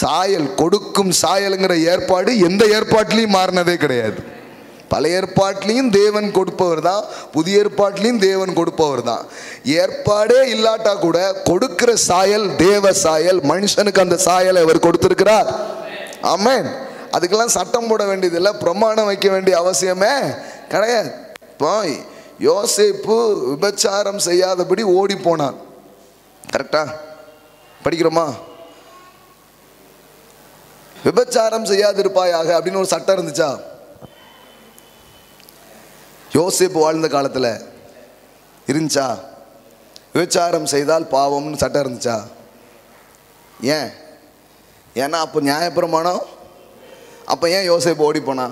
சாயல், கொடுக்கும் சாயலுங்கிற ஏற்பாடு எந்த ஏற்பாட்டிலையும் மாறினதே கிடையாது. பழைய ஏற்பாட்டிலையும் தேவன் கொடுப்பவர் தான், புதிய ஏற்பாட்டிலையும் தேவன் கொடுப்பவர் தான். ஏற்பாடே இல்லாட்டா கூட கொடுக்கிற சாயல் தேவ சாயல். மனுஷனுக்கு அந்த சாயலை அவர் கொடுத்திருக்கிறார். ஆமென். அதுக்கெல்லாம் சட்டம் போட வேண்டியதில்லை, பிரமாணம் வைக்க வேண்டிய அவசியமே கிடையாது. இப்போ யோசேப்பு விபச்சாரம் செய்யாதபடி ஓடி போனான். கரெக்டா படிக்கிறோமா? விபச்சாரம் செய்யாதிருப்பாயாக அப்படின்னு ஒரு சட்டம் இருந்துச்சா? யோசேப்பு வாழ்ந்த காலத்தில் இருந்துச்சா? விபச்சாரம் செய்தால் பாவம்னு சட்டம் இருந்துச்சா? ஏன்? ஏன்னா அப்போ நியாயப்பிரமாணம். அப்போ ஏன் யோசேப்பு ஓடி போனா?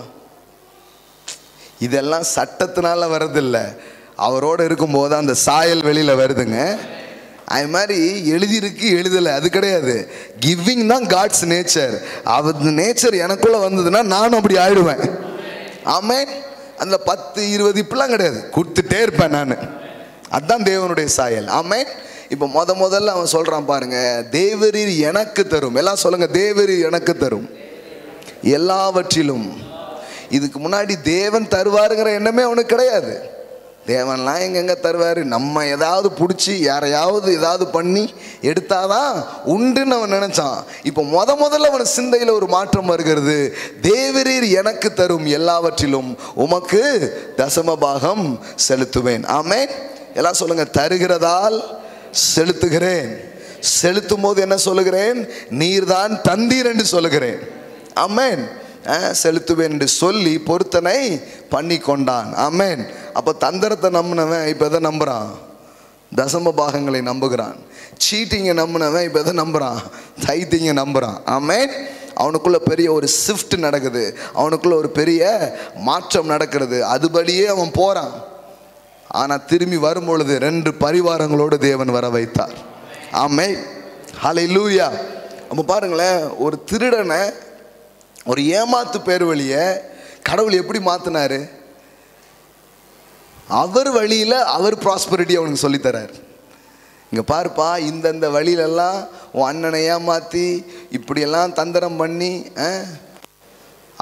இதெல்லாம் சட்டத்தினால வர்றதில்லை, அவரோடு இருக்கும்போது அந்த சாயல் வெளியில் வருதுங்க. அது மாதிரி எழுதியிருக்கு எழுதலை அது கிடையாது. கிவிங் தான் காட்ஸ் நேச்சர். அவர் நேச்சர் எனக்குள்ளே வந்ததுன்னா நானும் அப்படி ஆயிடுவேன். ஆமென். அந்த 10 20 இப்படிலாம் கிடையாது, கொடுத்துட்டே இருப்பேன் நான். அதுதான் தேவனுடைய சாயல். ஆமென். இப்போ முதல்ல அவன் சொல்கிறான் பாருங்க, தேவரீர் எனக்கு தரும். எல்லாம் சொல்லுங்க, தேவரீர் எனக்கு தரும் எல்லாவற்றிலும். இதுக்கு முன்னாடி தேவன் தருவாருங்கிற எண்ணமே அவனுக்கு கிடையாது. தேவன்லாம் எங்கெங்க தருவார்? நம்ம ஏதாவது பிடிச்சி யாரையாவது ஏதாவது பண்ணி எடுத்தாதான் உண்டுன்னு அவன் நினைச்சான். இப்போ முதல்ல அவன் சிந்தையில் ஒரு மாற்றம் வருகிறது. தேவரீர் எனக்கு தரும் எல்லாவற்றிலும் உமக்கு தசம பாகம் செலுத்துவேன். ஆமென். எல்லாம் சொல்லுங்க, தருகிறதால் செலுத்துகிறேன். செலுத்தும் போது என்ன சொல்லுகிறேன்? நீர்தான் தந்தீர் என்று சொல்லுகிறேன். ஆமென். செலுத்துவேன் என்று சொல்லி பொருத்தனை பண்ணி கொண்டான். ஆமென். அப்போ தந்திரத்தை நம்பினவன் இப்போ எதை நம்புகிறான்? தசம பாகங்களை நம்புகிறான். சீட்டிங்கை நம்பினவன் இப்போ எதை நம்புகிறான்? தைத்திங்கை நம்புகிறான். ஆமென். அவனுக்குள்ள பெரிய ஒரு ஷிஃப்ட் நடக்குது, அவனுக்குள்ள ஒரு பெரிய மாற்றம் நடக்கிறது. அதுபடியே அவன் போகிறான். ஆனால் திரும்பி வரும்பொழுது 2 பரிவாரங்களோடு தேவன் வர வைத்தார். ஆமென். ஹல்லேலூயா. அப்போ பாருங்களேன், ஒரு திருடனை, ஒரு ஏமாத்து பேர் வழியை கடவுள் எப்படி மாற்றினாரு? அவர் வழியில் அவர் ப்ராஸ்பரிட்டி அவனுக்கு சொல்லித்தரார். இங்கே பாருப்பா, இந்தந்த வழியிலெல்லாம் உன் அண்ணனை ஏமாற்றி இப்படியெல்லாம் தந்திரம் பண்ணி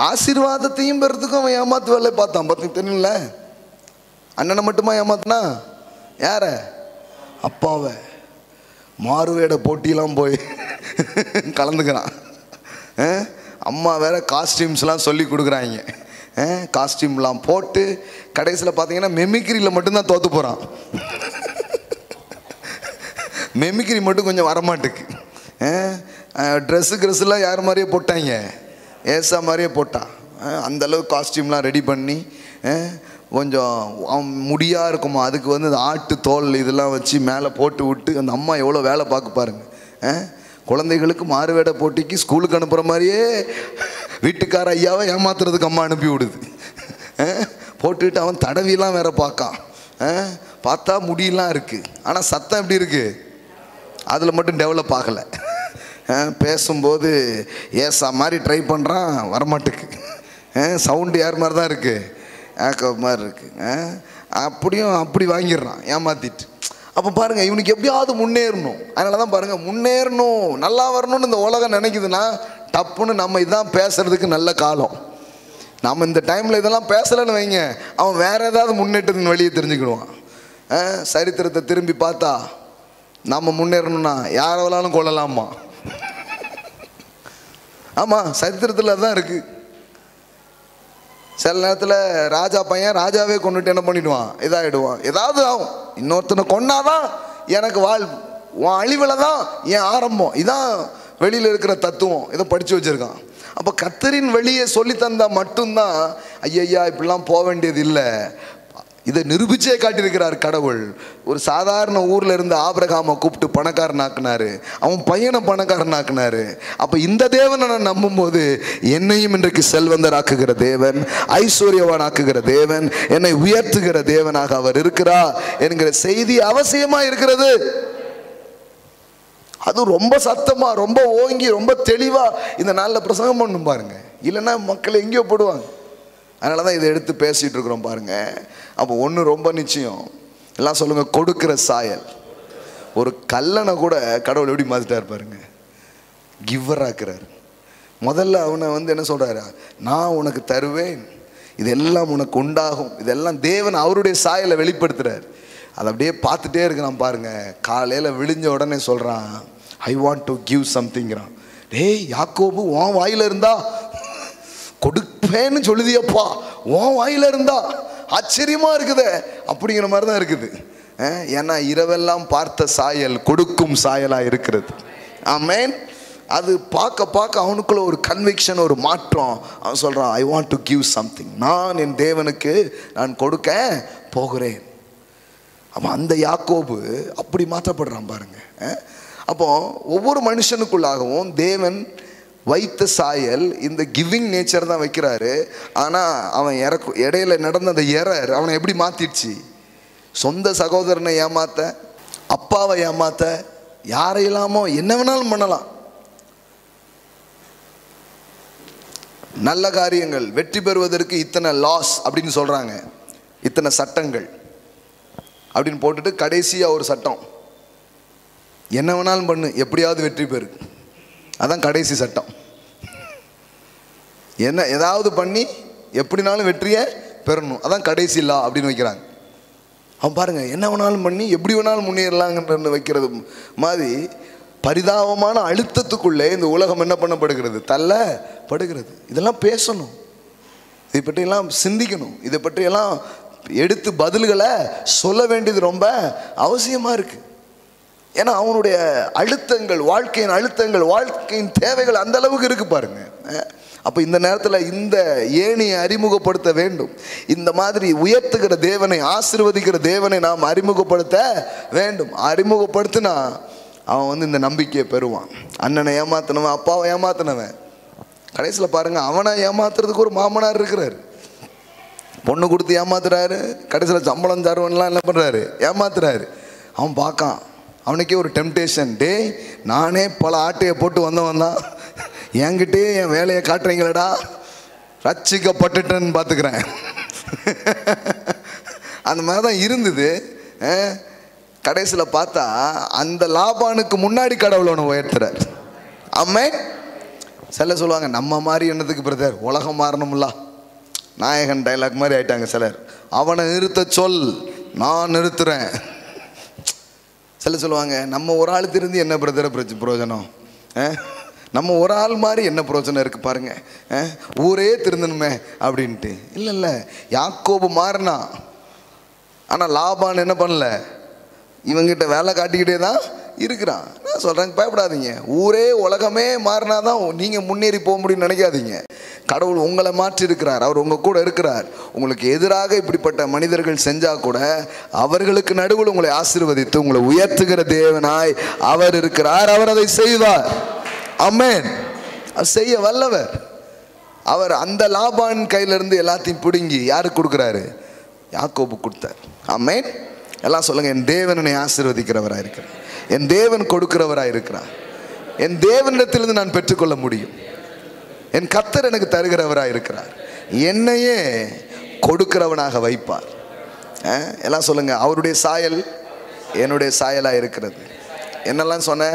ஆசீர்வாதத்தையும் பெறத்துக்கும் அவன் ஏமாத்து வேலை பார்த்தான். பார்த்து தெரியல, அண்ணனை மட்டுமா ஏமாத்தினா? யார? அப்பாவை. மாறுவேட போட்டியெல்லாம் போய் கலந்துக்கிறான். அம்மா வேற காஸ்டியூம்ஸ்லாம் சொல்லி கொடுக்குறாங்க. காஸ்டியூம்லாம் போட்டு கடைசியில் பார்த்தீங்கன்னா மெமிக்ரியில் மட்டும்தான் தோற்று போகிறான். மெமிக்ரி மட்டும் கொஞ்சம் வரமாட்டுக்கு. ட்ரெஸ்ஸுலாம் யார் மாதிரியே போட்டாங்க, ஏசா மாதிரியே போட்டான். அந்தளவுக்கு காஸ்டியூம்லாம் ரெடி பண்ணி கொஞ்சம் முடியாக இருக்குமா, அதுக்கு வந்து ஆட்டு தோல் இதெல்லாம் வச்சு மேலே போட்டு விட்டு அந்த அம்மா எவ்வளோ வேலை பார்க்க பாருங்க. குழந்தைகளுக்கு மாறுவேட போட்டிக்கு ஸ்கூலுக்கு அனுப்புகிற மாதிரியே வீட்டுக்கார ஐயாவை ஏமாத்துறதுக்கு அம்மா அனுப்பி விடுது. போட்டுக்கிட்டு அவன் தடவிலாம் வேற பார்க்கான். பார்த்தா முடியெல்லாம் இருக்குது, ஆனால் சத்தம் எப்படி இருக்குது? அதில் மட்டும் டெவலப் ஆகலை. பேசும்போது ஏசா மாதிரி ட்ரை பண்ணுறான், வரமாட்டுக்கு. சவுண்டு யார் மாதிரி தான் இருக்குது, ஏக்கோ மாதிரி இருக்குது. அப்படியும் அப்படி வாங்கிடுறான் ஏமாற்றிட்டு. அப்போ பாருங்கள், இவனுக்கு எப்படியாவது முன்னேறணும். அதனால தான் பாருங்கள், முன்னேறணும், நல்லா வரணும்னு இந்த உலகம் நினைக்குதுன்னா டப்புன்னு நம்ம இதான் பேசுகிறதுக்கு நல்ல காலம். நம்ம இந்த டைமில் இதெல்லாம் பேசலைன்னு வைங்க, அவன் வேறு ஏதாவது முன்னேற்றத்தின் வழியை தெரிஞ்சுக்கிடுவான். சரித்திரத்தை திரும்பி பார்த்தா நம்ம முன்னேறணும்னா யாரை வேணாலும் கொள்ளலாமா? ஆமாம், சரித்திரத்தில் அதுதான் இருக்குது. சில நேரத்தில் ராஜா பையன் ராஜாவே கொண்டுட்டு என்ன பண்ணிடுவான், இதாகிடுவான், ஏதாவது ஆகும். இன்னொருத்தனை கொன்னாதான் எனக்கு வாழ்வு, உன் அழிவில் தான் என் ஆரம்பம். இதான் வெளியில் இருக்கிற தத்துவம். இதை படித்து வச்சுருக்கான். அப்போ கர்த்தரின் வழியை சொல்லி தந்தால் மட்டும்தான் ஐயா இப்படிலாம் போக வேண்டியது இல்லை. இதை நிரூபிச்சே காட்டியிருக்கிறார் கடவுள். ஒரு சாதாரண ஊரில் இருந்து ஆபிரகாமை கூப்பிட்டு பணக்காரனாக்குனாரு, அவன் பையனை பணக்காரனாக்குனாரு. அப்போ இந்த தேவனை நான் நம்பும்போது என்னையும் இன்றைக்கு செல்வந்தராக்குகிற தேவன், ஐஸ்வர்யவான் ஆக்குகிற தேவன், என்னை உயர்த்துகிற தேவனாக அவர் இருக்கிறார் என்கிற செய்தி அவசியமாக இருக்கிறது. அதுவும் ரொம்ப சத்தமாக, ரொம்ப ஓங்கி, ரொம்ப தெளிவாக இந்த நாளில் பிரசங்கம் பண்ணும் பாருங்க. இல்லைன்னா மக்கள் எங்கேயோ போடுவாங்க. அதனால தான் இதை எடுத்து பேசிகிட்டு இருக்கிறோம் பாருங்க. அப்போ ஒன்று ரொம்ப நிச்சயம், எல்லாம் சொல்லுங்கள், கொடுக்கிற சாயல். ஒரு கல்லனை கூட கடவுள் எப்படி மாற்றிட்டார் பாருங்க, கிவ்வராக்குறார். முதல்ல அவனை என்ன சொல்கிறாரு, நான் உனக்கு தருவேன், இதெல்லாம் உனக்கு உண்டாகும். இதெல்லாம் தேவன் அவருடைய சாயலை வெளிப்படுத்துகிறார். அதை அப்படியே பார்த்துட்டே இருக்கிறான் பாருங்க. காலையில் விழிஞ்ச உடனே சொல்கிறான், ஐ வாண்ட் டு கிவ் சம்திங்கிறான். டேய் யாக்கோபு, உன் வாயில் இருந்தா கொடுப்பேன்னு சொல்லுதியப்பா, உன் வாயில் இருந்தா ஆச்சரியமா இருக்குதே அப்படிங்கிற மாதிரி தான் இருக்குது. ஏன்னா இரவெல்லாம் பார்த்த சாயல் கொடுக்கும் சாயலாக இருக்கிறது. ஆமென். அது பார்க்க பார்க்க அவனுக்குள்ள ஒரு கன்விக்ஷன், ஒரு மாற்றம். அவன் சொல்கிறான், ஐ வாண்ட் டு கிவ் சம்திங், நான் என் தேவனுக்கு நான் கொடுக்க போகிறேன். அப்போ அந்த யாக்கோபு அப்படி மாற்றப்படுறான் பாருங்க. அப்போ ஒவ்வொரு மனுஷனுக்குள்ளாகவும் தேவன் வைத்த சாயல் இந்த கிவிங் நேச்சர் தான் வைக்கிறாரு. ஆனால் அவன் இடையில நடந்த அந்த எரர் அவனை எப்படி மாற்றிடுச்சு? சொந்த சகோதரனை ஏமாத்த, அப்பாவை ஏமாத்த, யாரையெல்லாமோ என்ன வேணாலும் பண்ணலாம். நல்ல காரியங்கள் வெற்றி பெறுவதற்கு இத்தனை லாஸ் அப்படின்னு சொல்கிறாங்க, இத்தனை சட்டங்கள் அப்படின்னு போட்டுட்டு கடைசியாக ஒரு சட்டம், என்ன வேணாலும் பண்ணு எப்படியாவது வெற்றி பெறு, அதான் கடைசி சட்டம். என்ன ஏதாவது பண்ணி எப்படினாலும் வெற்றியை பெறணும், அதான் கடைசி லா அப்படின்னு வைக்கிறாங்க. அவன் பாருங்க, என்ன வேணாலும் பண்ணி எப்படி வேணாலும் முன்னேறலாங்கன்னு வைக்கிறது மாதிரி பரிதாபமான அழுத்தத்துக்குள்ளே இந்த உலகம் என்ன பண்ணப்படுகிறது, தள்ளப்படுகிறது. இதெல்லாம் பேசணும், இதை பற்றியெல்லாம் சிந்திக்கணும், இதை பற்றியெல்லாம் எடுத்து பதில்களை சொல்ல வேண்டியது ரொம்ப அவசியமாக இருக்குது. ஏன்னா அவனுடைய அழுத்தங்கள், வாழ்க்கையின் அழுத்தங்கள், வாழ்க்கையின் தேவைகள் அந்த அளவுக்கு இருக்குது பாருங்க. அப்போ இந்த நேரத்தில் இந்த ஏணியை அறிமுகப்படுத்த வேண்டும். இந்த மாதிரி உயர்த்துகிற தேவனை, ஆசீர்வதிக்கிற தேவனை நாம் அறிமுகப்படுத்த வேண்டும். அறிமுகப்படுத்தினா அவன் இந்த நம்பிக்கையை பெறுவான். அண்ணனை ஏமாத்தினவன், அப்பாவை ஏமாத்தினவன், கடைசியில் பாருங்க அவனை ஏமாத்துறதுக்கு ஒரு மாமனார் இருக்கிறார். பொண்ணு கொடுத்து ஏமாத்துறாரு, கடைசியில் சம்பளம் தருவன்லாம் என்ன பண்ணுறாரு, ஏமாத்துறாரு. அவன் பார்க்கான், அவனுக்கே ஒரு டெம்டேஷன், டே நானே பல ஆட்டையை போட்டு வந்தவன் தான், என்கிட்டே என் வேலையை காட்டுறீங்களடா, ரட்சிக்கப்பட்டுட்டேன்னு பார்த்துக்கிறேன். அந்த மாதிரி தான் இருந்தது. கடைசியில் பார்த்தா அந்த லாபானுக்கு முன்னாடி கடவுள் அவனை உயர்த்துறார். ஆமென். சிலர் சொல்லுவாங்க, நம்ம மாதிரி என்னதுக்கு பிரதர், உலகம் மாறணும்ல, நாயகன் டைலாக் மாதிரி ஆயிட்டாங்க சிலர். அவனை நிறுத்த சொல், நான் நிறுத்துறேன். சிலர் சொல்லுவாங்க, நம்ம ஒரு ஆள் திருந்து என்ன பிரதர் பிரயோஜனம், நம்ம ஒரு ஆள் மாதிரி என்ன பிரயோஜனம் இருக்குது பாருங்க, ஊரே திருந்தணுமே அப்படின்ட்டு. இல்லை இல்லை, யாக்கோபு மாறினா, ஆனால் லாபான் என்ன பண்ணல, இவங்கிட்ட வேலை காட்டிக்கிட்டே தான் இருக்கிறான். நான் சொல்கிறேன், பயப்படாதீங்க. ஊரே உலகமே மாறினா தான் நீங்கள் முன்னேறி போக முடியும்னு நினைக்காதீங்க. கடவுள் உங்களை மாற்றி இருக்கிறார், அவர் உங்கள் கூட இருக்கிறார். உங்களுக்கு எதிராக இப்படிப்பட்ட மனிதர்கள் செஞ்சால் கூட அவர்களுக்கு நடுவில் உங்களை ஆசீர்வதித்து உங்களை உயர்த்துகிற தேவனாய் அவர் இருக்கிறார். அவர் அதை செய்வார். ஆமென். அது செய்ய வல்லவர். அவர் அந்த லாபான் கையிலிருந்து எல்லாத்தையும் பிடுங்கி யாருக்கு கொடுக்குறாரு, யாக்கோபு கொடுத்தார். ஆமென். எல்லாம் சொல்லுங்க, என் தேவன் என்னை ஆசீர்வதிக்கிறவராக இருக்கிறார், என் தேவன் கொடுக்கிறவராக இருக்கிறார், என் தேவனிடத்திலிருந்து நான் பெற்றுக்கொள்ள முடியும், என் கர்த்தர் எனக்கு தருகிறவராக இருக்கிறார், என்னையே கொடுக்கிறவனாக வைப்பார். எல்லாம் சொல்லுங்க, அவருடைய சாயல் என்னுடைய சாயலாக இருக்கிறது. என்னெல்லாம் சொன்ன,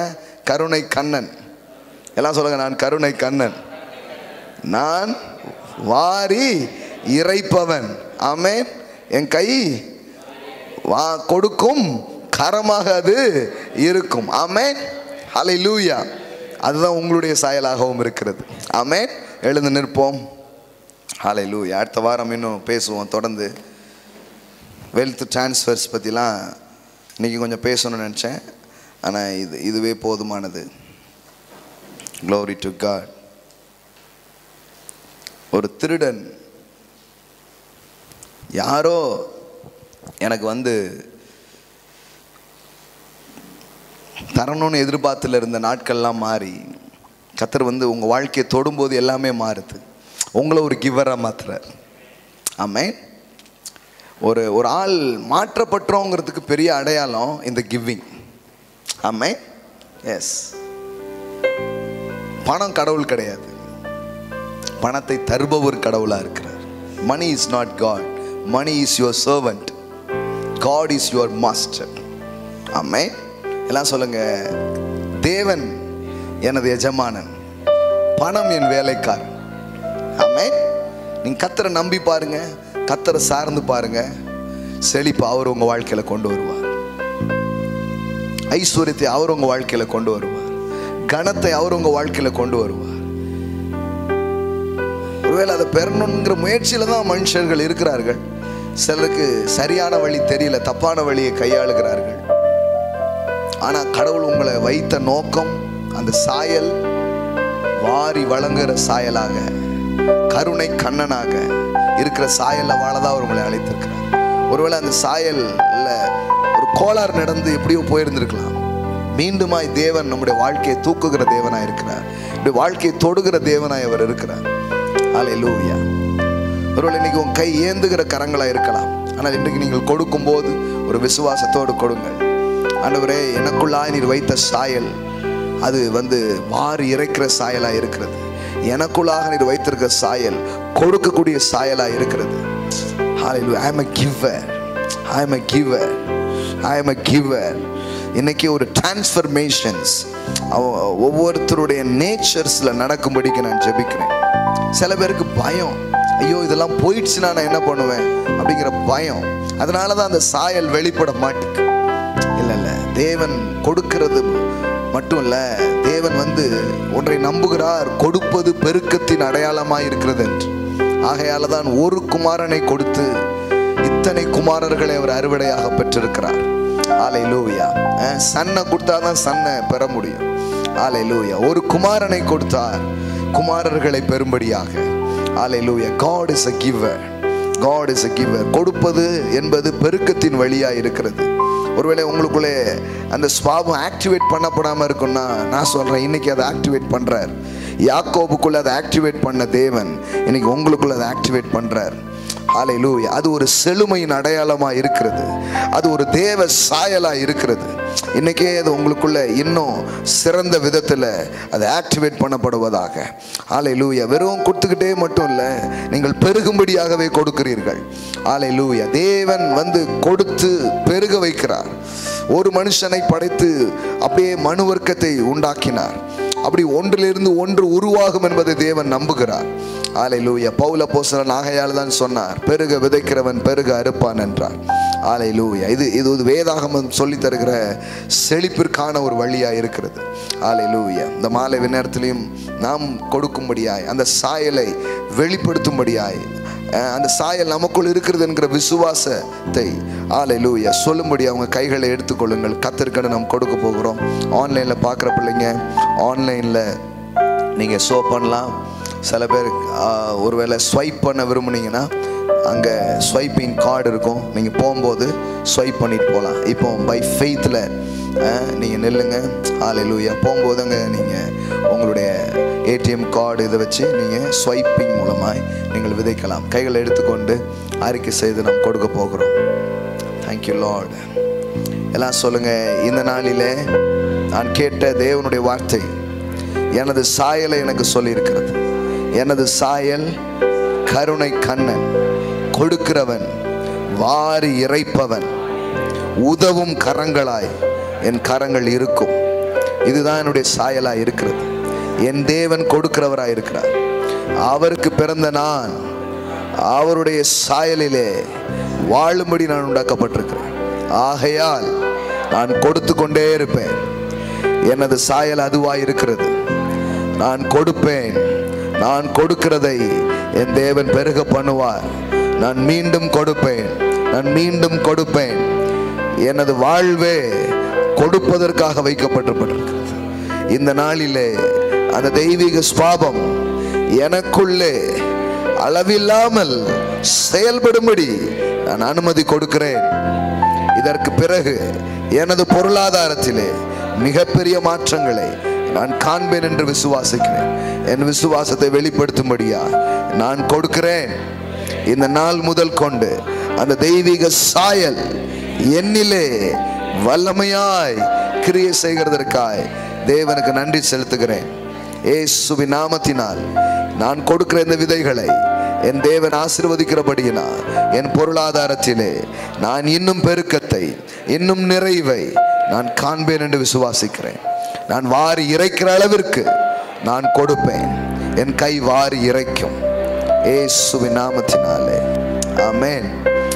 கருணை கண்ணன். எல்லாம் சொல்லுங்க, நான் கருணை கண்ணன், நான் வாரி இறைப்பவன். ஆமென். என் கை கொடுக்கும் கரமாக அது இருக்கும். ஆமென். ஹல்லேலூயா. அதுதான் உங்களுடைய சாயலாகவும் இருக்கிறது. ஆமென். எழுந்து நிற்போம். ஹல்லேலூயா. அடுத்த வாரம் இன்னும் பேசுவோம் தொடர்ந்து. வெல்த் டிரான்ஸ்ஃபர்ஸ் பற்றிலாம் இன்றைக்கி கொஞ்சம் பேசணும்னு நினச்சேன், ஆனால் இதுவே போதுமானது. Glory to God. ஒரு திருடன் யாரோ எனக்கு தரணும்னு எதிர்பார்த்துல இருந்த நாட்கள்லாம் மாறி, கர்த்தர் உங்கள் வாழ்க்கையை தொடும்போது எல்லாமே மாறுது. உங்களை ஒரு கிவராக மாற்றுறார். ஆமென். ஒரு ஆள் மாற்றப்பட்டோங்கிறதுக்கு பெரிய அடையாளம் இந்த கிவிங். ஆமென். எஸ், பணம் கடவுள் கிடையாது, பணத்தை தருபவர் கடவுளா இருக்கிறார். Money is not God, money is your servant, God is your master. ஆமென். எல்லாம் சொல்லுங்க, தேவன் எனது எஜமானன், பணம் என் வேலைக்காரன். ஆமென். நீங்க கர்த்தரை நம்பி பாருங்க, கர்த்தரை சார்ந்து பாருங்க, செழிப்பு அவர் உங்க வாழ்க்கையில கொண்டு வருவார், ஐஸ்வர்யத்தை அவர் உங்க வாழ்க்கையில கொண்டு வருவார், கனத்தை அவர் உங்க வாழ்க்கையில கொண்டு வருவார். ஒருவேளை அதை பெறணுங்கிற முயற்சியில தான் மனுஷர்கள் இருக்கிறார்கள். சிலருக்கு சரியான வழி தெரியல, தப்பான வழியை கையாளுகிறார்கள். ஆனா கடவுள் உங்களை வைத்த நோக்கம் அந்த சாயல் வாரி வழங்குற சாயலாக, கருணை கண்ணனாக இருக்கிற சாயல்ல வாழதான் அவர் உங்களை அழைத்திருக்கிறார். ஒருவேளை அந்த சாயல்ல ஒரு கோளாறு நடந்து எப்படியோ போயிருந்திருக்கலாம். மீண்டுமாய் தேவன் நம்முடைய வாழ்க்கையை தூக்குகிற தேவனாய் இருக்கிறார், நம்முடைய வாழ்க்கையை தொடுகிற தேவனாய் அவர் இருக்கிறார். அல்லேலூயா. ஒருவேளை இன்னைக்கு உங்க கை ஏந்துகிற கரங்களா இருக்கலாம், ஆனால் இன்றைக்கு நீங்கள் கொடுக்கும் போது ஒரு விசுவாசத்தோடு கொடுங்கள். ஆண்டவரே, எனக்குள்ளாய் நீர் வைத்த சாயல் அது வாரி இறைக்கிற சாயலா இருக்கிறது, எனக்குள்ளாக நீர் வைத்திருக்கிற சாயல் கொடுக்கக்கூடிய சாயலா இருக்கிறது. ஹalleluya. I am a giver, I am a giver, I am a giver. இன்னைக்கு ஒரு டிரான்ஸ்ஃபர்மேஷன்ஸ் ஒவ்வொருத்தருடைய நேச்சர்ஸ்ல நடக்கும்படிக்கு நான் ஜெபிக்கிறேன். சில பேருக்கு பயம், ஐயோ இதெல்லாம் போயிடுச்சுன்னா நான் என்ன பண்ணுவேன் அப்படிங்கிற பயம், அதனாலதான் அந்த சாயல் வெளிப்பட மாட்டேங்குது. இல்ல, தேவன் கொடுக்கிறது மட்டும் இல்ல, தேவன் ஒன்றை நம்புகிறார், கொடுப்பது பெருக்கத்தின் அடையாளமாய் இருக்கிறது என்று. ஆகையால தான் ஒரு குமாரனை கொடுத்து இத்தனை குமாரர்களை அவர் அறுவடையாக பெற்றிருக்கிறார். அல்லேலூயா. சன்னை கொடுத்தாதான் சன்னை பெற முடியும். அல்லேலூயா. ஒரு குமாரனை கொடுத்தார் குமாரர்களை பெறும்படியாக. அல்லேலூயா. God is a giver, God is a giver. கொடுப்பது என்பது பெருக்கத்தின் வழியா இருக்கிறது. ஒருவேளை உங்களுக்குள்ளே அந்த ஸ்வாபம் ஆக்டிவேட் பண்ணப்படாம இருக்குன்னா நான் சொல்றேன், இன்னைக்கு அதை ஆக்டிவேட் பண்றார். யாக்கோபுக்குள்ள அதை ஆக்டிவேட் பண்ண தேவன் இன்னைக்கு உங்களுக்குள்ள அதை ஆக்டிவேட் பண்றார். ஹல்லேலூயா. அது ஒரு செழுமையின் அடையாளமா இருக்கிறது, அது ஒரு தேவ சாயலா இருக்கிறது. இன்னைக்கே அது உங்களுக்குள்ள இன்னும் சிறந்த விதத்தில் அது ஆக்டிவேட் பண்ணப்படுவதாக. ஹல்லேலூயா. வெறும் கொடுத்துக்கிட்டே மட்டும் இல்லை, நீங்கள் பெருகும்படியாகவே கொடுக்கிறீர்கள். ஹல்லேலூயா. தேவன் கொடுத்து பெருக வைக்கிறார். ஒரு மனுஷனை படைத்து அப்படியே மனு வர்க்கத்தை உண்டாக்கினார். அப்படி ஒன்றிலிருந்து ஒன்று உருவாகும் என்பதை தேவன் நம்புகிறார். ஹல்லேலூயா. பவுல் அப்போஸ்தலன் ஆகையால் தான் சொன்னார், பெருக விதைக்கிறவன் பெருக அறுப்பான் என்றார். ஹல்லேலூயா. இது வேதாகமம் சொல்லி தருகிற செழிப்பிற்கான ஒரு வழியா இருக்கிறது. ஹல்லேலூயா. இந்த மாலை நேரத்திலையும் நாம் கொடுக்கும்படியாய், அந்த சாயலை வெளிப்படுத்தும்படியாய், அந்த சாயல் நமக்குள் இருக்கிறது என்கிற விசுவாசத்தை ஹல்லேலூயா சொல்லும்படி அவங்க கைகளை எடுத்துக்கொள்ளுங்கள். கர்த்தருக்கு நாம் கொடுக்க போகிறோம். ஆன்லைனில் பார்க்குற பிள்ளைங்க, ஆன்லைனில் நீங்கள் ஷோ பண்ணலாம். சில பேர் ஒருவேளை ஸ்வைப் பண்ண விரும்புனீங்கன்னா அங்கே ஸ்வைப்பிங் கார்டு இருக்கும், நீங்கள் போகும்போது ஸ்வைப் பண்ணிட்டு போகலாம். இப்போ பை ஃபெய்த்தில் நீங்கள் நில்லுங்க. ஹல்லேலூயா. போகும்போது அங்கே நீங்கள் உங்களுடைய ஏடிஎம் கார்டு இதை வச்சு நீங்கள் ஸ்வைப்பிங் மூலமாய் நீங்கள் விதைக்கலாம். கைகளை எடுத்துக்கொண்டு அறிக்கை செய்து நாம் கொடுக்க போகிறோம். Thank you Lord. எல்லாம் சொல்லுங்கள், இந்த நாளிலே நான் கேட்ட தேவனுடைய வார்த்தை எனது சாயலை எனக்கு சொல்லியிருக்கிறது. எனது சாயல் கருணை கண்ணன், கொடுக்கிறவன், வாரி இறைப்பவன், உதவும் கரங்களாய் என் கரங்கள் இருக்கும். இதுதான் என்னுடைய சாயலாய் இருக்கிறது. என் தேவன் கொடுக்கிறவராய் இருக்கிறார். அவருக்கு பிறந்த நான் அவருடைய சாயலிலே வாழும்படி நான் உண்டாக்கப்பட்டிருக்கிறேன். ஆகையால் நான் கொடுத்து கொண்டே இருப்பேன். எனது சாயல் அதுவாய் இருக்கிறது. நான் கொடுப்பேன். நான் கொடுக்கிறதை என் தேவன் பெருக பண்ணுவார். நான் மீண்டும் கொடுப்பேன், நான் மீண்டும் கொடுப்பேன். எனது வாழ்வே கொடுப்பதற்காக வைக்கப்பட்டிருக்கிறது. இந்த நாளிலே அந்த தெய்வீக ஸ்வாபம் எனக்குள்ளே அளவில்லாமல் செயல்படும்படி நான் அனுமதி கொடுக்கிறேன். இதற்கு பிறகு எனது பொருளாதாரத்திலே மிகப்பெரிய மாற்றங்களை நான் காண்பேன் என்று விசுவாசிக்கிறேன். என் விசுவாசத்தை வெளிப்படுத்தும்படியா நான் கொடுக்கிறேன். இந்த நாள் முதல் கொண்டு அந்த தெய்வீக சாயல் என்னிலே வல்லமையாய் கிரியை செய்கிறதற்காய் தேவனுக்கு நன்றி செலுத்துகிறேன். இயேசுவின் நாமத்தினால் நான் கொடுக்கிற இந்த விதைகளை என் தேவன் ஆசீர்வதிக்கிறபடியினால் என் பொருளாதாரத்திலே நான் இன்னும் பெருக்கத்தை, இன்னும் நிறைவை நான் காண்பேன் என்று விசுவாசிக்கிறேன். நான் வாரி இறைக்கிற அளவிற்கு நான் கொடுப்பேன். என் கை வாரி இறைக்கும் இயேசுவின் நாமத்தினாலே. ஆமென்.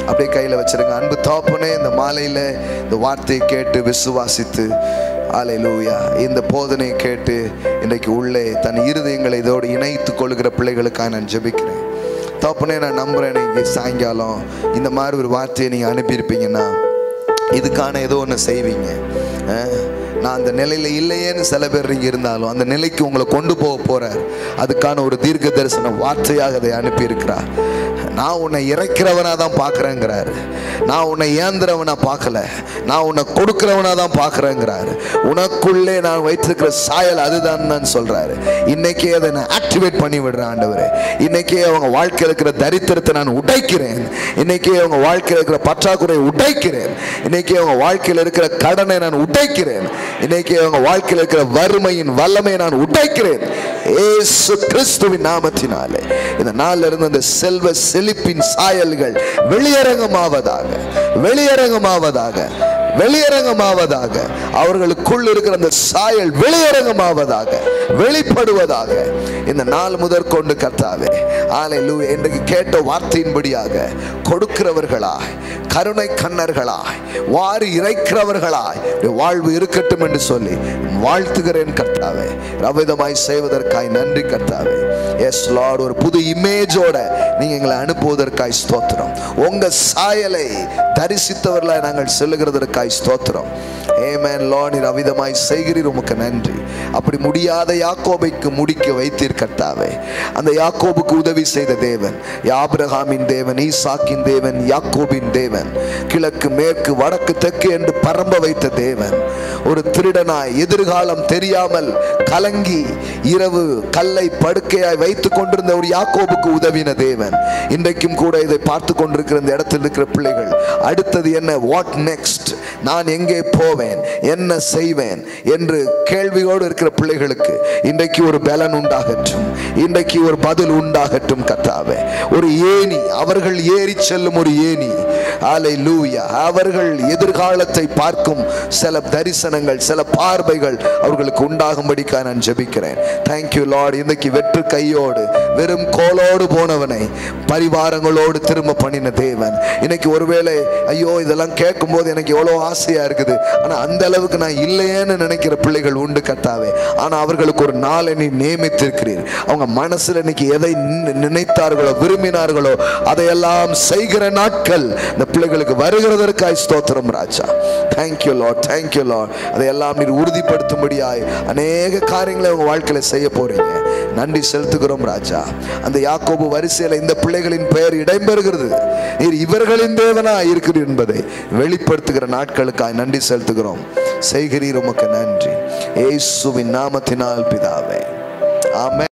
அப்படியே கையில் வச்சிருங்க. அன்பு தகப்பனே, இந்த மாலையில் இந்த வார்த்தையை கேட்டு விசுவாசித்து, அல்லேலூயா, இந்த போதனையை கேட்டு இன்றைக்கு உள்ளே தன் இருதயங்களை இதோடு இணைத்து கொள்கிற பிள்ளைகளுக்காக நான் ஜெபிக்கிறேன். தகப்பனே, நான் நம்புகிறேன் இன்னைக்கு சாயங்காலம் இந்த மாதிரி ஒரு வார்த்தையை நீங்கள் அனுப்பியிருப்பீங்கன்னா இதுக்கான ஏதோ ஒன்று செய்வீங்க. நான் அந்த நிலையில் இல்லையேன்னு சில பேர் இங்கே இருந்தாலும் அந்த நிலைக்கு உங்களை கொண்டு போக போகிறார். அதுக்கான ஒரு தீர்க்க தரிசன வார்த்தையாக அதை அனுப்பியிருக்கிறார். நான் உன்னை இறைக்கிறவனாக தான் பார்க்குறேங்கிறாரு. நான் உன்னை ஏந்திரவனா பார்க்கல, நான் உன்னை கொடுக்கிறவனா தான் பார்க்குறேங்கிறாரு. உனக்குள்ளே நான் வைத்திருக்கிற சாயல் அதுதான் நான் சொல்கிறாரு. இன்னைக்கே அதை நான் ஆக்டிவேட் பண்ணி விடுறேன் ஆண்டவரே. இன்னைக்கே அவங்க வாழ்க்கையில் இருக்கிற தரித்திரத்தை நான் உடைக்கிறேன். இன்னைக்கே அவங்க வாழ்க்கையில் இருக்கிற பற்றாக்குறையை உடைக்கிறேன். இன்னைக்கே அவங்க வாழ்க்கையில் இருக்கிற கடனை நான் உடைக்கிறேன். இன்னைக்கே அவங்க வாழ்க்கையில் இருக்கிற வறுமையின் வல்லமையை நான் உடைக்கிறேன் இயேசு கிறிஸ்துவின் நாமத்தினாலே. இந்த நாளில் இருந்து அந்த செல்வ செழிப்பின் சாயல்கள் வெளியரங்கமாவதாக, வெளியரங்கமாவதாக, வெளியரங்கமாவதாக. அவர்களுக்குள் இருக்கிற அந்த சாயல் வெளியரங்கமாவதாக, வெளிப்படுவதாக இந்த நாள் முதற்கொண்டு கர்த்தாவே, அல்லேலூயா, இன்றைக்கு கேட்ட வார்த்தையின்படியாக கொடுக்கிறவர்களாய், கருணை கண்ணர்களாய், வாரி இறைக்கிறவர்களாய் வாழ்வு இருக்கட்டும் என்று சொல்லி வாழ்த்துகிறேன் கர்த்தாவே. ரவிதமாய் செய்வதற்காய் நன்றி கர்த்தாவே. எஸ் லார்ட், ஒரு புது இமேஜோட நீங்க எங்களை அனுப்புவதற்காய் ஸ்தோத்திரம். உங்க சாயலை தரிசித்தவர்களாய் நாங்கள் செல்லுகிறதற்காய் ஸ்தோத்திரம். ஆமென் லார்ட், நீர் அவிதமாய் செய்கிறீர், உமக்கு நன்றி. அப்படி முடியாத யாக்கோபைக்கு முடிக்க வைத்தீர் கர்த்தாவே. அந்த யாக்கோபுக்கு உதவி செய்த தேவன், ஆபிரகாமின் தேவன், ஈசாக்கின் தேவன், யாக்கோபின் தேவன், கிழக்கு மேற்கு வடக்கு தெற்கு என்று பரம்ப வைத்த தேவன், ஒரு திருடனாய் எதிர்காலம் தெரியாமல் கலங்கி இரவு கல்லை படுக்கையாய் வைத்துக் கொண்டிருந்த ஒரு யாக்கோபுக்கு உதவின தேவன், இன்றைக்கும் கூட இதை பார்த்து கொண்டிருக்கிற இந்த இடத்தில் இருக்கிற பிள்ளைகள், அடுத்தது என்ன, வாட் நெக்ஸ்ட், நான் எங்கே போவேன், என்ன செய்வேன் என்று கேள்வியோடு இருக்கிற பிள்ளைகளுக்கு இன்றைக்கு ஒரு பலன் உண்டாகட்டும், இன்றைக்கு ஒரு பதில் உண்டாகட்டும் கர்த்தாவே. ஒரு ஏணி, அவர்கள் ஏறி செல்லும் ஒரு ஏணி, அல்லேலூயா, அவர்கள் எதிர்காலத்தை பார்க்கும் சில தரிசனங்கள், சில பார்வைகள் அவர்களுக்கு உண்டாகும்படிக்காக நான் ஜெபிக்கிறேன். Thank you Lord. இன்றைக்கு வெற்று கையோடு வெறும் கோலோடு போனவனை பரிவாரங்களோடு திரும்ப பண்ணின தேவன், இன்னைக்கு ஒருவேளை ஐயோ இதெல்லாம் கேட்கும் போது எனக்கு எவ்வளோ ஆசையா இருக்குது, ஆனா அந்த அளவுக்கு நான் இல்லையேன்னு நினைக்கிற பிள்ளைகள் உண்டு கர்த்தாவே. ஆனா அவர்களுக்கு ஒரு நாளை நீ நியமித்திருக்கிறீர். அவங்க மனசுல இன்னைக்கு எதை நினைத்தார்களோ விரும்பினார்களோ அதையெல்லாம் செய்கிற நாட்கள் இந்த பிள்ளைகளுக்கு வருகிறதற்காய் ஸ்தோத்திரம் ராஜா. Thank you Lord, thank you Lord. அதையெல்லாம் நீர் உறுதிப்படுத்தும்படியாய் அநேக காரியங்களை உங்க வாழ்க்கையில செய்ய போறீங்க. நன்றி செலுத்துகிறோம் ராஜா. அந்த யாக்கோபு வரிசையில இந்த பிள்ளைகளின் பெயர் இடம்பெறுகிறது. நீர் இவர்களின் தேவனா இருக்கிறீர் என்பதை வெளிப்படுத்துகிற நாட்களுக்காய் நன்றி செலுத்துகிறோம். செய்கிறீர், உமக்கு நன்றி. இயேசுவின் நாமத்தினால் பிதாவே, ஆமென்.